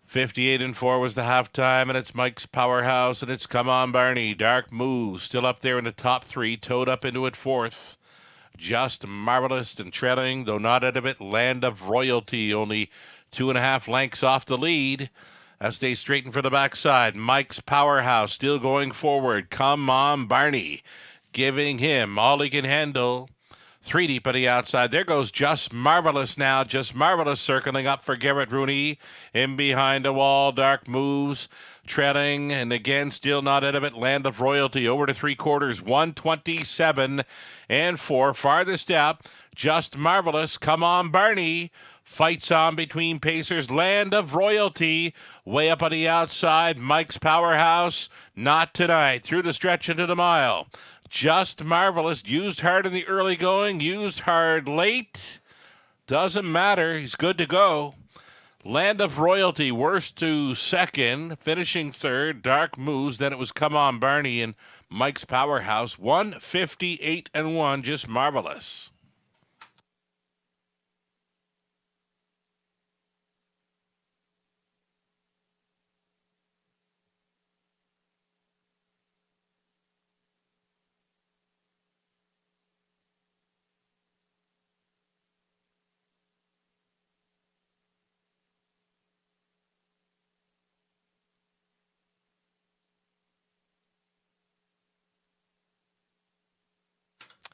58-4 was the halftime, and it's Mike's Powerhouse, and it's Come On Barney. Dark Moves still up there in the top 3, towed up into it fourth. Just Marvelous and trailing, though not out of it, Land of Royalty, only 2.5 lengths off the lead. As they straighten for the backside, Mike's Powerhouse still going forward. Come On Barney, giving him all he can handle. 3 deep on the outside. There goes Just Marvelous now. Just Marvelous circling up for Garrett Rooney. In behind the wall, Dark Moves. Trailing, and again, still not out of it. Land of Royalty over to 3/4. 127-4. Farthest out. Just Marvelous. Come On Barney. Fights on between Pacers. Land of Royalty. Way up on the outside. Mike's Powerhouse. Not tonight. Through the stretch into the mile. Just Marvelous. Used hard in the early going. Used hard late. Doesn't matter. He's good to go. Land of Royalty, worst to second. Finishing third. Dark Moves. Then it was Come On Barney and Mike's Powerhouse. 158-1. Just Marvelous.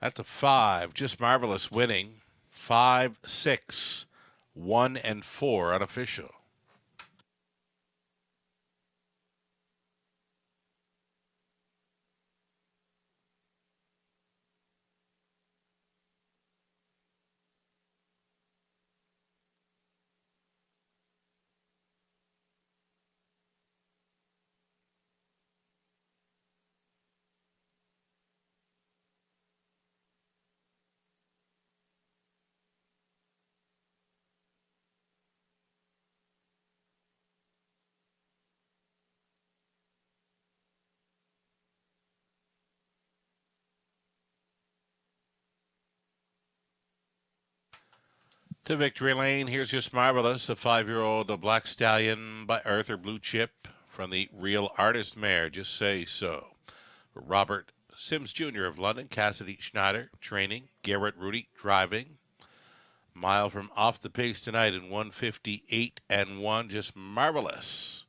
That's a 5. Just Marvelous winning. 5, 6, 1, and 4 unofficial. To victory lane, here's Just Marvelous, a 5-year-old Black Stallion by Arthur Blue Chip from the Real Artist Mare, Just Say So. Robert Sims Jr. of London, Cassidy Schneider, training. Garrett Rudy, driving. Mile from off the pace tonight in 158 and 1, Just Marvelous.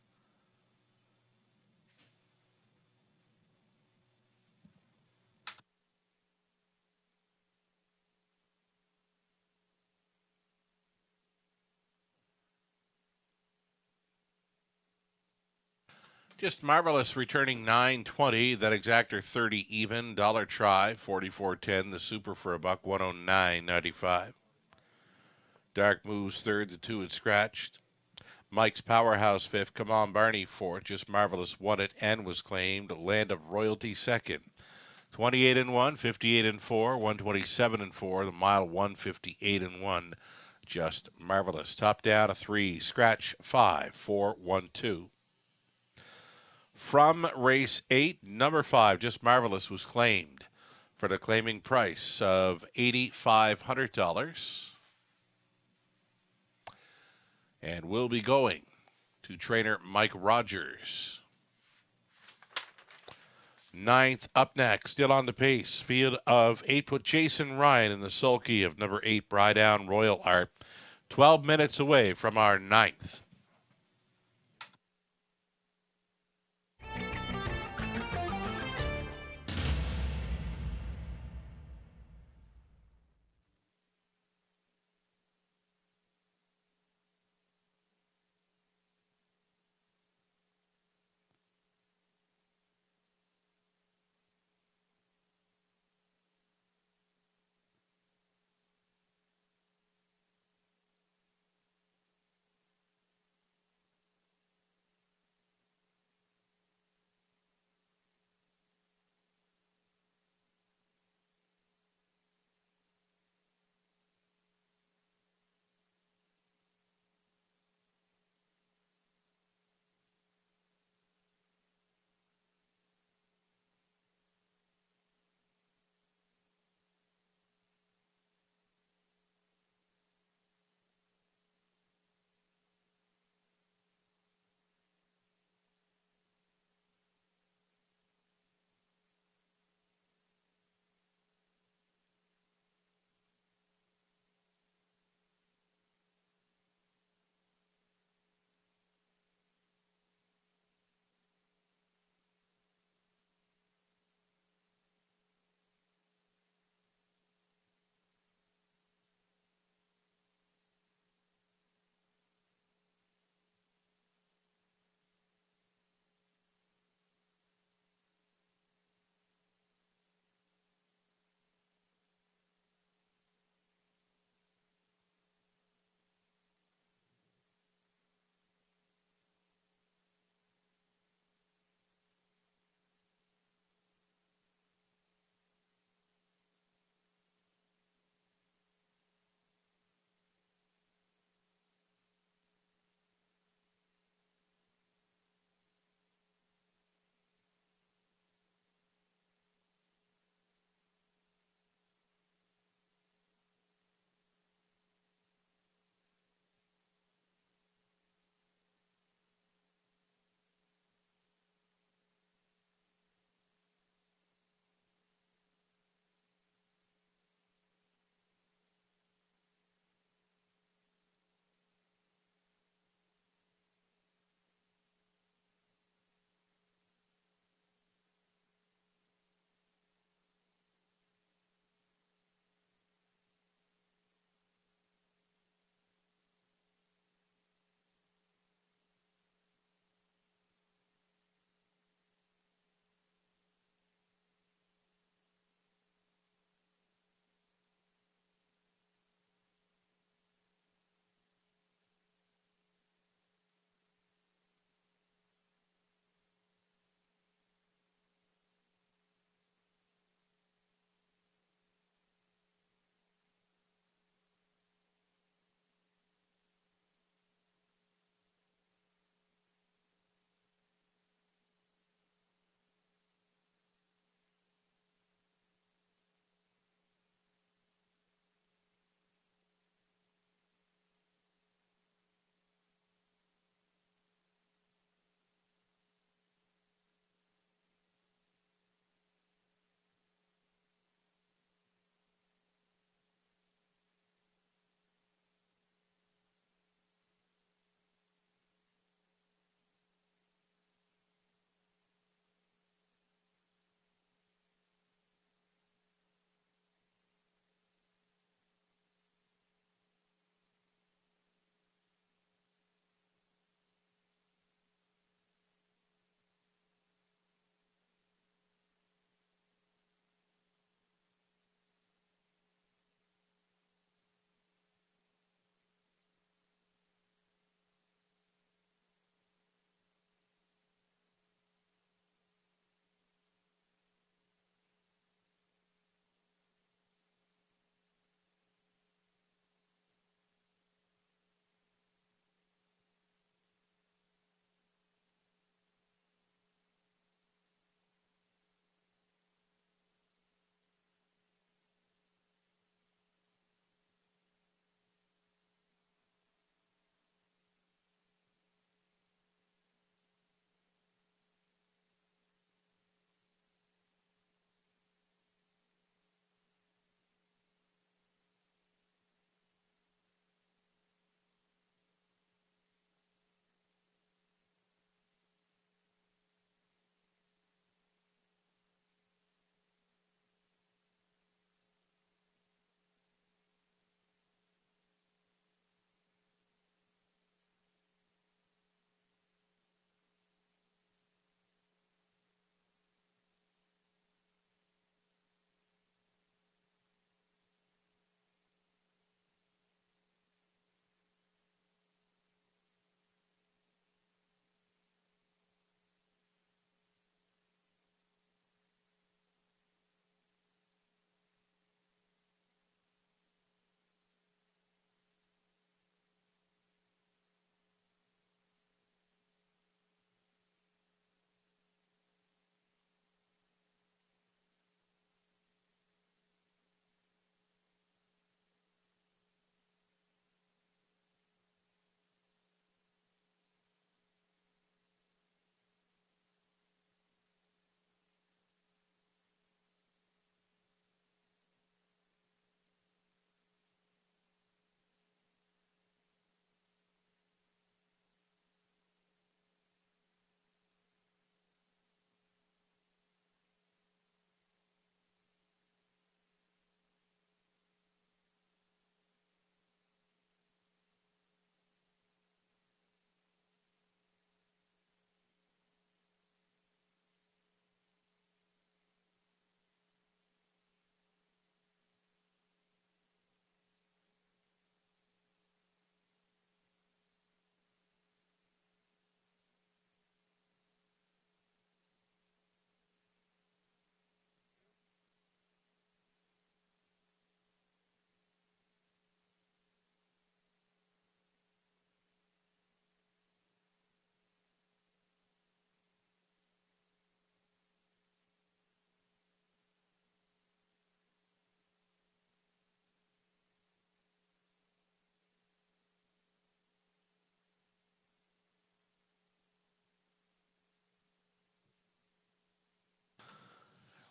Just Marvelous returning 920. That exactor 30 even. Dollar try 44.10. The super for a buck 109.95. Dark Moves third. The 2 had scratched. Mike's Powerhouse fifth. Come On Barney fourth. Just Marvelous won it and was claimed. Land of Royalty second. 28 and 1, 58 and 4, 127 and 4. The mile 158 and 1. Just Marvelous. Top down a 3. Scratch 5, 4, 1, 2. From race 8, number 5, Just Marvelous, was claimed for the claiming price of $8,500. And will be going to trainer Mike Rogers. 9th up next, still on the pace. Field of 8 put Jason Ryan in the sulky of number 8, Brydown Royal Art. 12 minutes away from our 9th.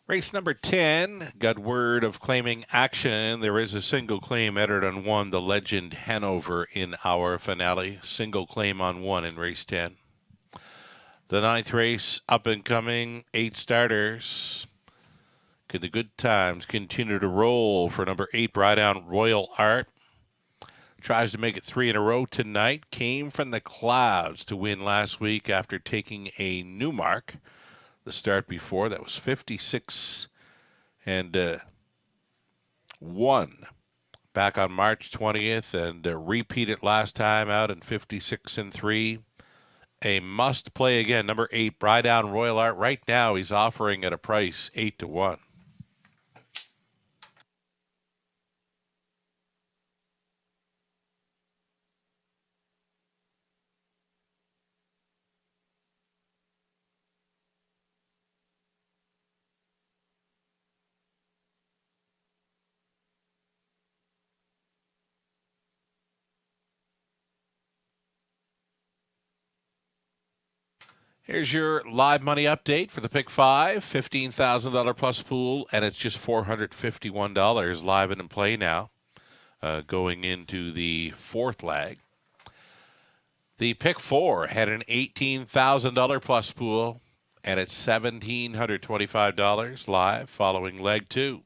Race number 10 got word of claiming action. There is a single claim entered on 1, the Legend Hanover, in our finale. Single claim on 1 in race 10. The 9th race, up and coming, 8 starters. Could the good times continue to roll for number 8, Ride On Royal Art? Tries to make it 3 in a row tonight. Came from the clouds to win last week after taking a new mark. The start before, that was 56 and 1 back on March 20th, and repeated last time out in 56 and 3. A must play again. Number 8, Ride On Royal Art. Right now, he's offering at a price 8 to 1. Here's your live money update for the Pick 5, $15,000 plus pool, and it's just $451 live and in play now, going into the 4th leg. The Pick 4 had an $18,000 plus pool, and it's $1,725 live following leg 2.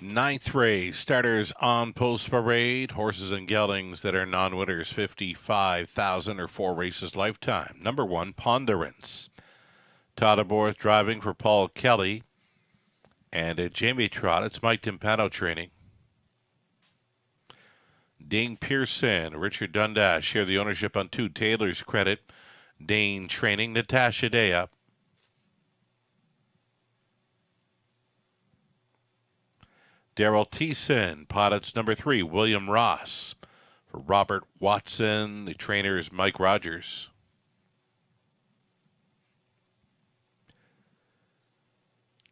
Ninth race, starters on post parade, horses and geldings that are non-winners, 55,000 or 4 races lifetime. Number 1, Ponderance. Todd Aborth driving for Paul Kelly. And at Jamie Trot, it's Mike Timpano training. Dane Pearson, Richard Dundas share the ownership on 2. Taylor's Credit, Dane training. Natasha Dea. Daryl Thiessen, Pottit's number 3. William Ross. For Robert Watson, the trainer is Mike Rogers.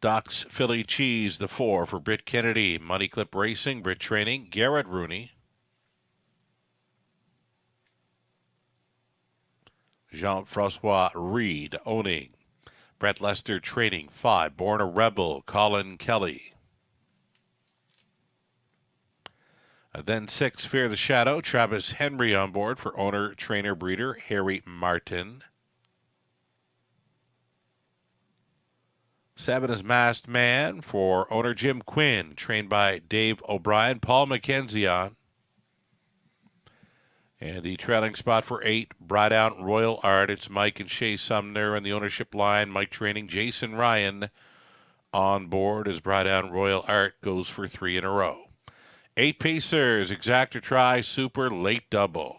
Doc's Philly Cheese, the 4 for Britt Kennedy. Money Clip Racing, Britt training. Garrett Rooney. Jean-Francois Reed owning. Brett Lester training. 5, Born a Rebel, Colin Kelly. Then 6, Fear the Shadow, Travis Henry on board for owner, trainer, breeder, Harry Martin. 7 is Masked Man for owner Jim Quinn, trained by Dave O'Brien, Paul McKenzie on. And the trailing spot for 8, Bride Out Royal Art. It's Mike and Shay Sumner and the ownership line. Mike training, Jason Ryan on board as Bride Out Royal Art goes for 3 in a row. 8 Pacers, Exacta Try, Super, Late Double.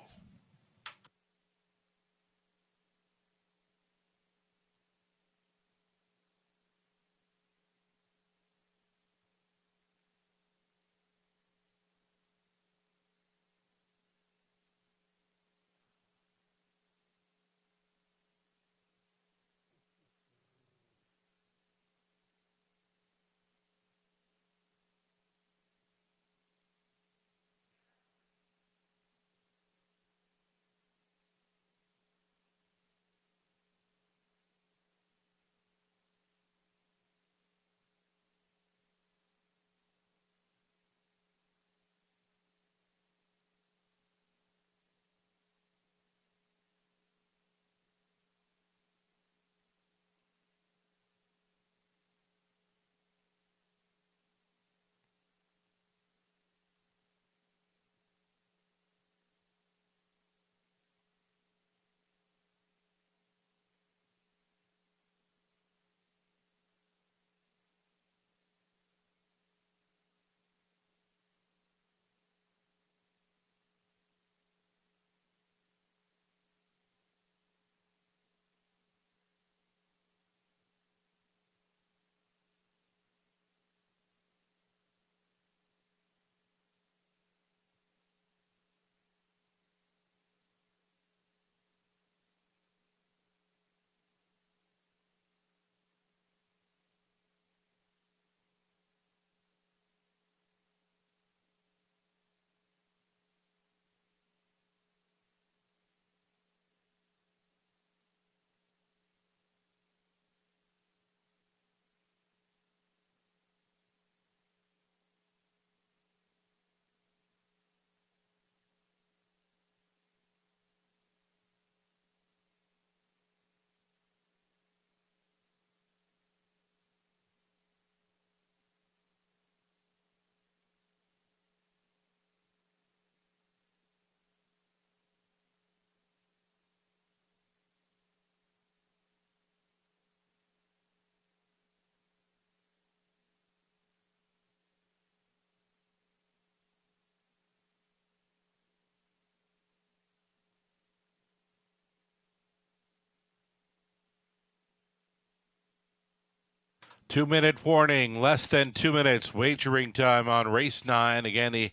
Two-minute warning, less than 2 minutes. Wagering time on race 9. Again, the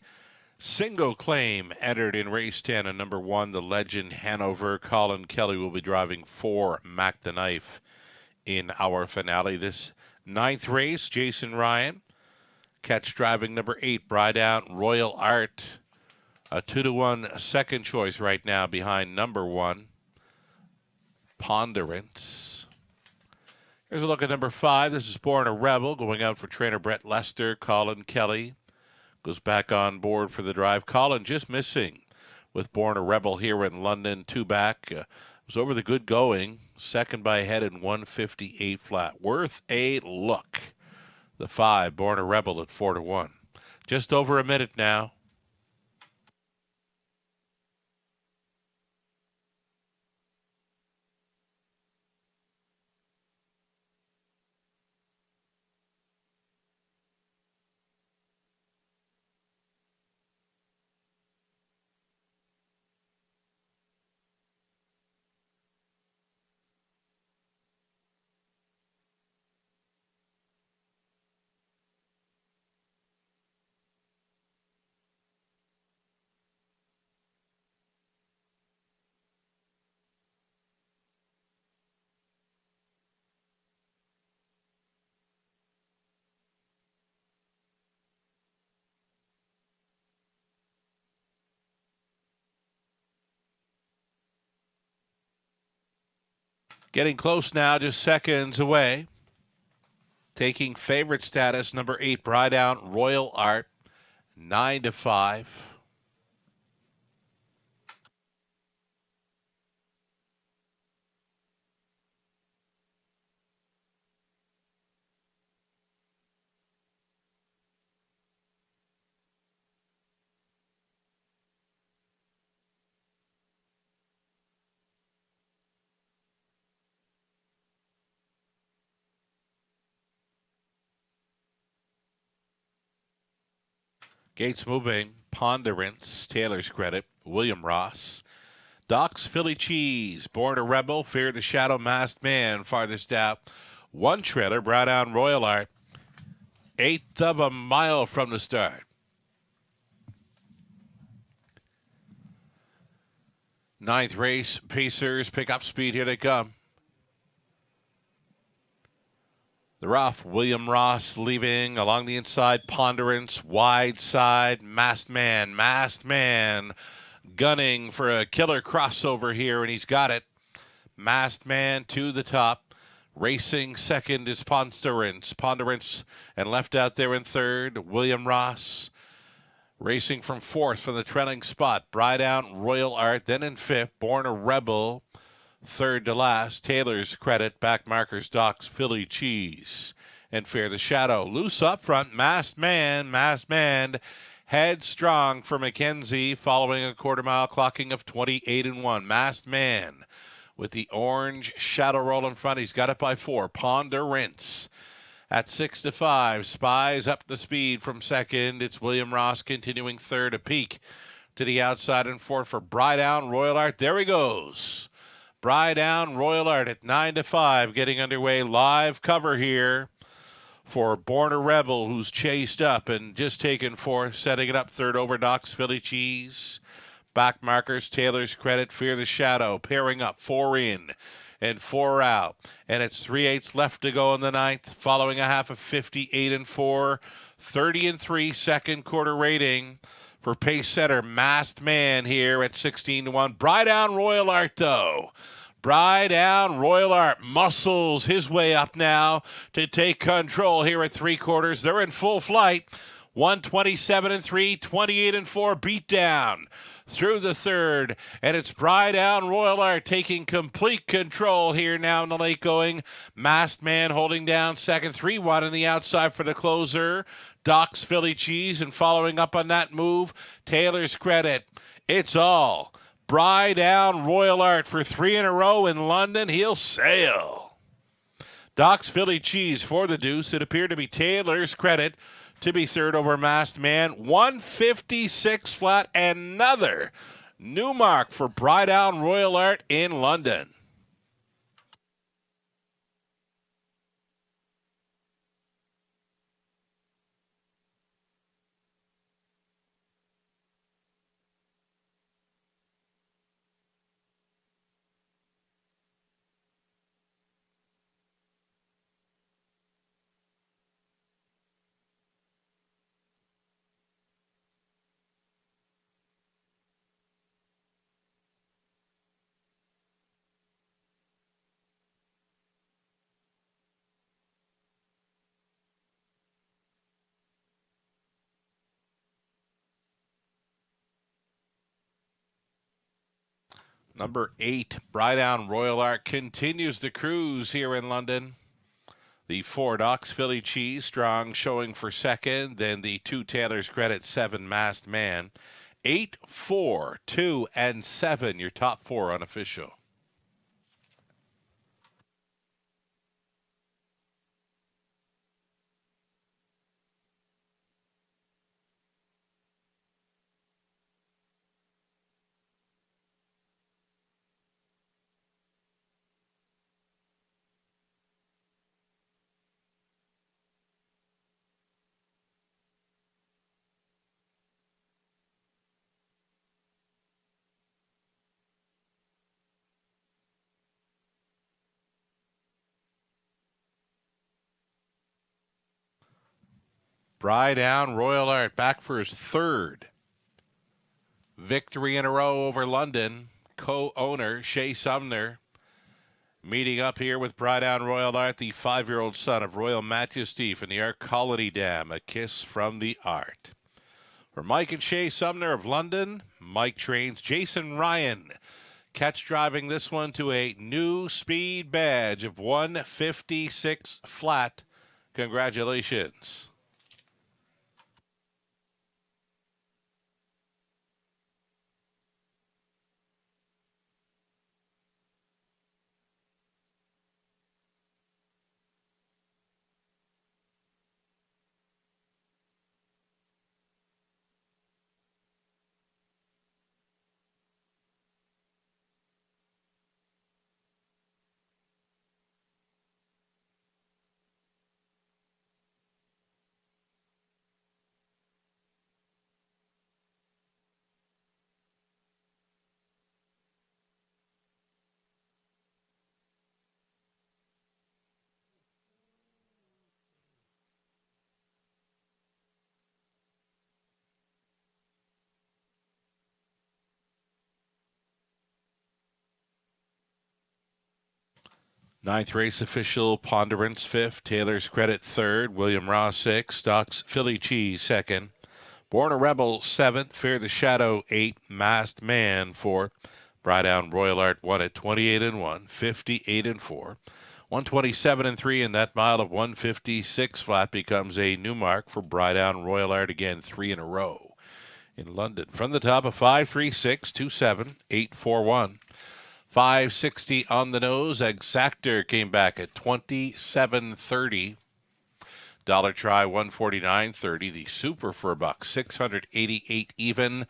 single claim entered in race 10. And number 1, the Legend Hanover. Colin Kelly will be driving for Mac the Knife in our finale. This 9th race, Jason Ryan. Catch driving number 8, Bride Out Royal Art. A 2-1 second choice right now behind number 1, Ponderance. Here's a look at number 5. This is Born a Rebel, going out for trainer Brett Lester. Colin Kelly goes back on board for the drive. Colin just missing with Born a Rebel here in London. 2 back. Was over the good going. Second by a head in 158 flat. Worth a look. The 5, Born a Rebel at 4-1. Just over a minute now. Getting close now, just seconds away. Taking favorite status, number 8, Brydown Royal Art, 9-5. Gates moving, Ponderance, Taylor's Credit, William Ross. Doc's Philly Cheese, Born a Rebel, Fear the Shadow, Masked Man, farthest out. One trailer, Brydown Royal Art, 1/8 of a mile from the start. Ninth race, Pacers pick up speed. Here they come. The rough, William Ross leaving along the inside, Ponderance, wide side, Masked Man, gunning for a killer crossover here, and he's got it. Masked Man to the top. Racing second is Ponderance, and left out there in third, William Ross. Racing from fourth from the trailing spot, Brydown Royal Art, then in fifth, Born a Rebel. Third to last, Taylor's Credit, back markers, Doc's Philly Cheese, and Fear the Shadow. Loose up front, Masked Man, headstrong for McKenzie, following a quarter mile, clocking of 28-1. Masked Man with the orange shadow roll in front. He's got it by 4. Ponderance at 6-5. Spies up the speed from second. It's William Ross continuing third. A peak to the outside and fourth for Brydown Royal Art. There he goes. Brydown Royal Art at 9-5, getting underway. Live cover here for Born a Rebel, who's chased up and just taken fourth, setting it up third over Doc's Philly Cheese. Back markers, Taylor's Credit, Fear the Shadow, pairing up 4 in and 4 out. And it's 3/8 left to go in the ninth, following a half of 58-4, 30-3 second quarter rating for pace setter Masked Man here at 16-1. Brydown Royal Art, though. Brydown Royal Art muscles his way up now to take control here at 3/4. They're in full flight. 127-3, 28-4 beat down through the third, and it's Brydown Royal Art taking complete control here now in the late going. Masked Man holding down second, 3-1 on the outside for the closer. Doc's Philly Cheese, and following up on that move, Taylor's Credit. It's all Brydown Royal Art for 3 in a row in London. He'll sail. Doc's Philly Cheese for the deuce. It appeared to be Taylor's Credit to be third over Masked Man. 156 flat. Another new mark for Brydown Royal Art in London. Number 8, Brydown Royal Art continues the cruise here in London. The 4 Ducks Philly Cheese strong showing for second. Then the 2 Taylor's Credit 7 Masked Man. 8, 4, 2, and 7, your top 4 unofficial. Bry Down Royal Art back for his 3rd victory in a row over London. Co-owner Shea Sumner meeting up here with Bry Down Royal Art, the 5-year-old son of Royal Majesty from the Art Colony Dam. A kiss from the art. For Mike and Shea Sumner of London, Mike trains Jason Ryan. Catch driving this one to a new speed badge of 156 flat. Congratulations. Ninth race official Ponderance 5th, Taylor's Credit 3rd, William Ross 6th, Ducks Philly Cheese 2nd, Born a Rebel 7th, Fear the Shadow 8th, Masked Man 4th, Bry Down Royal Art won at 28-1, 58-4, 127-3, and that mile of 156 flat becomes a new mark for Bry Down Royal Art again, 3 in a row in London. From the top of 5-3-6, 2-7, 8-4-1. 560 on the nose. Exactor came back at 27.30. Dollar Try 149.30. The Super for a buck 688 even.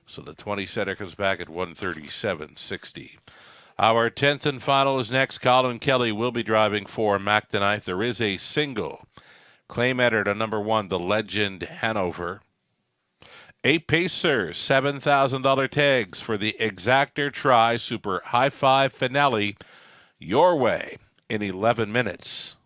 So the 20 center comes back at 137.60. Our 10th and final is next. Colin Kelly will be driving for Mac the Knife. There is a single. Claim editor to number 1, the Legend Hanover. 8 Pacers, $7,000 tags for the Exactor Try Super High Five Finale. Your way in 11 minutes.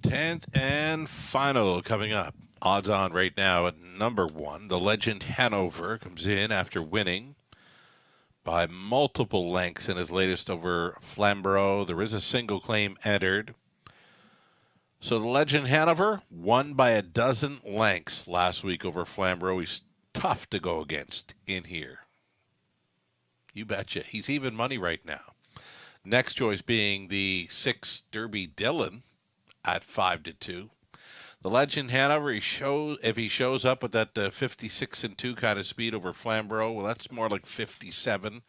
10th and final coming up. Odds on right now at number 1. The Legend Hanover comes in after winning by multiple lengths in his latest over Flamborough. There is a single claim entered. So the Legend Hanover won by a dozen lengths last week over Flamborough. He's tough to go against in here. You betcha. He's even money right now. Next choice being the 6 Derby Dillon at 5-2. The Legend Hanover, if he shows up with that 56-2 kind of speed over Flamborough, well, that's more like 57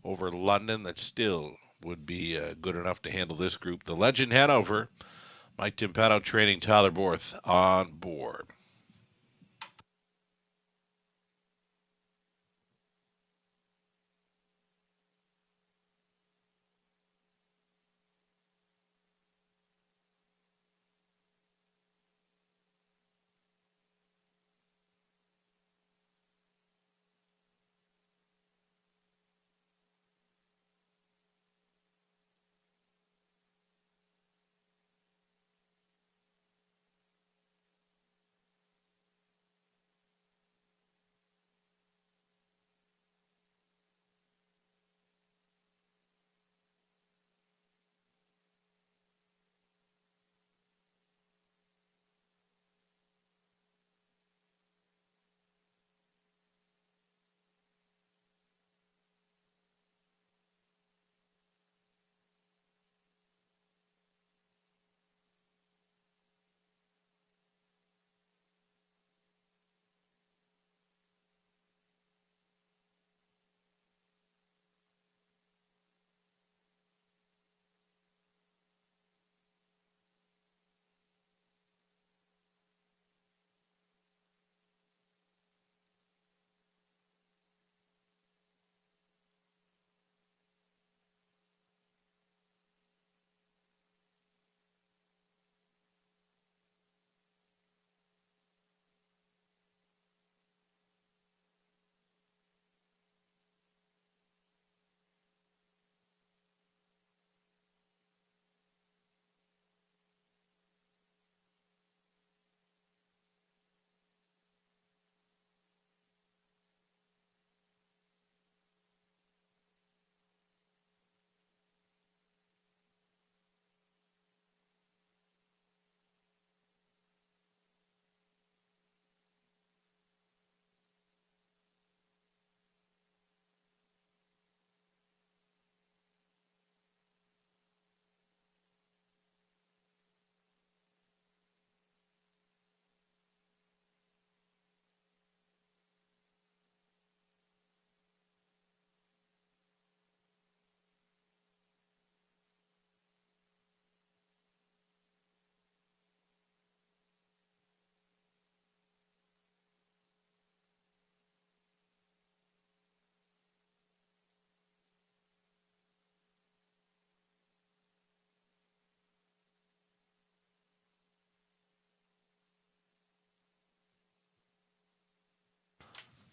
over London. That still would be good enough to handle this group. The Legend Hanover, Mike Timpano training Tyler Borth on board.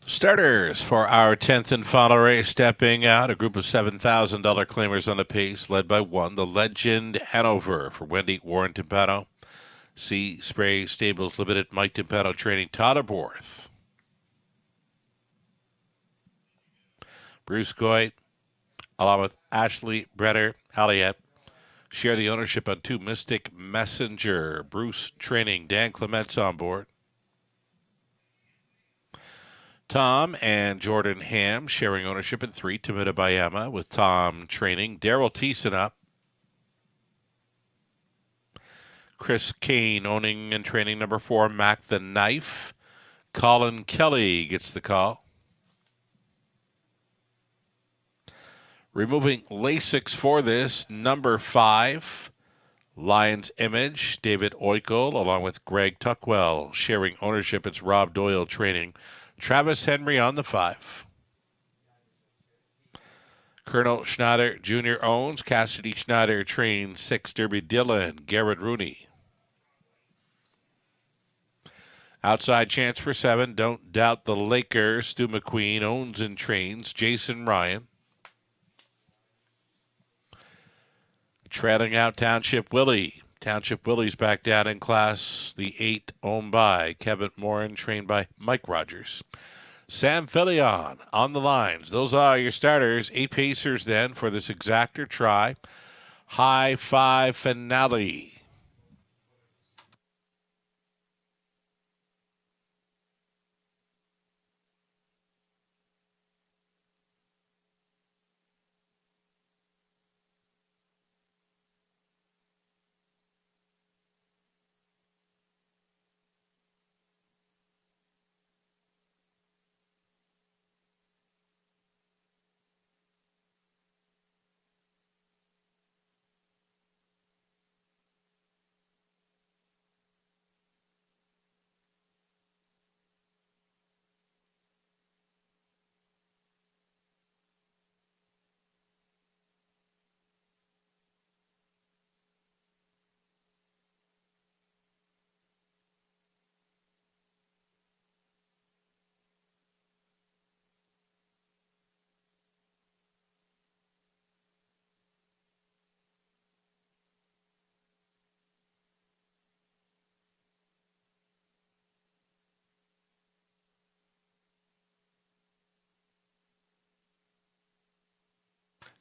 Starters for our 10th and final race. Stepping out, a group of $7,000 claimers on the pace, led by 1, the Legend Hanover for Wendy Warren Timpano. Sea Spray Stables Limited, Mike Timpano training Tyler Borth. Bruce Goit, along with Ashley Brenner Elliott, share the ownership on 2 Mystic Messenger. Bruce training Dan Clements on board. Tom and Jordan Ham sharing ownership in 3, Tamita Bayama, with Tom training. Daryl Thiessen up. Chris Kane owning and training number 4, Mac the Knife. Colin Kelly gets the call. Removing Lasix for this, number 5, Lion's Image, David Oikel, along with Greg Tuckwell sharing ownership. It's Rob Doyle training. Travis Henry on the 5. Colonel Schneider Jr. owns. Cassidy Schneider trains 6 Derby Dillon. Garrett Rooney. Outside chance for 7. Don't Doubt the Laker. Stu McQueen owns and trains. Jason Ryan. Trailing out Township Willie. Township Willie's back down in class. The 8 owned by Kevin Morin, trained by Mike Rogers. Sam Filion on the lines. Those are your starters. 8 pacers then for this exactor try. High five finale.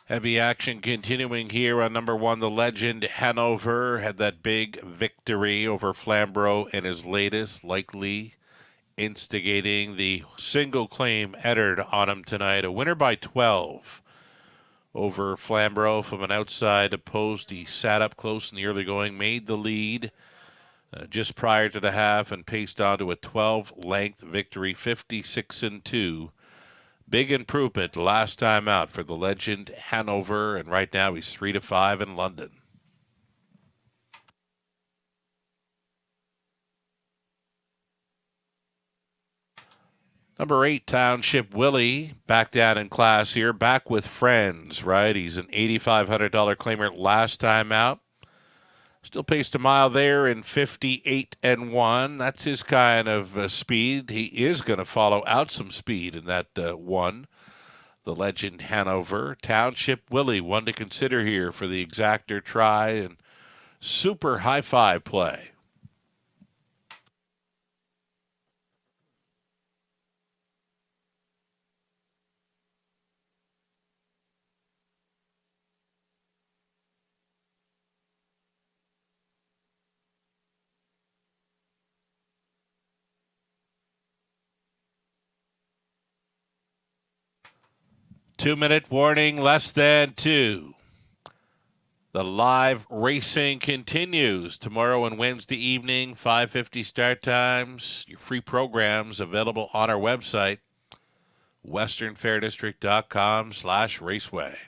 Heavy action continuing here on number 1, the Legend Hanover. Had that big victory over Flamborough in his latest, likely instigating the single claim entered on him tonight. A winner by 12 over Flamborough from an outside post. He sat up close in the early going, made the lead just prior to the half, and paced on to a 12-length victory, 56-2. Big improvement last time out for the Legend Hanover, and right now he's 3-5 in London. Number 8, Township Willie, back down in class here, back with friends, right? He's an $8,500 claimer last time out. Still paced a mile there in 58-1. That's his kind of speed. He is going to follow out some speed in that one. The Legend Hanover. Township Willie, one to consider here for the exactor try and super high five play. Two-minute warning, less than 2. The live racing continues tomorrow and Wednesday evening, 5:50 start times. Your free programs available on our website, westernfairdistrict.com/raceway.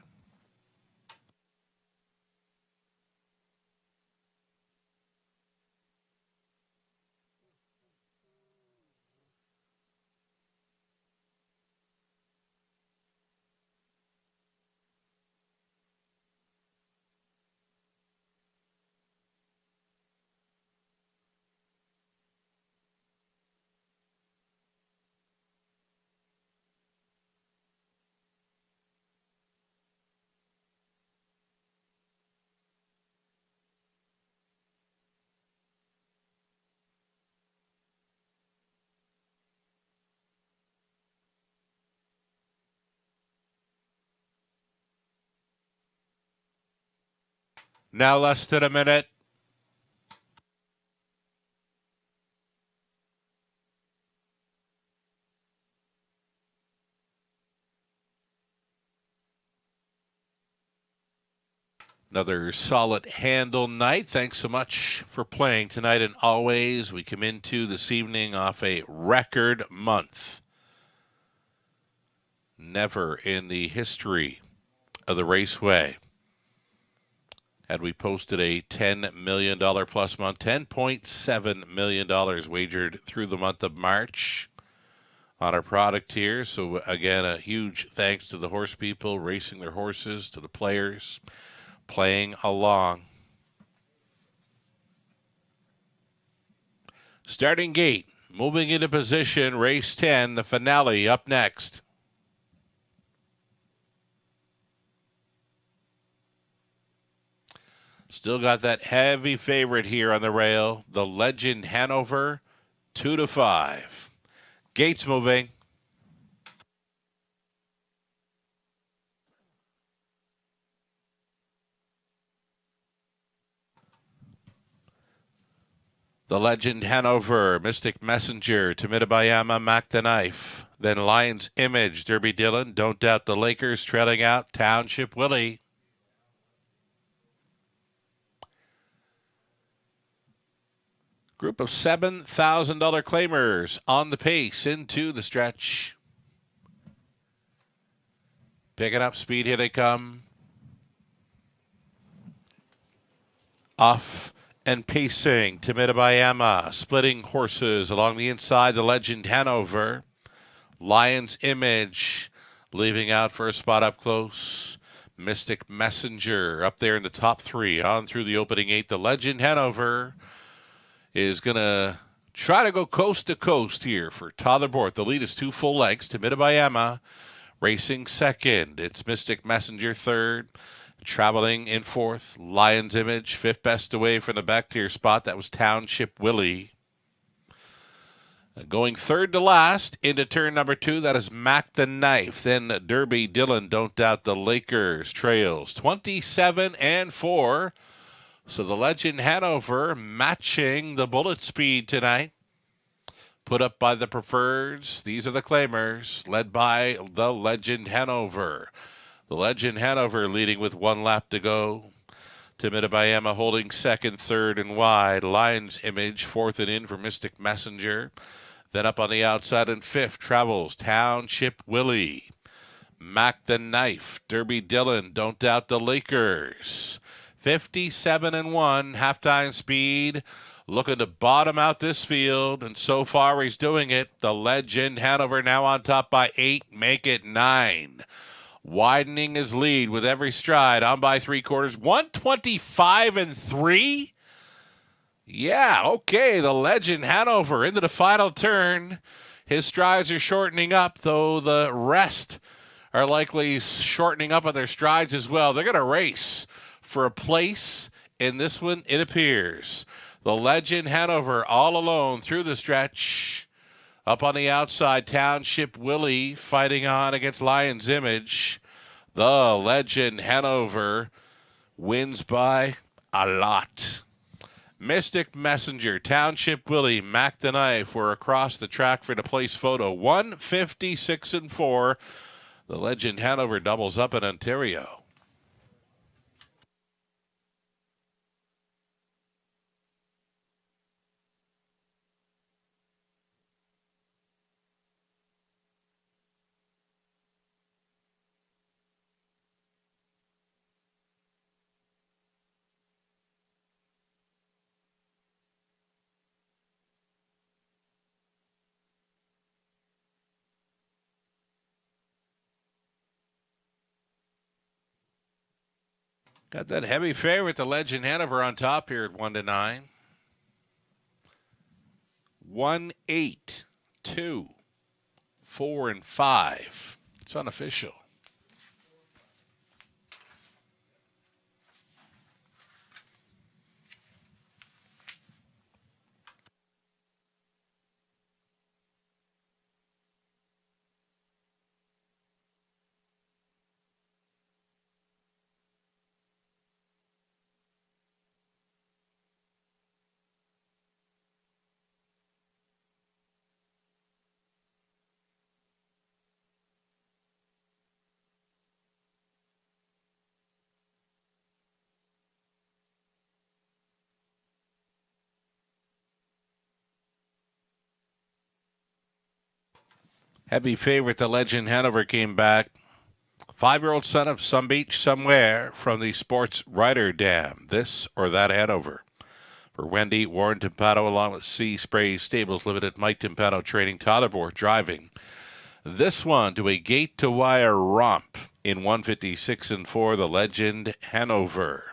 Now less than a minute. Another solid handle night. Thanks so much for playing tonight and always. We come into this evening off a record month. Never in the history of the Raceway had we posted a $10 million plus month. $10.7 million wagered through the month of March on our product here. So again, a huge thanks to the horse people racing their horses, to the players playing along. Starting gate, moving into position, race 10, the finale up next. Still got that heavy favorite here on the rail. The Legend Hanover, 2-5. Gates moving. The Legend Hanover, Mystic Messenger, Tamidabayama, Mac the Knife. Then Lion's Image, Derby Dillon, Don't Doubt the Lakers, trailing out Township Willie. Group of $7,000 claimers on the pace into the stretch. Picking up speed, here they come. Off and pacing, Tamidabayama, splitting horses along the inside, the Legend Hanover. Lion's Image, leaving out for a spot up close. Mystic Messenger up there in the top three, on through the opening 8. The Legend Hanover is going to try to go coast to coast here for Totherport. The lead is 2 full lengths. Tamidabayama racing second. It's Mystic Messenger third. Traveling in fourth. Lion's Image, fifth best away from the back tier spot. That was Township Willie. Going third to last into turn number 2, that is Mac the Knife. Then Derby Dillon, Don't Doubt the Lakers, trails 27-4. So the Legend Hanover matching the bullet speed tonight. Put up by the Preferreds. These are the claimers, led by the Legend Hanover. The Legend Hanover leading with 1 lap to go. Tamidabayama holding second, third, and wide. Lion's Image, fourth and in for Mystic Messenger. Then up on the outside in fifth, travels Township Willie. Mac the Knife, Derby Dillon, Don't Doubt the Lakers. 57-1, halftime speed. Looking to bottom out this field, and so far he's doing it. The Legend Hanover now on top by 8, make it 9. Widening his lead with every stride, on by 3/4, 125-3. Yeah, okay, the Legend Hanover into the final turn. His strides are shortening up, though the rest are likely shortening up on their strides as well. They're going to race for a place in this one, it appears. The Legend Hanover all alone through the stretch. Up on the outside, Township Willie fighting on against Lion's Image. The Legend Hanover wins by a lot. Mystic Messenger, Township Willie, Mac the Knife were across the track for the place photo. 156-4. The Legend Hanover doubles up in Ontario. Got that heavy favorite, the Legend Hanover, on top here at 1-9. 1, 8, 2, 4, and 5. It's unofficial. Heavy favorite, the Legend Hanover, came back. 5-year-old son of some beach somewhere from the Sports Rider Dam. This or that Hanover. For Wendy, Warren Timpano, along with Sea Spray Stables Limited, Mike Timpano training, Totherport driving. This one to a gate-to-wire romp in 156-4, the Legend Hanover.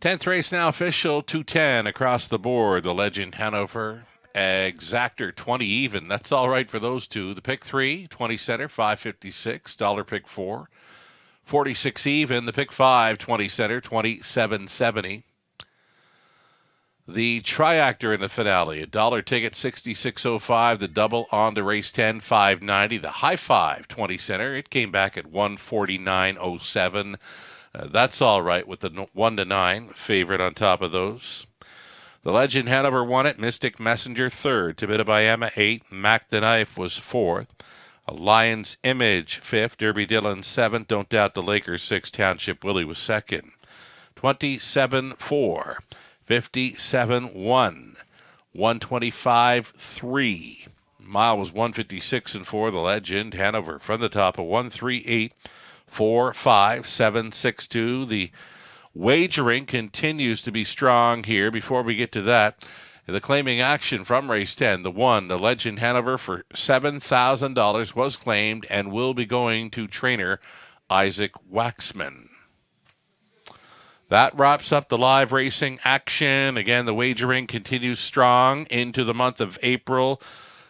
10th race now official, 210 across the board. The Legend Hanover, Exactor 20 even. That's all right for those two. The pick 3, 20 center, 556. Dollar pick 4, 46 even. The pick 5, 20 center, 2770. The Triactor in the finale, a dollar ticket, 66.05. The double on to race 10, 590. The High Five, 20 center, it came back at 149.07. That's all right with the 1 to 9 favorite on top of those. The Legend Hanover won it. Mystic Messenger 3rd. Tabita Bayama 8th. Mac the Knife was 4th. Lion's Image 5th. Derby Dillon 7th. Don't Doubt the Lakers 6th. Township Willie was 2nd. 27-4. 57-1. 125-3. Mile was 156-4. The Legend Hanover from the top of 138. 4, 5, 7, 6, 2. The wagering continues to be strong here. Before we get to that, the claiming action from race 10, the 1, the Legend Hanover for $7,000 was claimed and will be going to trainer Isaac Waxman. That wraps up the live racing action. Again, the wagering continues strong into the month of April.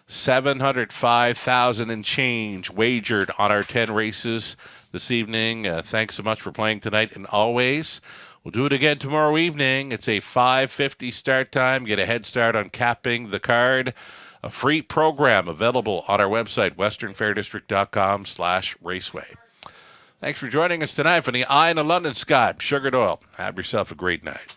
705,000 and change wagered on our 10 races this evening. Thanks so much for playing tonight, and always, we'll do it again tomorrow evening. It's a 5:50 start time. Get a head start on capping the card. A free program available on our website, westernfairdistrict.com/raceway. Thanks for joining us tonight from the eye in the London sky. Sugar Doyle. Have yourself a great night.